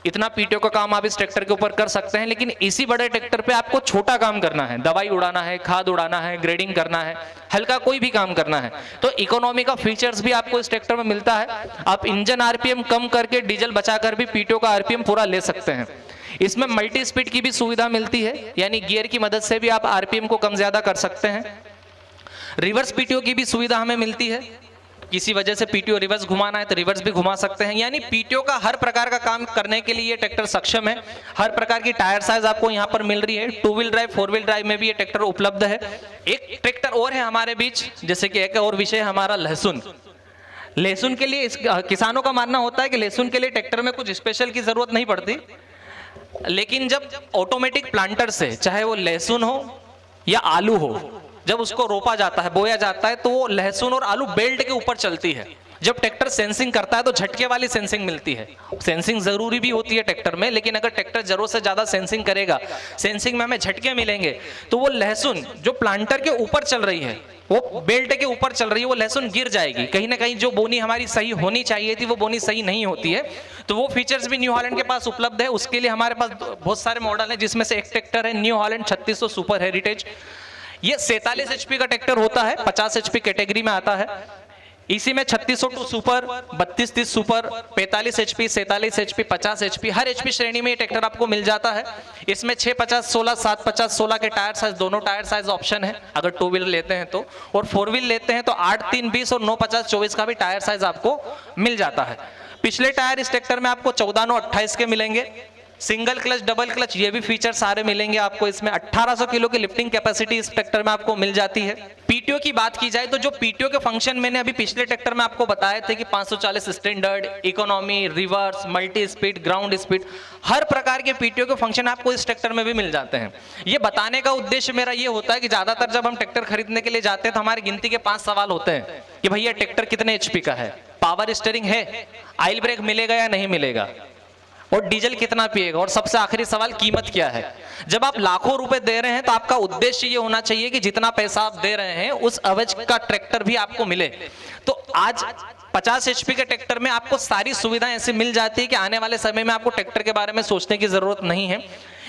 Speaker 10: इतना पीटीओ का काम आप इस ट्रैक्टर के ऊपर कर सकते हैं। लेकिन इसी बड़े ट्रैक्टर पे आपको छोटा काम करना है, दवाई उड़ाना है, खाद उड़ाना है, ग्रेडिंग करना है, हल्का कोई भी काम करना है, तो इकोनॉमी का फीचर्स भी आपको इस ट्रैक्टर में मिलता है। आप इंजन आरपीएम कम करके डीजल बचाकर भी पीटीओ का आरपीएम पूरा ले सकते हैं। इसमें मल्टी स्पीड की भी सुविधा मिलती है, यानी गियर की मदद से भी आप आरपीएम को कम ज्यादा कर सकते हैं। रिवर्स पीटीओ की भी सुविधा हमें मिलती है, किसी वजह से पीटीओ रिवर्स घुमाना है तो रिवर्स भी घुमा सकते हैं। यानी पीटीओ का हर प्रकार का काम करने के लिए ये ट्रैक्टर सक्षम है। हर प्रकार की टायर साइज आपको यहाँ पर मिल रही है। 2 व्हील ड्राइव, 4 व्हील ड्राइव में भी ये ट्रैक्टर उपलब्ध है। एक ट्रैक्टर और है हमारे बीच, जैसे कि एक और विषय हमारा लहसुन। लहसुन के लिए किसानों का मानना होता है कि लहसुन के लिए ट्रैक्टर में कुछ स्पेशल की जरूरत नहीं पड़ती, लेकिन जब ऑटोमेटिक प्लांटर से, चाहे वो लहसुन हो या आलू हो, जब उसको रोपा जाता है, बोया जाता है, तो वो लहसुन और आलू बेल्ट के ऊपर चलती है। जब ट्रैक्टर सेंसिंग करता है तो झटके वाली सेंसिंग मिलती है। सेंसिंग जरूरी भी होती है ट्रैक्टर में, लेकिन अगर ट्रैक्टर जरूरत से ज्यादा सेंसिंग करेगा, सेंसिंग में हमें झटके मिलेंगे, तो वो लहसुन जो प्लांटर के ऊपर चल रही है, वो बेल्ट के ऊपर चल रही है, वो लहसुन गिर जाएगी। कहीं ना कहीं जो बोनी हमारी सही होनी चाहिए थी वो बोनी सही नहीं होती है। तो वो फीचर्स भी न्यू हॉलैंड के पास उपलब्ध है। उसके लिए हमारे पास बहुत सारे मॉडल हैं, जिसमें से एक ट्रैक्टर है न्यू हॉलैंड 3600 सुपर हेरिटेज। ये 47 HP का ट्रैक्टर होता है, 50 HP कैटेगरी में आता है। इसी में 3602 super, 3230 super, 45 HP, 47 HP, 50 HP, हर HP श्रेणी में ये ट्रैक्टर आपको मिल जाता है। इसमें 650/16, 750/16 के टायर साइज, दोनों टायर साइज ऑप्शन है अगर 2 व्हील लेते हैं तो, और 4 व्हील लेते हैं तो 8/3/20 और 9/50/24 का भी टायर साइज आपको मिल जाता है। पिछले टायर इस ट्रैक्टर में आपको 14/9/28 के मिलेंगे। सिंगल क्लच, डबल क्लच, ये भी फीचर सारे मिलेंगे आपको इसमें। 1800 किलो की लिफ्टिंग कैपेसिटी इस ट्रैक्टर में आपको मिल जाती है। पीटीओ की बात की जाए तो जो पीटीओ के फंक्शन मैंने अभी पिछले ट्रैक्टर में आपको बताए थे कि 540 standard, economy, reverse, multi speed, ground speed, हर प्रकार के पीटीओ के फंक्शन आपको इस ट्रैक्टर में भी मिल जाते हैं। ये बताने का उद्देश्य मेरा ये होता है कि ज्यादातर जब हम ट्रैक्टर खरीदने के लिए जाते हैं तो हमारी गिनती के 5 सवाल होते हैं कि भैया ट्रैक्टर कितने HP का है, पावर स्टीयरिंग है, ऑयल ब्रेक मिलेगा या नहीं मिलेगा, और डीजल कितना पिएगा, और सबसे आखिरी सवाल कीमत क्या है। जब आप लाखों रुपए दे रहे हैं तो आपका उद्देश्य ये होना चाहिए कि जितना पैसा आप दे रहे हैं उस एवज का ट्रैक्टर भी आपको मिले। तो आज 50 HP के ट्रैक्टर में आपको सारी सुविधाएं ऐसी मिल जाती है कि आने वाले समय में आपको ट्रैक्टर के बारे में सोचने की जरूरत नहीं है।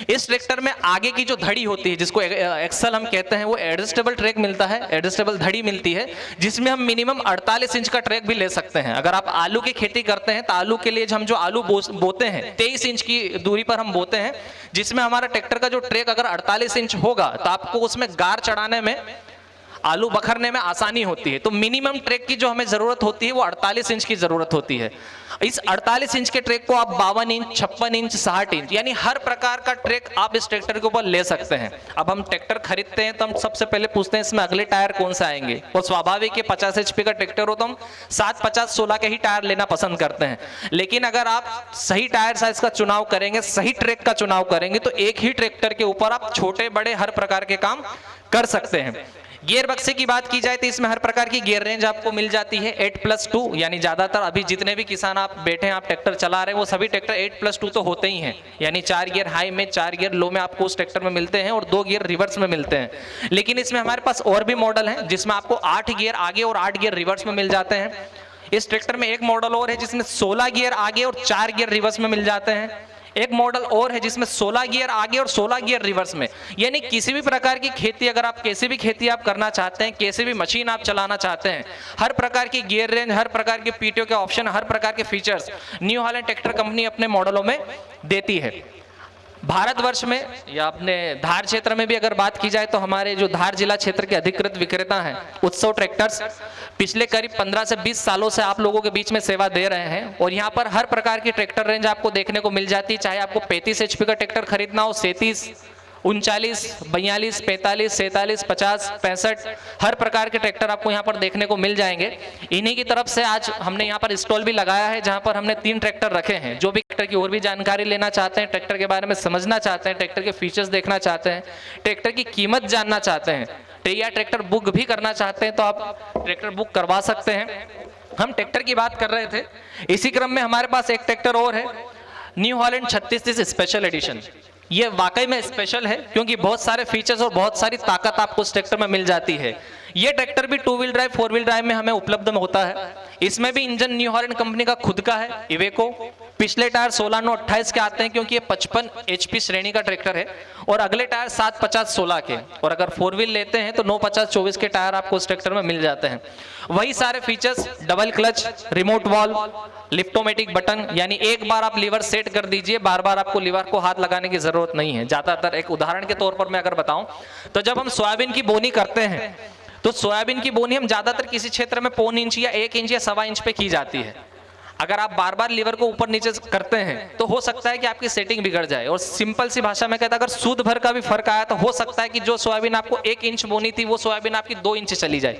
Speaker 10: इस ट्रैक्टर में आगे की जो धड़ी होती है, जिसको एक्सल हम कहते हैं, वो एडजस्टेबल ट्रैक मिलता है, एडजस्टेबल धड़ी मिलती है, जिसमें हम मिनिमम 48 इंच का ट्रैक भी ले सकते हैं। अगर आप आलू की खेती करते हैं तो आलू के लिए हम जो आलू बोते हैं 23 इंच की दूरी पर हम बोते हैं, जिसमें हमारा ट्रैक्टर का जो ट्रैक अगर 48 इंच होगा तो आपको उसमें गार चढ़ाने में, आलू बखरने में आसानी होती है। तो मिनिमम ट्रैक की जो हमें जरूरत होती है वो 48 इंच की जरूरत होती है। इस 48 इंच के ट्रैक को आप 52 इंच, 56 इंच, 60 इंच, यानी हर प्रकार का ट्रैक आप इस ट्रैक्टर के ऊपर ले सकते हैं। अब हम ट्रैक्टर खरीदते हैं तो हम सबसे पहले पूछते हैं इसमें अगले टायर कौन से आएंगे, और स्वाभाविक है 50 HP का ट्रैक्टर हो तो हम 7, 50, 16 के ही टायर लेना पसंद करते हैं। लेकिन अगर आप सही टायर साइज का चुनाव करेंगे, सही ट्रैक का चुनाव करेंगे, तो एक ही ट्रैक्टर के ऊपर आप छोटे बड़े हर प्रकार के काम कर सकते हैं। गियर बक्से की बात की जाए तो इसमें हर प्रकार की गियर रेंज आपको मिल जाती है 8+2, यानी ज्यादातर अभी जितने भी किसान आप बैठे हैं, आप ट्रैक्टर चला रहे हैं, वो सभी ट्रैक्टर 8+2 तो होते ही हैं, यानी 4 गियर हाई में, 4 गियर लो में आपको उस ट्रैक्टर में मिलते हैं और 2 गियर रिवर्स में मिलते हैं। लेकिन इसमें हमारे पास और भी मॉडल हैं जिसमें आपको 8 गियर आगे और 8 गियर रिवर्स में मिल जाते हैं। इस ट्रैक्टर में एक मॉडल और है जिसमें 16 गियर आगे और 4 गियर रिवर्स में मिल जाते हैं। एक मॉडल और है जिसमें 16 गियर आगे और 16 गियर रिवर्स में, यानी किसी भी प्रकार की खेती, अगर आप कैसी भी खेती आप करना चाहते हैं, कैसी भी मशीन आप चलाना चाहते हैं, हर प्रकार की गियर रेंज, हर प्रकार के पीटीओ के ऑप्शन, हर प्रकार के features new Holland tractor company अपने मॉडलों में देती है। भारतवर्ष में या अपने धार क्षेत्र में भी अगर बात की जाए तो हमारे जो धार जिला क्षेत्र के अधिकृत विक्रेता हैं उत्सव ट्रैक्टर्स पिछले करीब 15 से 20 सालों से आप लोगों के बीच में सेवा दे रहे हैं, और यहाँ पर हर प्रकार की ट्रैक्टर रेंज आपको देखने को मिल जाती है। चाहे आपको 35 HP का ट्रैक्टर खरीदना हो, 37, 39, 42, 45, 47, 50, 65, हर प्रकार के ट्रैक्टर आपको यहाँ पर देखने को मिल जाएंगे। इन्हीं की तरफ से आज हमने यहाँ पर स्टॉल भी लगाया है, जहाँ पर हमने 3 ट्रैक्टर रखे हैं। जो भी ट्रैक्टर की और भी जानकारी लेना चाहते हैं, ट्रैक्टर के बारे में समझना चाहते हैं, ट्रैक्टर के फीचर्स देखना चाहते हैं, ट्रैक्टर की कीमत जानना चाहते हैं, या ट्रैक्टर बुक भी करना चाहते हैं, तो आप ट्रैक्टर बुक करवा सकते हैं। हम ट्रैक्टर की बात कर रहे थे, इसी क्रम में हमारे पास एक ट्रैक्टर और है, न्यू हॉलैंड 3630 स्पेशल एडिशन। ये वाकई में स्पेशल है क्योंकि बहुत सारे फीचर्स और बहुत सारी ताकत आपको इस ट्रैक्टर में मिल जाती है। ये ट्रैक्टर भी 2 व्हील ड्राइव, 4 व्हील ड्राइव में हमें उपलब्ध होता है। इसमें भी इंजन न्यू हॉलैंड कंपनी का खुद का है, इवेको। पिछले टायर 16, 9, 28 के आते हैं क्योंकि ये 55 HP श्रेणी का ट्रैक्टर है, और अगले टायर 7, 50, 16 के। और अगर 4 व्हील लेते हैं तो 9, 50, 24 के टायर आपको इस ट्रैक्टर में मिल जाते हैं। वही सारे features, double clutch, remote valve, liftomatic button, यानी एक बार आप लीवर सेट कर दीजिए, बार बार आपको लीवर को हाथ लगाने की जरूरत नहीं है। ज्यादातर एक उदाहरण के तौर पर मैं अगर बताऊं तो जब हम सोयाबीन की बोनी करते हैं तो सोयाबीन की बोनी हम ज्यादातर किसी क्षेत्र में 1.25 इंच या 1 इंच या 1.25 इंच पे की जाती है। अगर आप बार बार लीवर को ऊपर नीचे करते हैं तो हो सकता है कि आपकी सेटिंग बिगड़ जाए, और सिंपल सी भाषा में कहता, अगर सूद भर का भी फर्क आया तो हो सकता है कि जो सोयाबीन आपको 1 इंच बोनी थी वो सोयाबीन आपकी 2 इंच चली जाए।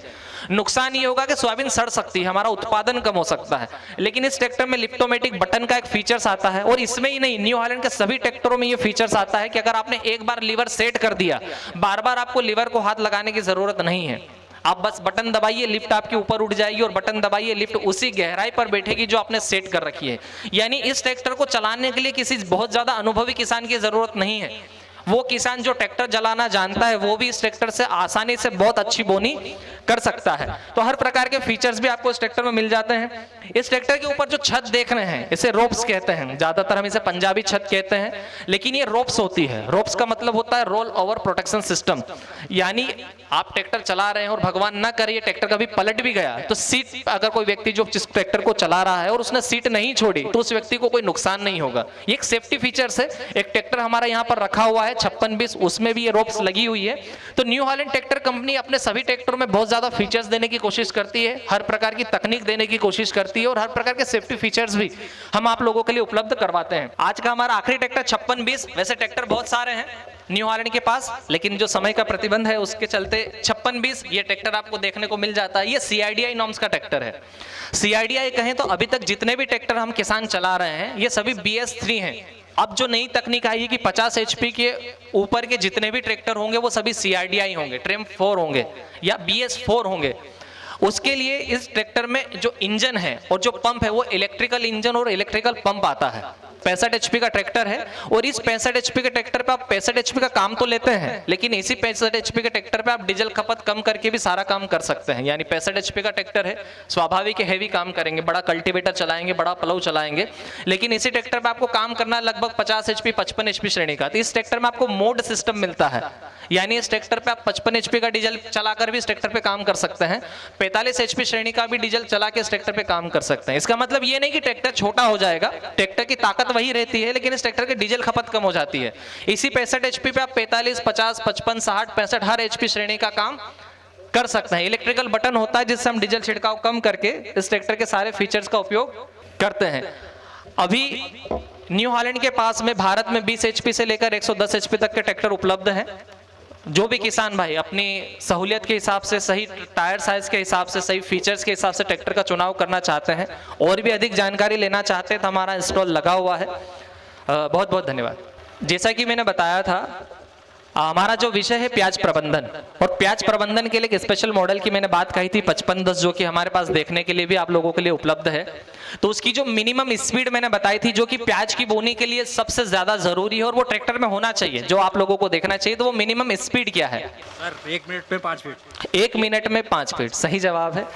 Speaker 10: नुकसान ये होगा कि सोयाबीन सड़ सकती है, हमारा उत्पादन कम हो सकता है। लेकिन इस ट्रैक्टर में लिफ्टोमेटिक बटन का एक फीचर्स आता है, और इसमें ही नहीं, न्यू हॉलैंड के सभी ट्रैक्टरों में ये फीचर्स आता है कि अगर आपने एक बार लीवर सेट कर दिया, बार बार आपको लीवर को हाथ लगाने की जरूरत नहीं है। आप बस बटन दबाइए, लिफ्ट आपके ऊपर उठ जाएगी, और बटन दबाइए, लिफ्ट उसी गहराई पर बैठेगी जो आपने सेट कर रखी है। यानी इस ट्रैक्टर को चलाने के लिए किसी बहुत ज्यादा अनुभवी किसान की जरूरत नहीं है। वो किसान जो ट्रैक्टर चलाना जानता है वो भी इस ट्रैक्टर से आसानी से बहुत अच्छी बोनी कर सकता है। तो हर प्रकार के फीचर्स भी आपको इस ट्रैक्टर में मिल जाते हैं। इस ट्रैक्टर के ऊपर जो छत देख रहे हैं इसे रोप्स कहते हैं, ज्यादातर हम इसे पंजाबी छत कहते हैं, लेकिन ये रोप्स होती है। रोप्स का मतलब होता है रोल ओवर प्रोटेक्शन सिस्टम, यानी आप ट्रैक्टर चला रहे हैं और भगवान ना करे ट्रैक्टर कभी पलट भी गया तो सीट, अगर कोई व्यक्ति जो जिस ट्रैक्टर को चला रहा है और उसने सीट नहीं छोड़ी तो उस व्यक्ति को कोई नुकसान नहीं होगा। ये एक सेफ्टी फीचर्स है। एक ट्रैक्टर हमारा यहाँ पर रखा हुआ है 5620, उसमें भी ये रोप्स लगी हुई है। तो न्यू हॉलैंड ट्रैक्टर कंपनी अपने सभी ट्रैक्टरों में बहुत ज्यादा फीचर्स देने की कोशिश करती है, हर प्रकार की तकनीक देने की कोशिश करती है, और हर प्रकार के सेफ्टी फीचर्स भी हम आप लोगों के लिए उपलब्ध करवाते हैं। आज का हमारा आखिरी ट्रैक्टर 5620, वैसे ट्रैक्टर बहुत सारे हैं न्यू हॉलैंड के पास, लेकिन जो समय का प्रतिबंध है उसके चलते 5620 ये ट्रैक्टर आपको देखने को मिल जाता है। ये CIDI नॉर्म्स का ट्रैक्टर है। CIDI कहें तो अभी तक जितने भी ट्रैक्टर हम किसान चला रहे हैं ये सभी BS3 हैं। अब जो नई तकनीक आई है कि 50 HP के ऊपर के जितने भी ट्रैक्टर होंगे वो सभी CIDI होंगे, ट्रिम 4 होंगे या BS4 होंगे। उसके लिए इस ट्रैक्टर में जो इंजन है और जो पंप है वो इलेक्ट्रिकल इंजन और इलेक्ट्रिकल पंप आता है। 65 HP का ट्रैक्टर है और इस 65 HP के ट्रैक्टर पे आप 65 HP का काम तो लेते हैं, लेकिन इसी 65 HP के ट्रैक्टर पे आप डीजल खपत कम करके भी सारा काम कर सकते हैं। यानी 65 HP का ट्रैक्टर है, स्वाभाविक हैवी काम करेंगे, बड़ा कल्टीवेटर चलाएंगे, बड़ा प्लाऊ चलाएंगे, लेकिन इसी ट्रैक्टर पे आपको काम करना है लगभग 50 HP 55 HP श्रेणी का। तो इस ट्रैक्टर में आपको मोड सिस्टम मिलता है, यानी इस ट्रैक्टर पे आप 55 HP का डीजल चलाकर भी इस ट्रैक्टर पे काम कर सकते हैं, 45 HP श्रेणी का भी डीजल चला के इस ट्रैक्टर पे काम कर सकते हैं। इसका मतलब ये नहीं कि ट्रैक्टर छोटा हो जाएगा, ट्रैक्टर की ताकत वही रहती है, लेकिन इस ट्रैक्टर की डीजल खपत कम हो जाती है। इसी 65 HP पे आप 45, 50, 55, 60, 65 हर HP श्रेणी का काम कर सकते हैं। इलेक्ट्रिकल बटन होता है जिससे हम डीजल छिड़काव कम करके इस ट्रैक्टर के सारे फीचर्स का उपयोग करते हैं। अभी न्यू हॉलैंड के पास में भारत में 20 HP से लेकर 110 HP तक के ट्रैक्टर उपलब्ध हैं। जो भी किसान भाई अपनी सहूलियत के हिसाब से, सही टायर साइज के हिसाब से, सही फीचर्स के हिसाब से ट्रैक्टर का चुनाव करना चाहते हैं और भी अधिक जानकारी लेना चाहते हैं तो हमारा स्टॉल लगा हुआ है। बहुत बहुत धन्यवाद। जैसा कि मैंने बताया था, हमारा जो विषय है प्याज प्रबंधन, और प्याज प्रबंधन के लिए एक स्पेशल मॉडल की मैंने बात कही थी 5510, जो कि हमारे पास देखने के लिए भी आप लोगों के लिए उपलब्ध है। तो उसकी जो मिनिमम स्पीड मैंने बताई थी, जो कि प्याज की बोनी के लिए सबसे ज्यादा जरूरी है और वो ट्रैक्टर में होना चाहिए, जो आप लोगों को देखना चाहिए, तो वो मिनिमम स्पीड क्या है?
Speaker 12: सर 1 मिनट में 5 फीट।
Speaker 10: 1 मिनट में 5 फीट, सही जवाब है।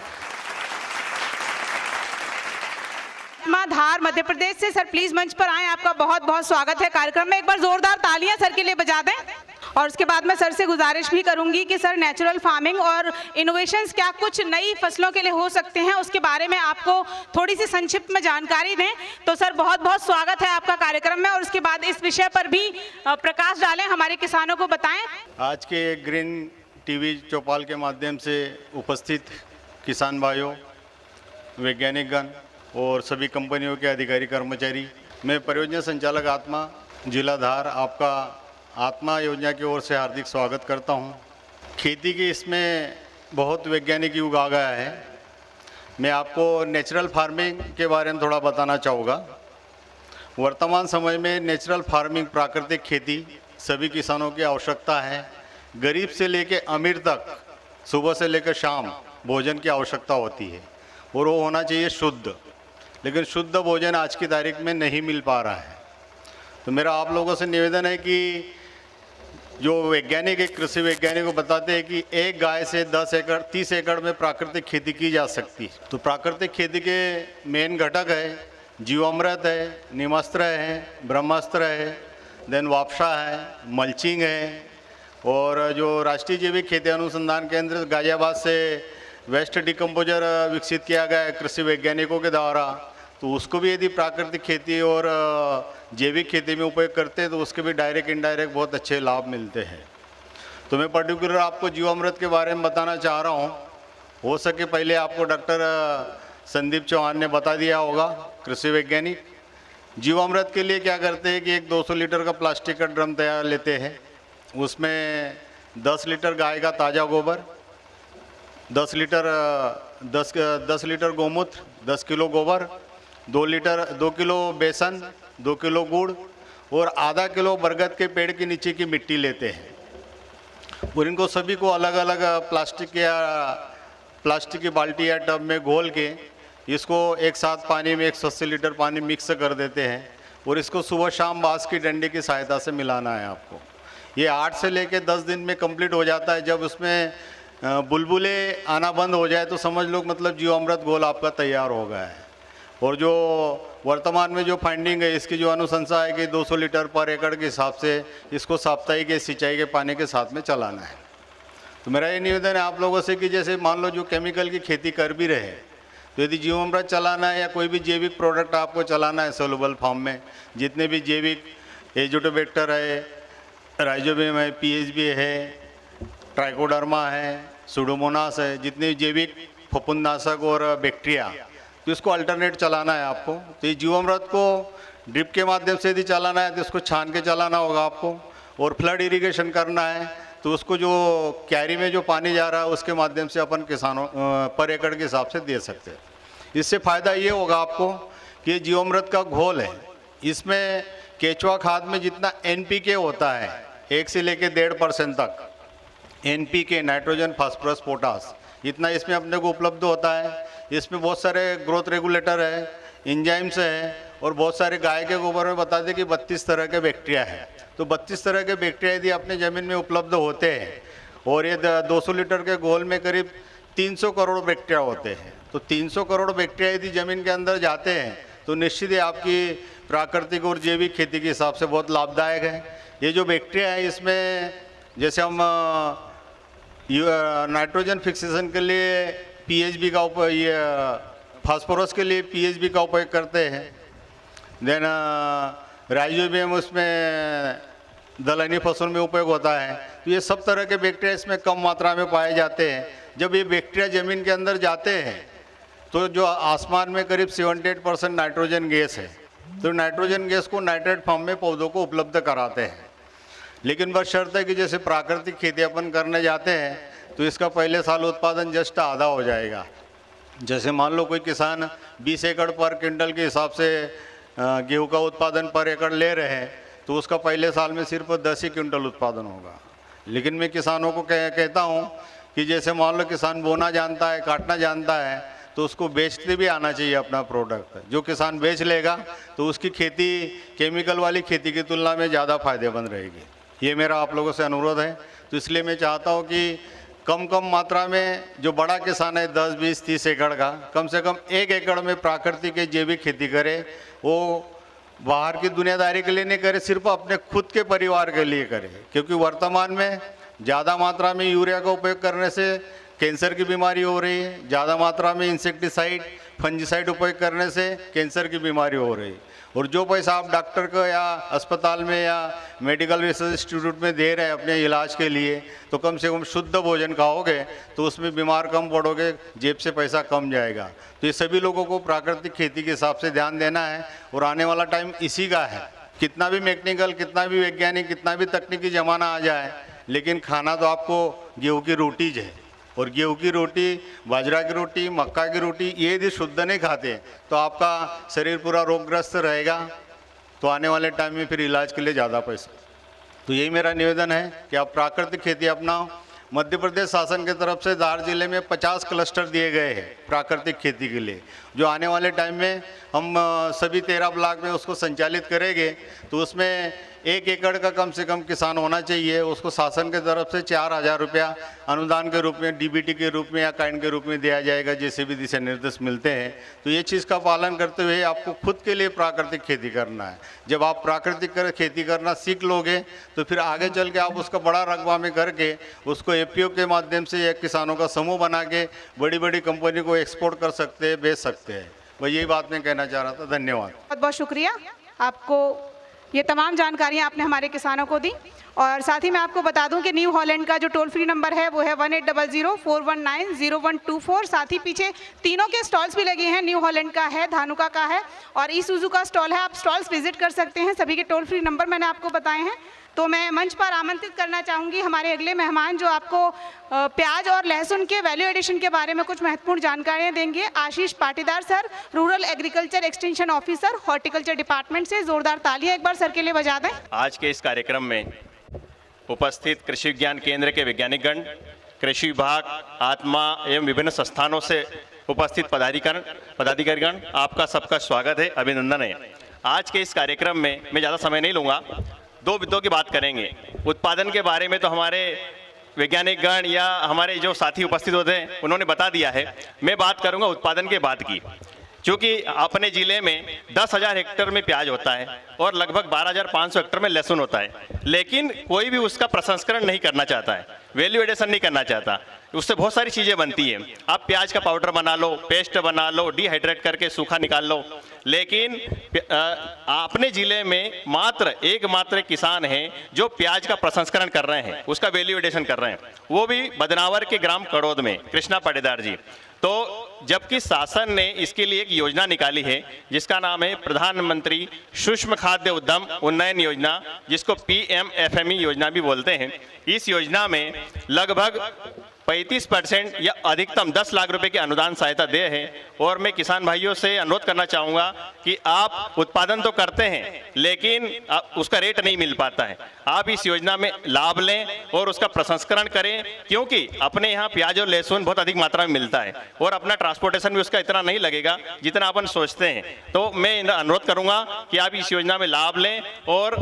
Speaker 1: धार मध्य प्रदेश से सर प्लीज मंच पर आए, आपका बहुत बहुत स्वागत है कार्यक्रम में। एक बार जोरदार तालियां सर के लिए बजा दें। और उसके बाद मैं सर से गुजारिश भी करूंगी कि सर नेचुरल फार्मिंग और इनोवेशंस क्या कुछ नई फसलों के लिए हो सकते हैं, उसके बारे में आपको थोड़ी सी संक्षिप्त में जानकारी दें। तो सर बहुत बहुत स्वागत है आपका कार्यक्रम में, और उसके बाद इस विषय पर भी प्रकाश डालें, हमारे किसानों को बताएं।
Speaker 13: आज के ग्रीन टीवी चौपाल के माध्यम से उपस्थित किसान भाइयों, वैज्ञानिकगण और सभी कंपनियों के अधिकारी कर्मचारी, मैं परियोजना संचालक आत्मा जिला धार आपका आत्मा योजना की ओर से हार्दिक स्वागत करता हूं। खेती की इसमें बहुत वैज्ञानिक युग आ गया है। मैं आपको नेचुरल फार्मिंग के बारे में थोड़ा बताना चाहूँगा। वर्तमान समय में नेचुरल फार्मिंग, प्राकृतिक खेती सभी किसानों की आवश्यकता है। गरीब से लेकर अमीर तक सुबह से लेकर शाम भोजन की आवश्यकता होती है, और वो होना चाहिए शुद्ध। लेकिन शुद्ध भोजन आज की तारीख में नहीं मिल पा रहा है। तो मेरा आप लोगों से निवेदन है कि जो वैज्ञानिक, एक कृषि वैज्ञानिक को बताते हैं कि एक गाय से 10 एकड़ 30 एकड़ में प्राकृतिक खेती की जा सकती है। तो प्राकृतिक खेती के मेन घटक है जीवामृत है, नीमास्त्र है, ब्रह्मास्त्र है, देन वापसा है, मल्चिंग है, और जो राष्ट्रीय जैविक खेती अनुसंधान केंद्र गाजियाबाद से वेस्ट डिकम्पोजर विकसित किया गया है कृषि वैज्ञानिकों के द्वारा, तो उसको भी यदि प्राकृतिक खेती और जैविक खेती में उपयोग करते हैं तो उसके भी डायरेक्ट इनडायरेक्ट बहुत अच्छे लाभ मिलते हैं। तो मैं पर्टिकुलर आपको जीवामृत के बारे में बताना चाह रहा हूँ। हो सके पहले आपको डॉक्टर संदीप चौहान ने बता दिया होगा, कृषि वैज्ञानिक। जीवामृत के लिए क्या करते हैं कि एक 200 लीटर का प्लास्टिक का ड्रम तैयार लेते हैं, उसमें 10 लीटर गाय का ताज़ा गोबर, 10 लीटर गोमूत्र, 10 किलो गोबर, 2 किलो बेसन, 2 किलो गुड़ और आधा किलो बरगद के पेड़ के नीचे की मिट्टी लेते हैं, और इनको सभी को अलग अलग प्लास्टिक की बाल्टी या टब में घोल के इसको एक साथ पानी में 180 लीटर पानी मिक्स कर देते हैं, और इसको सुबह शाम बांस की डंडे की सहायता से मिलाना है आपको। ये 8 से लेकर 10 दिन में कंप्लीट हो जाता है। जब उसमें बुलबुले आना बंद हो जाए तो समझ लो मतलब जीवामृत घोल आपका तैयार हो गया है। और जो वर्तमान में जो फाइंडिंग है, इसकी जो अनुशंसा है कि 200 लीटर पर एकड़ के हिसाब से इसको साप्ताहिक सिंचाई के पानी के साथ में चलाना है। तो मेरा ये निवेदन है आप लोगों से कि जैसे मान लो जो केमिकल की खेती कर भी रहे, तो यदि जीवामृत चलाना है या कोई भी जैविक प्रोडक्ट आपको चलाना है सोल्यूबल फॉर्म में, जितने भी जैविक एजोटोबैक्टर है, राइजोबियम है, पीएचबी है, ट्राइकोडर्मा है, सुडोमोनास है, जितने जैविक फफूंदनाशक और बैक्टीरिया, तो इसको अल्टरनेट चलाना है आपको। तो ये जीवामृत को ड्रिप के माध्यम से यदि चलाना है तो इसको छान के चलाना होगा आपको, और फ्लड इरिगेशन करना है तो उसको जो क्यारी में जो पानी जा रहा है उसके माध्यम से अपन किसानों पर एकड़ के हिसाब से दे सकते हैं। इससे फ़ायदा ये होगा आपको कि ये जीवामृत का घोल है, इसमें केचुआ खाद में जितना NPK होता है 1 से लेकर 1.5% तक, NPK नाइट्रोजन फास्फोरस पोटास, इतना इसमें अपने को उपलब्ध होता है। इसमें बहुत सारे ग्रोथ रेगुलेटर है, एंजाइम्स है, और बहुत सारे गाय के गोबर में बता दें कि 32 तरह के बैक्टीरिया हैं। तो 32 तरह के बैक्टीरिया यदि अपने ज़मीन में उपलब्ध होते हैं और ये 200 लीटर के घोल में करीब 300 करोड़ बैक्टीरिया होते हैं, तो 300 करोड़ बैक्टीरिया यदि ज़मीन के अंदर जाते हैं तो निश्चित ही आपकी प्राकृतिक और जैविक खेती के हिसाब से बहुत लाभदायक है। ये जो बैक्टीरिया है इसमें जैसे हम नाइट्रोजन फिक्सेशन के लिए पीएचबी का उपयोग, ये फास्फोरस के लिए पीएचबी का उपयोग करते हैं, देन राइजोबियम उसमें दलहनी फसल में उपयोग होता है। तो ये सब तरह के बैक्टीरिया इसमें कम मात्रा में पाए जाते हैं। जब ये बैक्टीरिया ज़मीन के अंदर जाते हैं तो जो आसमान में करीब 78% नाइट्रोजन गैस है, तो नाइट्रोजन गैस को नाइट्रेट फॉर्म में पौधों को उपलब्ध कराते हैं। लेकिन बस शर्त है कि जैसे प्राकृतिक खेती अपन करने जाते हैं तो इसका पहले साल उत्पादन जस्ट आधा हो जाएगा। जैसे मान लो कोई किसान 20 एकड़ पर क्विंटल के हिसाब से गेहूं का उत्पादन पर एकड़ ले रहे हैं तो उसका पहले साल में सिर्फ 10 ही क्विंटल उत्पादन होगा। लेकिन मैं किसानों को कहता हूं कि जैसे मान लो किसान बोना जानता है, काटना जानता है, तो उसको बेचते भी आना चाहिए अपना प्रोडक्ट। जो किसान बेच लेगा तो उसकी खेती केमिकल वाली खेती की तुलना में ज़्यादा फायदेमंद रहेगी। ये मेरा आप लोगों से अनुरोध है। तो इसलिए मैं चाहता हूँ कि कम मात्रा में जो बड़ा किसान है 10, 20, 30 एकड़ का, कम से कम 1 एकड़ में प्राकृतिक जैविक खेती करे। वो बाहर की दुनियादारी के लिए नहीं करे, सिर्फ अपने खुद के परिवार के लिए करे। क्योंकि वर्तमान में ज़्यादा मात्रा में यूरिया का उपयोग करने से कैंसर की बीमारी हो रही है, ज़्यादा मात्रा में इंसेक्टिसाइड फंजीसाइड उपयोग करने से कैंसर की बीमारी हो रही है। और जो पैसा आप डॉक्टर को या अस्पताल में या मेडिकल रिसर्च इंस्टीट्यूट में दे रहे हैं अपने इलाज के लिए, तो कम से कम शुद्ध भोजन खाओगे तो उसमें बीमार कम पड़ोगे, जेब से पैसा कम जाएगा। तो ये सभी लोगों को प्राकृतिक खेती के हिसाब से ध्यान देना है और आने वाला टाइम इसी का है। कितना भी मैकेनिकल, कितना भी वैज्ञानिक, कितना भी तकनीकी ज़माना आ जाए, लेकिन खाना तो आपको गेहूँ की रोटी है। और गेहूँ की रोटी, बाजरा की रोटी, मक्का की रोटी ये यदि शुद्ध नहीं खाते तो आपका शरीर पूरा रोगग्रस्त रहेगा। तो आने वाले टाइम में फिर इलाज के लिए ज़्यादा पैसा। तो यही मेरा निवेदन है कि आप प्राकृतिक खेती अपनाओ। मध्य प्रदेश शासन की तरफ से धार जिले में 50 क्लस्टर दिए गए हैं प्राकृतिक खेती के लिए, जो आने वाले टाइम में हम सभी 13 ब्लॉक में उसको संचालित करेंगे। तो उसमें 1 एकड़ का कम से कम किसान होना चाहिए। उसको शासन की तरफ से 4000 रुपया अनुदान के रूप में, डीबीटी के रूप में या काइंड के रूप में दिया जाएगा, जैसे भी दिशा निर्देश मिलते हैं। तो ये चीज़ का पालन करते हुए आपको खुद के लिए प्राकृतिक खेती करना है। जब आप प्राकृतिक खेती करना सीख लोगे तो फिर आगे चल के आप उसका बड़ा रकबा में करके उसको एफपीओ के माध्यम से या किसानों का समूह बना के बड़ी बड़ी कंपनी को एक्सपोर्ट कर सकते हैं, बेच सकते हैं। वही यही बात मैं कहना चाह रहा था। धन्यवाद।
Speaker 1: बहुत बहुत शुक्रिया आपको, ये तमाम जानकारियाँ आपने हमारे किसानों को दी। और साथ ही मैं आपको बता दूं कि न्यू हॉलैंड का जो टोल फ्री नंबर है वो है 1800-419-0124। साथ ही पीछे तीनों के स्टॉल्स भी लगे हैं, न्यू हॉलैंड का है, धानुका का है और ईसुजू का स्टॉल है। आप स्टॉल्स विजिट कर सकते हैं। सभी के टोल फ्री नंबर मैंने आपको बताए हैं। तो मैं मंच पर आमंत्रित करना चाहूँगी हमारे अगले मेहमान जो आपको प्याज और लहसुन के वैल्यू एडिशन के बारे में कुछ महत्वपूर्ण जानकारियाँ देंगे। Ashish Patidar sir, rural agriculture extension officer, horticulture department से। जोरदार तालियां एक बार सर के लिए बजा दें।
Speaker 14: आज के इस कार्यक्रम में उपस्थित कृषि विज्ञान केंद्र के वैज्ञानिकगण, कृषि विभाग, आत्मा एवं विभिन्न संस्थानों से उपस्थित पदाधिकारीगण, आपका सबका स्वागत है, अभिनंदन है। आज के इस कार्यक्रम में मैं ज़्यादा समय नहीं लूँगा, 2 मुद्दों की बात करेंगे। उत्पादन के बारे में तो हमारे वैज्ञानिकगण या हमारे जो साथी उपस्थित होते हैं उन्होंने बता दिया है। मैं बात करूंगा उत्पादन के बाद की। क्योंकि अपने ज़िले में 10,000 हेक्टेयर में प्याज होता है और लगभग 12,500 हेक्टेयर में लहसुन होता है, लेकिन कोई भी उसका प्रसंस्करण नहीं करना चाहता है, वैल्यू एडिशन नहीं करना चाहता। उससे बहुत सारी चीज़ें बनती हैं। आप प्याज का पाउडर बना लो, पेस्ट बना लो, डिहाइड्रेट करके सूखा निकाल लो, लेकिन अपने ज़िले में एकमात्र किसान हैं जो प्याज का प्रसंस्करण कर रहे हैं, उसका वैल्यू एडिशन कर रहे हैं, वो भी बदनावर के ग्राम कड़ोद में, कृष्णा पाटीदार जी। तो जबकि शासन ने इसके लिए एक योजना निकाली है जिसका नाम है प्रधानमंत्री सूक्ष्म खाद्य उद्यम उन्नयन योजना, जिसको PMFME योजना भी बोलते हैं। इस योजना में लगभग 35% या अधिकतम 10 लाख रुपए की अनुदान सहायता दे है। और मैं किसान भाइयों से अनुरोध करना चाहूँगा कि आप उत्पादन तो करते हैं लेकिन उसका रेट नहीं मिल पाता है, आप इस योजना में लाभ लें और उसका प्रसंस्करण करें, क्योंकि अपने यहाँ प्याज और लहसुन बहुत अधिक मात्रा में मिलता है और अपना ट्रांसपोर्टेशन भी उसका इतना नहीं लगेगा जितना अपन सोचते हैं। तो मैं अनुरोध करूँगा कि आप इस योजना में लाभ लें और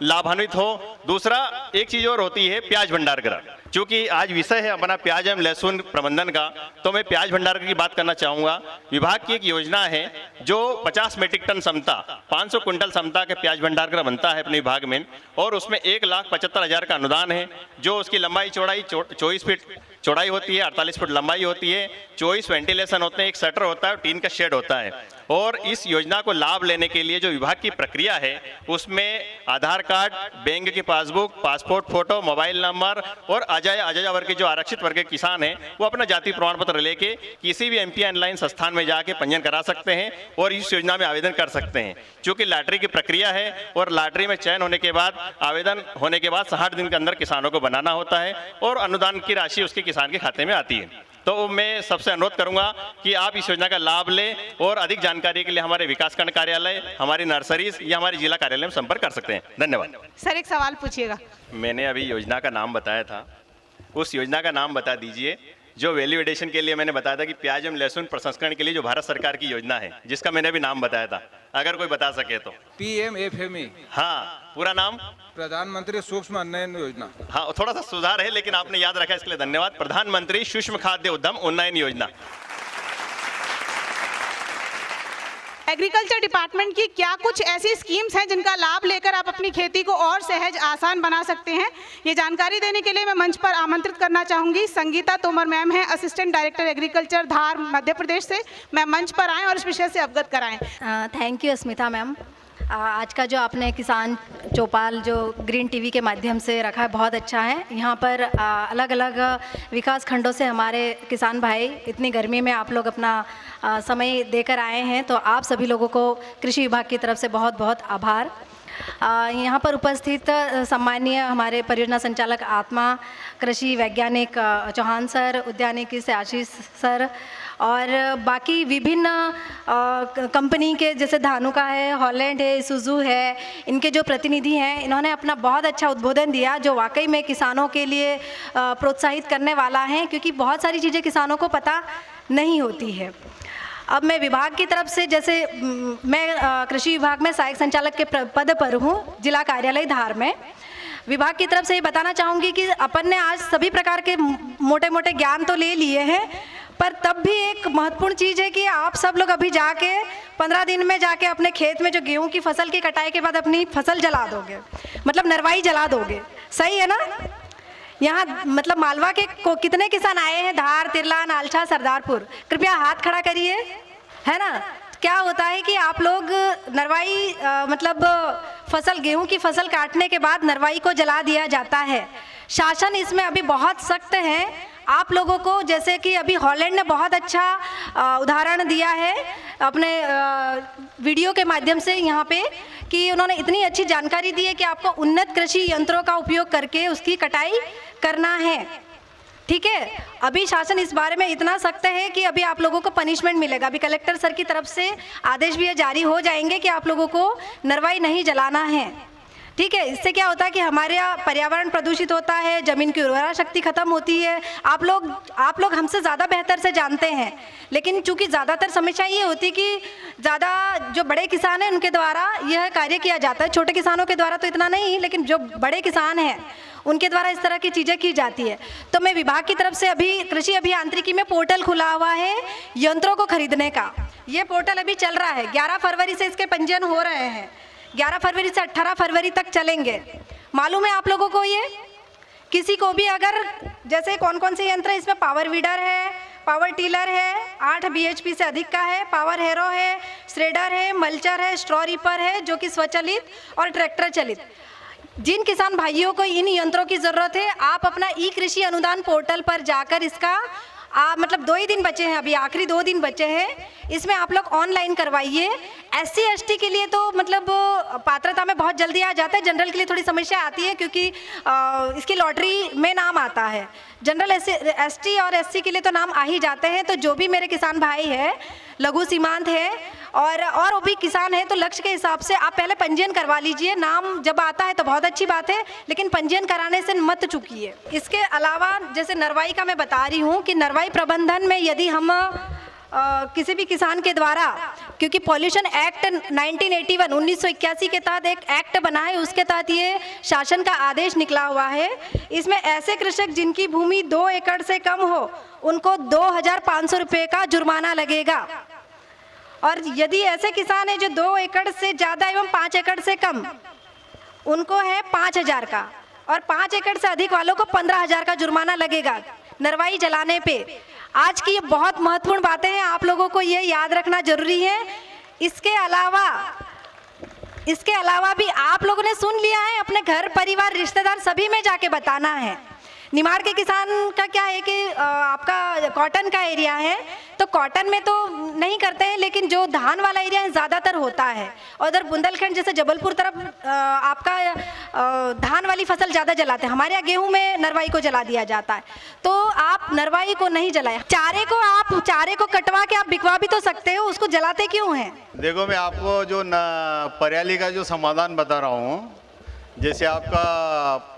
Speaker 14: लाभान्वित हो। दूसरा एक चीज़ और होती है प्याज भंडार गृह, क्योंकि आज विषय है अपना प्याज एवं लहसुन प्रबंधन का, तो मैं प्याज भंडार की बात करना चाहूँगा। विभाग की एक योजना है जो 50 मीट्रिक टन क्षमता 500 क्विंटल क्षमता के प्याज भंडार गृह बनता है अपने विभाग में, और उसमें 1,75,000 का अनुदान है। जो उसकी लंबाई चौड़ाई 24 फीट चौड़ाई होती है, 48 फुट लंबाई होती है, 24 वेंटिलेशन होते हैं, एक शटर होता है, टीन का शेड होता है। और इस योजना को लाभ लेने के लिए जो विभाग की प्रक्रिया है उसमें आधार कार्ड, बैंक की passbook, passport photo, mobile number और अजय वर्ग के जो आरक्षित वर्ग के किसान हैं वो अपना जाति प्रमाण पत्र लेके किसी भी एमपी ऑनलाइन संस्थान में जाके पंजीयन करा सकते हैं और इस योजना में आवेदन कर सकते हैं। क्योंकि लॉटरी की प्रक्रिया है और लॉटरी में चयन होने के बाद, आवेदन होने के बाद 60 दिन के अंदर किसानों को बनाना होता है और अनुदान की राशि उसके किसान के खाते में आती है। तो मैं सबसे अनुरोध करूंगा कि आप इस योजना का लाभ लें और अधिक जानकारी के लिए हमारे विकासखंड कार्यालय, हमारी नर्सरीज या हमारे जिला कार्यालय में संपर्क कर सकते हैं। धन्यवाद।
Speaker 1: सर एक सवाल पूछिएगा।
Speaker 14: मैंने अभी योजना का नाम बताया था, उस योजना का नाम बता दीजिए जो वैल्यू एडिशन के लिए मैंने बताया था कि प्याज एवं लहसुन प्रसंस्करण के लिए जो भारत सरकार की योजना है, जिसका मैंने अभी नाम बताया था, अगर कोई बता सके तो।
Speaker 15: PMFME।
Speaker 14: हाँ, पूरा नाम
Speaker 15: प्रधानमंत्री सूक्ष्म उन्नयन योजना।
Speaker 14: हाँ, थोड़ा सा सुधार है लेकिन आपने याद रखा, इसके लिए धन्यवाद। प्रधानमंत्री सूक्ष्म खाद्य उद्यम उन्नयन योजना।
Speaker 1: एग्रीकल्चर डिपार्टमेंट की क्या कुछ ऐसी स्कीम्स हैं जिनका लाभ लेकर आप अपनी खेती को और सहज आसान बना सकते हैं? ये जानकारी देने के लिए मैं मंच पर आमंत्रित करना चाहूँगी संगीता तोमर मैम हैं, असिस्टेंट डायरेक्टर एग्रीकल्चर धार मध्य प्रदेश से। मैं मंच पर आएँ और इस विषय से अवगत कराएँ।
Speaker 16: Thank you Asmita ma'am. आज का जो आपने किसान चौपाल जो ग्रीन टीवी के माध्यम से रखा है बहुत अच्छा है। यहाँ पर अलग अलग विकास खंडों से हमारे किसान भाई इतनी गर्मी में आप लोग अपना समय देकर आए हैं, तो आप सभी लोगों को कृषि विभाग की तरफ से बहुत बहुत आभार। यहाँ पर उपस्थित सम्मानीय हमारे परियोजना संचालक आत्मा, कृषि वैज्ञानिक चौहान सर, उद्यानिकी से आशीष सर और बाकी विभिन्न कंपनी के जैसे धानुका है, हॉलैंड है, सुजू है, इनके जो प्रतिनिधि हैं, इन्होंने अपना बहुत अच्छा उद्बोधन दिया जो वाकई में किसानों के लिए प्रोत्साहित करने वाला है, क्योंकि बहुत सारी चीज़ें किसानों को पता नहीं होती है। अब मैं विभाग की तरफ से, जैसे मैं कृषि विभाग में सहायक संचालक के पद पर हूँ जिला कार्यालय धार में। विभाग की तरफ से ये बताना चाहूँगी कि अपन ने आज सभी प्रकार के मोटे मोटे ज्ञान तो ले लिए हैं, पर तब भी एक महत्वपूर्ण चीज़ है कि आप सब लोग अभी जाके 15 दिन में जाके अपने खेत में जो गेहूं की फसल की कटाई के बाद अपनी फसल जला दोगे, मतलब नरवाई जला दोगे, सही है ना? यहाँ मतलब मालवा के कितने किसान आए हैं? धार, तिरला, नालछा, सरदारपुर, कृपया हाथ खड़ा करिए, है ना? क्या होता है कि आप लोग नरवाई मतलब फसल, गेहूं की फसल काटने के बाद नरवाई को जला दिया जाता है। शासन इसमें अभी बहुत सख्त है आप लोगों को, जैसे कि अभी हॉलैंड ने बहुत अच्छा उदाहरण दिया है अपने वीडियो के माध्यम से यहाँ पे, कि उन्होंने इतनी अच्छी जानकारी दी है कि आपको उन्नत कृषि यंत्रों का उपयोग करके उसकी कटाई करना है। ठीक है, अभी शासन इस बारे में इतना सख्त है कि अभी आप लोगों को पनिशमेंट मिलेगा। अभी कलेक्टर सर की तरफ से आदेश भी जारी हो जाएंगे कि आप लोगों को नरवाई नहीं जलाना है। ठीक है, इससे क्या होता है कि हमारे यहाँ पर्यावरण प्रदूषित होता है, ज़मीन की उर्वरा शक्ति खत्म होती है। आप लोग हमसे ज़्यादा बेहतर से जानते हैं, लेकिन चूंकि ज़्यादातर समस्या ये होती है कि ज़्यादा जो बड़े किसान हैं उनके द्वारा यह कार्य किया जाता है, छोटे किसानों के द्वारा तो इतना नहीं, लेकिन जो बड़े किसान हैं उनके द्वारा इस तरह की चीज़ें की जाती है। तो मैं विभाग की तरफ से अभी कृषि अभियांत्रिकी में पोर्टल खुला हुआ है यंत्रों को खरीदने का। ये पोर्टल अभी चल रहा है, 11 फरवरी से इसके पंजीयन हो रहे हैं, 11 फरवरी से 18 फरवरी तक चलेंगे। मालूम है आप लोगों को? ये किसी को भी अगर, जैसे कौन कौन से यंत्र है इसमें, पावर वीडर है, पावर टीलर है, 8 bhp से अधिक का है, पावर हेरो है, श्रेडर है, मल्चर है, स्ट्रॉ रीपर है जो कि स्वचालित और ट्रैक्टर चलित। जिन किसान भाइयों को इन यंत्रों की ज़रूरत है, आप अपना ई कृषि अनुदान पोर्टल पर जाकर इसका मतलब 2 ही दिन बचे हैं, अभी आखिरी 2 दिन बचे हैं, इसमें आप लोग ऑनलाइन करवाइए। SC ST के लिए तो मतलब पात्रता में बहुत जल्दी आ जाता है, जनरल के लिए थोड़ी समस्या आती है क्योंकि इसकी लॉटरी में नाम आता है। जनरल ST और SC के लिए तो नाम आ ही जाते हैं। तो जो भी मेरे किसान भाई हैं, लघु सीमांत है और वो भी किसान है, तो लक्ष्य के हिसाब से आप पहले पंजीयन करवा लीजिए। नाम जब आता है तो बहुत अच्छी बात है, लेकिन पंजीयन कराने से मत चूकिए। इसके अलावा जैसे नरवाई का मैं बता रही हूँ कि नरवाई प्रबंधन में यदि हम किसी भी किसान के द्वारा, क्योंकि पॉल्यूशन एक्ट 1981 के तहत एक एक्ट बना है, उसके तहत ये शासन का आदेश निकला हुआ है। इसमें ऐसे कृषक जिनकी भूमि 2 एकड़ से कम हो, उनको 2,500 रुपये का जुर्माना लगेगा। और यदि ऐसे किसान हैं जो 2 एकड़ से ज़्यादा एवं 5 एकड़ से कम, उनको है 5,000 का, और 5 एकड़ से अधिक वालों को 15,000 का जुर्माना लगेगा नरवाई जलाने पे। आज की ये बहुत महत्वपूर्ण बातें हैं, आप लोगों को ये याद रखना जरूरी है। इसके अलावा भी आप लोगों ने सुन लिया है, अपने घर परिवार रिश्तेदार सभी में जाके बताना है। निमाड़ के किसान का क्या है कि आपका कॉटन का एरिया है, तो कॉटन में तो नहीं करते हैं, लेकिन जो धान वाला एरिया है ज़्यादातर होता है। और उधर बुंदेलखंड जैसे जबलपुर तरफ आपका धान वाली फसल ज़्यादा जलाते हैं, हमारे यहाँ गेहूं में नरवाई को जला दिया जाता है। तो आप नरवाई को नहीं जलाएं। चारे को कटवा के आप बिकवा भी तो सकते हो, उसको जलाते क्यों हैं?
Speaker 13: देखो, मैं आपको जो परेली का जो समाधान बता रहा हूँ, जैसे आपका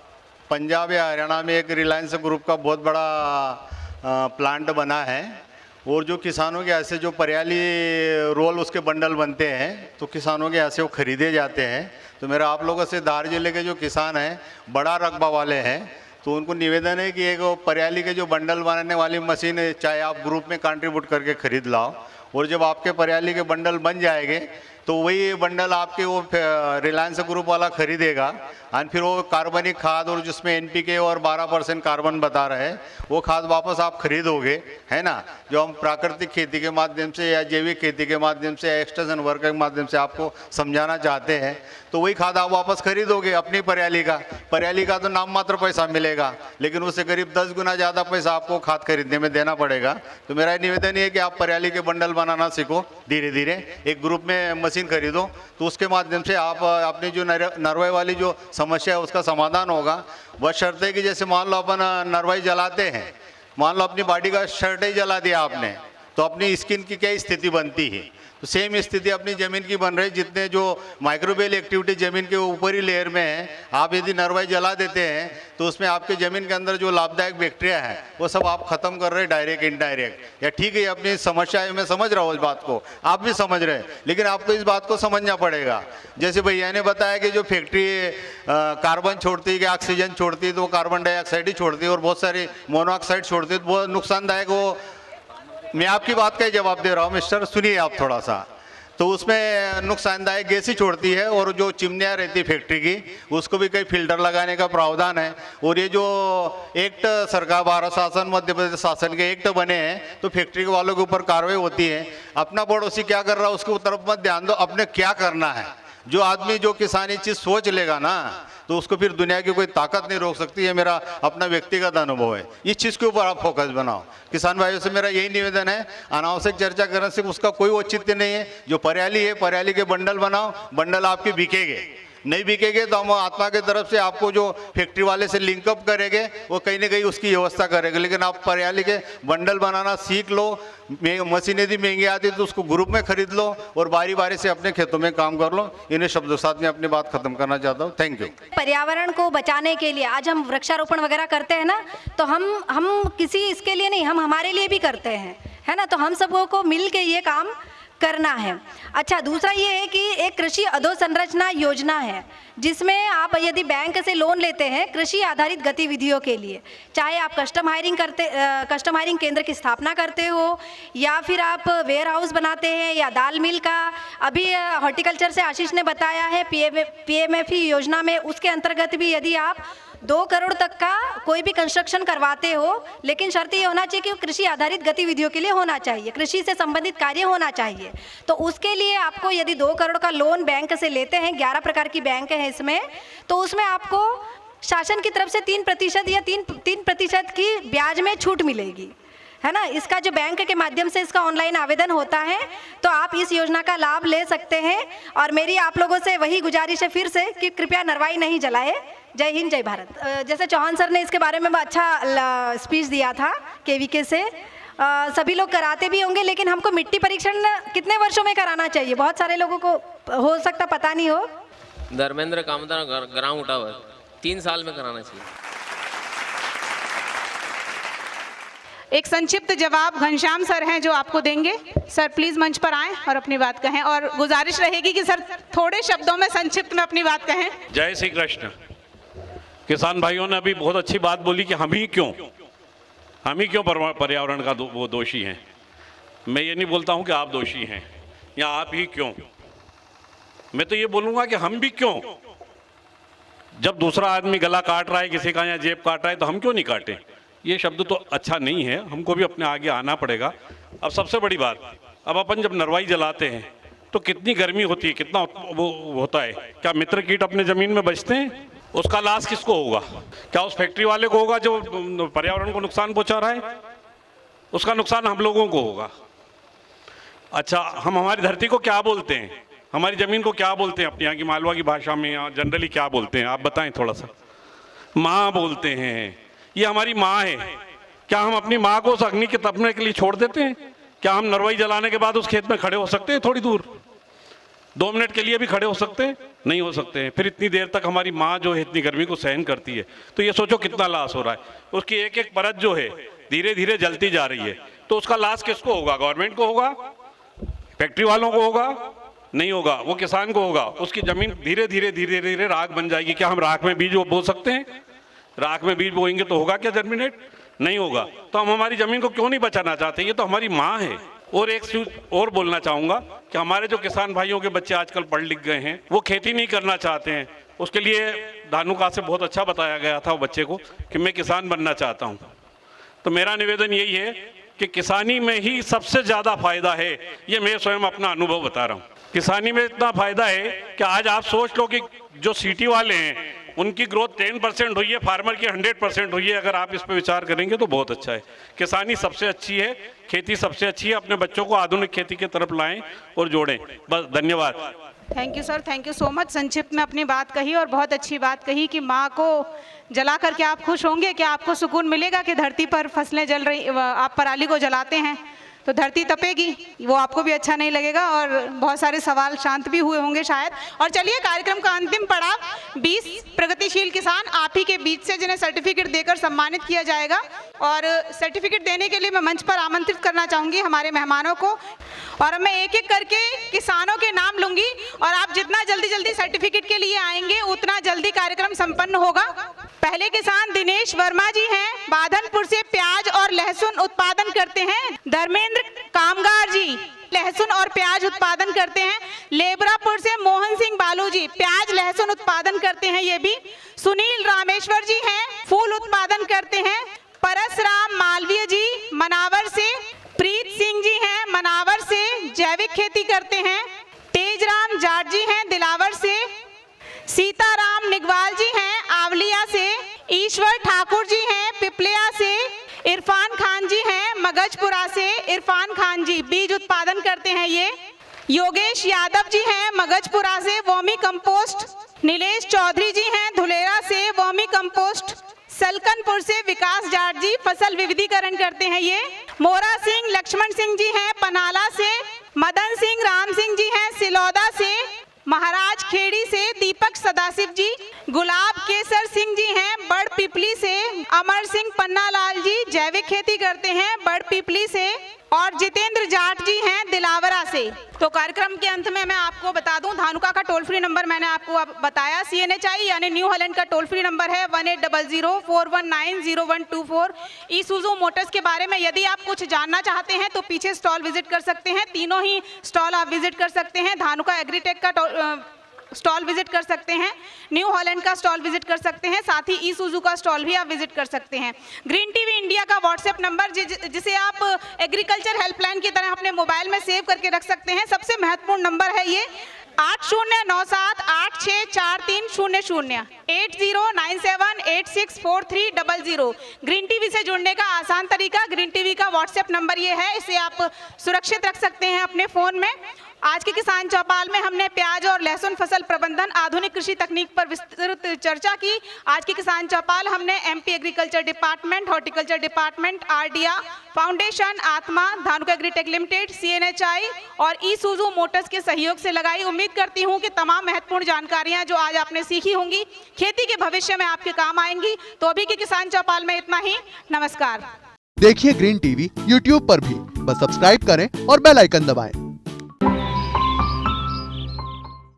Speaker 13: पंजाब या हरियाणा में एक रिलायंस ग्रुप का बहुत बड़ा प्लांट बना है, और जो किसानों के ऐसे जो परेली रोल उसके बंडल बनते हैं, तो किसानों के ऐसे वो खरीदे जाते हैं। तो मेरा आप लोगों से धार जिले के जो किसान हैं, बड़ा रकबा वाले हैं, तो उनको निवेदन है कि एक परेली के जो बंडल बनाने वाली मशीन चाहे आप ग्रुप में कंट्रीब्यूट करके खरीद लाओ, और जब आपके परेली के बंडल बन जाएंगे तो वही बंडल आपके वो रिलायंस ग्रुप वाला खरीदेगा, और फिर वो कार्बनिक खाद और जिसमें NPK और 12% कार्बन बता रहे हैं, वो खाद वापस आप खरीदोगे, है ना। जो हम प्राकृतिक खेती के माध्यम से या जैविक खेती के माध्यम से या एक्सटेंशन वर्क के माध्यम से आपको समझाना चाहते हैं, तो वही खाद आप वापस खरीदोगे अपनी परेली का तो नाम मात्र पैसा मिलेगा, लेकिन उससे करीब 10 गुना ज़्यादा पैसा आपको खाद खरीदने में देना पड़ेगा। तो मेरा निवेदन है कि आप परेली के बंडल बनाना सीखो, धीरे धीरे एक ग्रुप में मशीन खरीदो, तो उसके माध्यम से आप अपनी जो नरवाई वाली जो समस्या है उसका समाधान होगा। बशर्ते कि जैसे मान लो अपन नरवाई जलाते हैं, मान लो अपनी बॉडी का शर्ट ही जला दिया आपने, तो अपनी स्किन की क्या स्थिति बनती है, तो सेम स्थिति अपनी ज़मीन की बन रही। जितने जो माइक्रोबियल एक्टिविटी ज़मीन के ऊपरी लेयर में है, आप यदि नरवाई जला देते हैं तो उसमें आपके ज़मीन के अंदर जो लाभदायक बैक्टीरिया है वो सब आप ख़त्म कर रहे हैं, डायरेक्ट इनडायरेक्ट। या ठीक है, अपनी समस्या है, मैं समझ रहा हूँ इस बात को, आप भी समझ रहे हैं, लेकिन आपको इस बात को समझना पड़ेगा। जैसे भैया ने बताया कि जो फैक्ट्री कार्बन छोड़ती है कि ऑक्सीजन छोड़ती है, तो वो कार्बन डाइऑक्साइड ही छोड़ती है और बहुत सारी मोनोऑक्साइड छोड़ती है, तो बहुत नुकसानदायक। वो मैं आपकी बात का ही जवाब दे रहा हूँ मिस्टर, सुनिए आप थोड़ा सा। तो उसमें नुकसानदायक गैस ही छोड़ती है, और जो चिमनियाँ रहती है फैक्ट्री की, उसको भी कई फिल्टर लगाने का प्रावधान है। और ये जो एक्ट सरकार भारत शासन मध्य प्रदेश शासन के एक्ट बने हैं, तो फैक्ट्री वालों के ऊपर कार्रवाई होती है। अपना पड़ोसी क्या कर रहा है उसके तरफ मत ध्यान दो, अपने क्या करना है। जो आदमी जो किसान ये चीज़ सोच लेगा ना, तो उसको फिर दुनिया की कोई ताकत नहीं रोक सकती है। मेरा अपना व्यक्तिगत अनुभव है, इस चीज़ के ऊपर आप फोकस बनाओ। किसान भाइयों से मेरा यही निवेदन है, अनावश्यक चर्चा करने से उसका कोई औचित्य नहीं है। जो परेली है, परेली के बंडल बनाओ, बंडल आपके बिकेंगे। नहीं बिकेंगे तो हम आत्मा की तरफ से आपको जो फैक्ट्री वाले से लिंकअप करेंगे, वो कहीं ना कहीं उसकी व्यवस्था करेंगे। लेकिन आप परेली के बंडल बनाना सीख लो, मशीन यदि महंगी आती है तो उसको ग्रुप में खरीद लो और बारी बारी से अपने खेतों में काम कर लो। इन्हें शब्दों साथ में अपनी बात खत्म करना चाहता हूँ। Thank you.
Speaker 16: पर्यावरण को बचाने के लिए आज हम वृक्षारोपण वगैरह करते हैं ना, तो हम किसी इसके लिए नहीं, हम हमारे लिए भी करते हैं, है ना। तो हम सबों को मिल के ये काम करना है। अच्छा, दूसरा ये है कि एक कृषि अधोसंरचना योजना है, जिसमें आप यदि बैंक से लोन लेते हैं कृषि आधारित गतिविधियों के लिए, चाहे आप कस्टम हायरिंग केंद्र की स्थापना करते हो, या फिर आप वेयर हाउस बनाते हैं, या दाल मिल का, अभी हॉर्टिकल्चर से आशीष ने बताया है PMFE योजना में, उसके अंतर्गत भी यदि आप 2 करोड़ तक का कोई भी कंस्ट्रक्शन करवाते हो, लेकिन शर्त ये होना चाहिए कि वो कृषि आधारित गतिविधियों के लिए होना चाहिए, कृषि से संबंधित कार्य होना चाहिए। तो उसके लिए आपको यदि 2 करोड़ का लोन बैंक से लेते हैं, 11 प्रकार की बैंक है इसमें, तो उसमें आपको शासन की तरफ से 3% या 3% की ब्याज में छूट मिलेगी, है ना, इसका जो बैंक के माध्यम से इसका ऑनलाइन आवेदन होता है, तो आप इस योजना का लाभ ले सकते हैं। और मेरी आप लोगों से वही गुजारिश है फिर से कि कृपया नरवाई नहीं जलाए। जय हिंद, जय भारत। जैसे चौहान सर ने इसके बारे में अच्छा स्पीच दिया था केवीके से, सभी लोग कराते भी होंगे, लेकिन हमको मिट्टी परीक्षण कितने वर्षों में कराना चाहिए, बहुत सारे लोगों को हो सकता पता नहीं हो।
Speaker 17: धर्मेंद्र कामता ग्राउंड टावर 3 साल में कराना चाहिए।
Speaker 1: एक संक्षिप्त जवाब घनश्याम सर हैं जो आपको देंगे। सर प्लीज मंच पर आएं और अपनी बात कहें, और गुजारिश रहेगी कि सर थोड़े शब्दों में संक्षिप्त में अपनी बात कहें।
Speaker 18: जय श्री कृष्ण। किसान भाइयों ने अभी बहुत अच्छी बात बोली कि हम ही क्यों पर्यावरण का वो दोषी हैं। मैं ये नहीं बोलता हूँ कि आप दोषी हैं या आप ही क्यों, मैं तो ये बोलूँगा कि हम भी क्यों। जब दूसरा आदमी गला काट रहा है किसी का या जेब काट रहा है तो हम क्यों नहीं काटें। ये शब्द तो अच्छा नहीं है, हमको भी अपने आगे आना पड़ेगा। अब सबसे बड़ी बात, अब अपन जब नरवाई जलाते हैं तो कितनी गर्मी होती है, कितना वो होता है। क्या मित्र कीट अपने ज़मीन में बचते हैं? उसका लाश किसको होगा? क्या उस फैक्ट्री वाले को होगा जो पर्यावरण को नुकसान पहुंचा रहा है? उसका नुकसान हम लोगों को होगा। अच्छा, हम हमारी धरती को क्या बोलते हैं, हमारी ज़मीन को क्या बोलते हैं, अपने यहाँ की मालवा की भाषा में या जनरली क्या बोलते हैं, आप बताएं थोड़ा सा। माँ बोलते हैं, ये हमारी माँ है। क्या हम अपनी माँ को उस अग्नि के तपने के लिए छोड़ देते हैं? क्या हम नरवाई जलाने के बाद उस खेत में खड़े हो सकते हैं? थोड़ी दूर 2 मिनट के लिए भी खड़े हो सकते हैं? नहीं हो सकते हैं। फिर इतनी देर तक हमारी माँ जो है इतनी गर्मी को सहन करती है, तो ये सोचो कितना लॉस हो रहा है। उसकी एक एक परत जो है धीरे धीरे जलती जा रही है, तो उसका लॉस किसको होगा? गवर्नमेंट को होगा? फैक्ट्री वालों को होगा? नहीं होगा, वो किसान को होगा। उसकी ज़मीन धीरे धीरे धीरे धीरे राख बन जाएगी। क्या हम राख में बीज बो सकते हैं? राख में बीज बोएंगे तो होगा क्या जर्मिनेट? नहीं होगा। तो हम हमारी ज़मीन को क्यों नहीं बचाना चाहते? ये तो हमारी माँ है। और एक चीज और बोलना चाहूँगा कि हमारे जो किसान भाइयों के बच्चे आजकल पढ़ लिख गए हैं, वो खेती नहीं करना चाहते हैं। उसके लिए धानुका से बहुत अच्छा बताया गया था वो बच्चे को कि मैं किसान बनना चाहता हूँ। तो मेरा निवेदन यही है कि किसानी में ही सबसे ज़्यादा फायदा है। ये मैं स्वयं अपना अनुभव बता रहा हूँ। किसानी में इतना फायदा है कि आज आप सोच लो कि जो सिटी वाले हैं उनकी ग्रोथ 10% हुई है, फार्मर की 100% हुई है। अगर आप इस पर विचार करेंगे तो बहुत अच्छा है। किसानी सबसे अच्छी है, खेती सबसे अच्छी है। अपने बच्चों को आधुनिक खेती की तरफ लाएं और जोड़ें। बस, धन्यवाद।
Speaker 1: Thank you sir, thank you so much. संक्षिप्त में अपनी बात कही और बहुत अच्छी बात कही कि माँ को जला करके आप खुश होंगे, क्या आपको सुकून मिलेगा कि धरती पर फसलें जल रही, आप पराली को जलाते हैं तो धरती तपेगी, वो आपको भी अच्छा नहीं लगेगा और बहुत सारे सवाल शांत भी हुए होंगे शायद। और चलिए, कार्यक्रम का अंतिम पड़ाव 20 प्रगतिशील किसान आप ही के बीच से जिन्हें सर्टिफिकेट देकर सम्मानित किया जाएगा। और सर्टिफिकेट देने के लिए मैं मंच पर आमंत्रित करना चाहूँगी हमारे मेहमानों को, और मैं एक एक करके किसानों के नाम लूँगी और आप जितना जल्दी जल्दी सर्टिफिकेट के लिए आएंगे उतना जल्दी कार्यक्रम संपन्न होगा। पहले किसान दिनेश वर्मा जी हैं, बाधनपुर से प्याज और लहसुन उत्पादन करते हैं। धर्मेंद्र कामगार जी लहसुन और प्याज उत्पादन करते हैं। लेबरापुर से मोहन सिंह बालू जी प्याज लहसुन उत्पादन करते हैं ये भी। सुनील रामेश्वर जी हैं, फूल उत्पादन करते हैं। परसराम मालवीय जी मनावर से। प्रीत सिंह जी हैं, मनावर से जैविक खेती करते हैं। तेजराम जाट जी हैं, दिलावर से। सीताराम निगवाल जी हैं, आवलिया से। ईश्वर ठाकुर जी हैं, पिपलिया से। इरफान खान जी हैं, मगजपुरा से। इरफान खान जी बीज उत्पादन करते हैं ये। योगेश यादव जी हैं, मगजपुरा से, वर्मी कंपोस्ट। नीलेश चौधरी जी हैं, धुलेरा से, वर्मी कंपोस्ट। सलकनपुर से विकास जाट जी फसल विविधीकरण करते हैं ये। मोरा सिंह लक्ष्मण सिंह जी हैं, पनाला से। मदन सिंह राम सिंह जी हैं, सिलौदा से। महाराज खेड़ी से दीपक सदाशिव जी। गुलाब केसर सिंह जी हैं, बड़ पिपली से। अमर सिंह पन्नालाल जी जैविक खेती करते हैं, बड़ पिपली से। और जितेंद्र जाट जी हैं, दिलावरा से। तो कार्यक्रम के अंत में मैं आपको बता दूं, धानुका का टोल फ्री नंबर मैंने आपको बताया। CNHI यानी न्यू हॉलैंड का टोल फ्री नंबर है 1800-419-0124। ईसुजू मोटर्स के बारे में यदि आप कुछ जानना चाहते हैं तो पीछे स्टॉल विजिट कर सकते हैं। तीनों ही स्टॉल आप विजिट कर सकते हैं। धानुका एग्रीटेक का स्टॉल विजिट कर सकते हैं, न्यू हॉलैंड का स्टॉल विजिट कर सकते हैं, साथ ही ईसुजू का स्टॉल भी आप विजिट कर सकते हैं। ग्रीन टीवी इंडिया का व्हाट्सएप नंबर जिसे आप एग्रीकल्चर हेल्पलाइन की तरह अपने मोबाइल में सेव करके रख सकते हैं। सबसे महत्वपूर्ण नंबर है ये 8097 564300 8097864300। ग्रीन टीवी से जुड़ने का आसान तरीका, ग्रीन टीवी का व्हाट्सएप नंबर ये है, इसे आप सुरक्षित रख सकते हैं अपने फ़ोन में। आज के किसान चौपाल में हमने प्याज और लहसुन फसल प्रबंधन आधुनिक कृषि तकनीक पर विस्तृत चर्चा की। आज के किसान चौपाल हमने MP agriculture department, horticulture department, RDA foundation, आत्मा, धानुका एग्रीटेक लिमिटेड, सीएनएचआई और ईसुजू मोटर्स के सहयोग से लगाई। उम्मीद करती हूँ कि तमाम महत्वपूर्ण जानकारियाँ जो आज आपने सीखी होंगी खेती के भविष्य में आपके काम आएंगी। तो अभी के किसान चौपाल में इतना ही। नमस्कार।
Speaker 19: देखिए ग्रीन टीवी यूट्यूब पर भी, बस सब्सक्राइब करें और बेल आइकन दबाएं।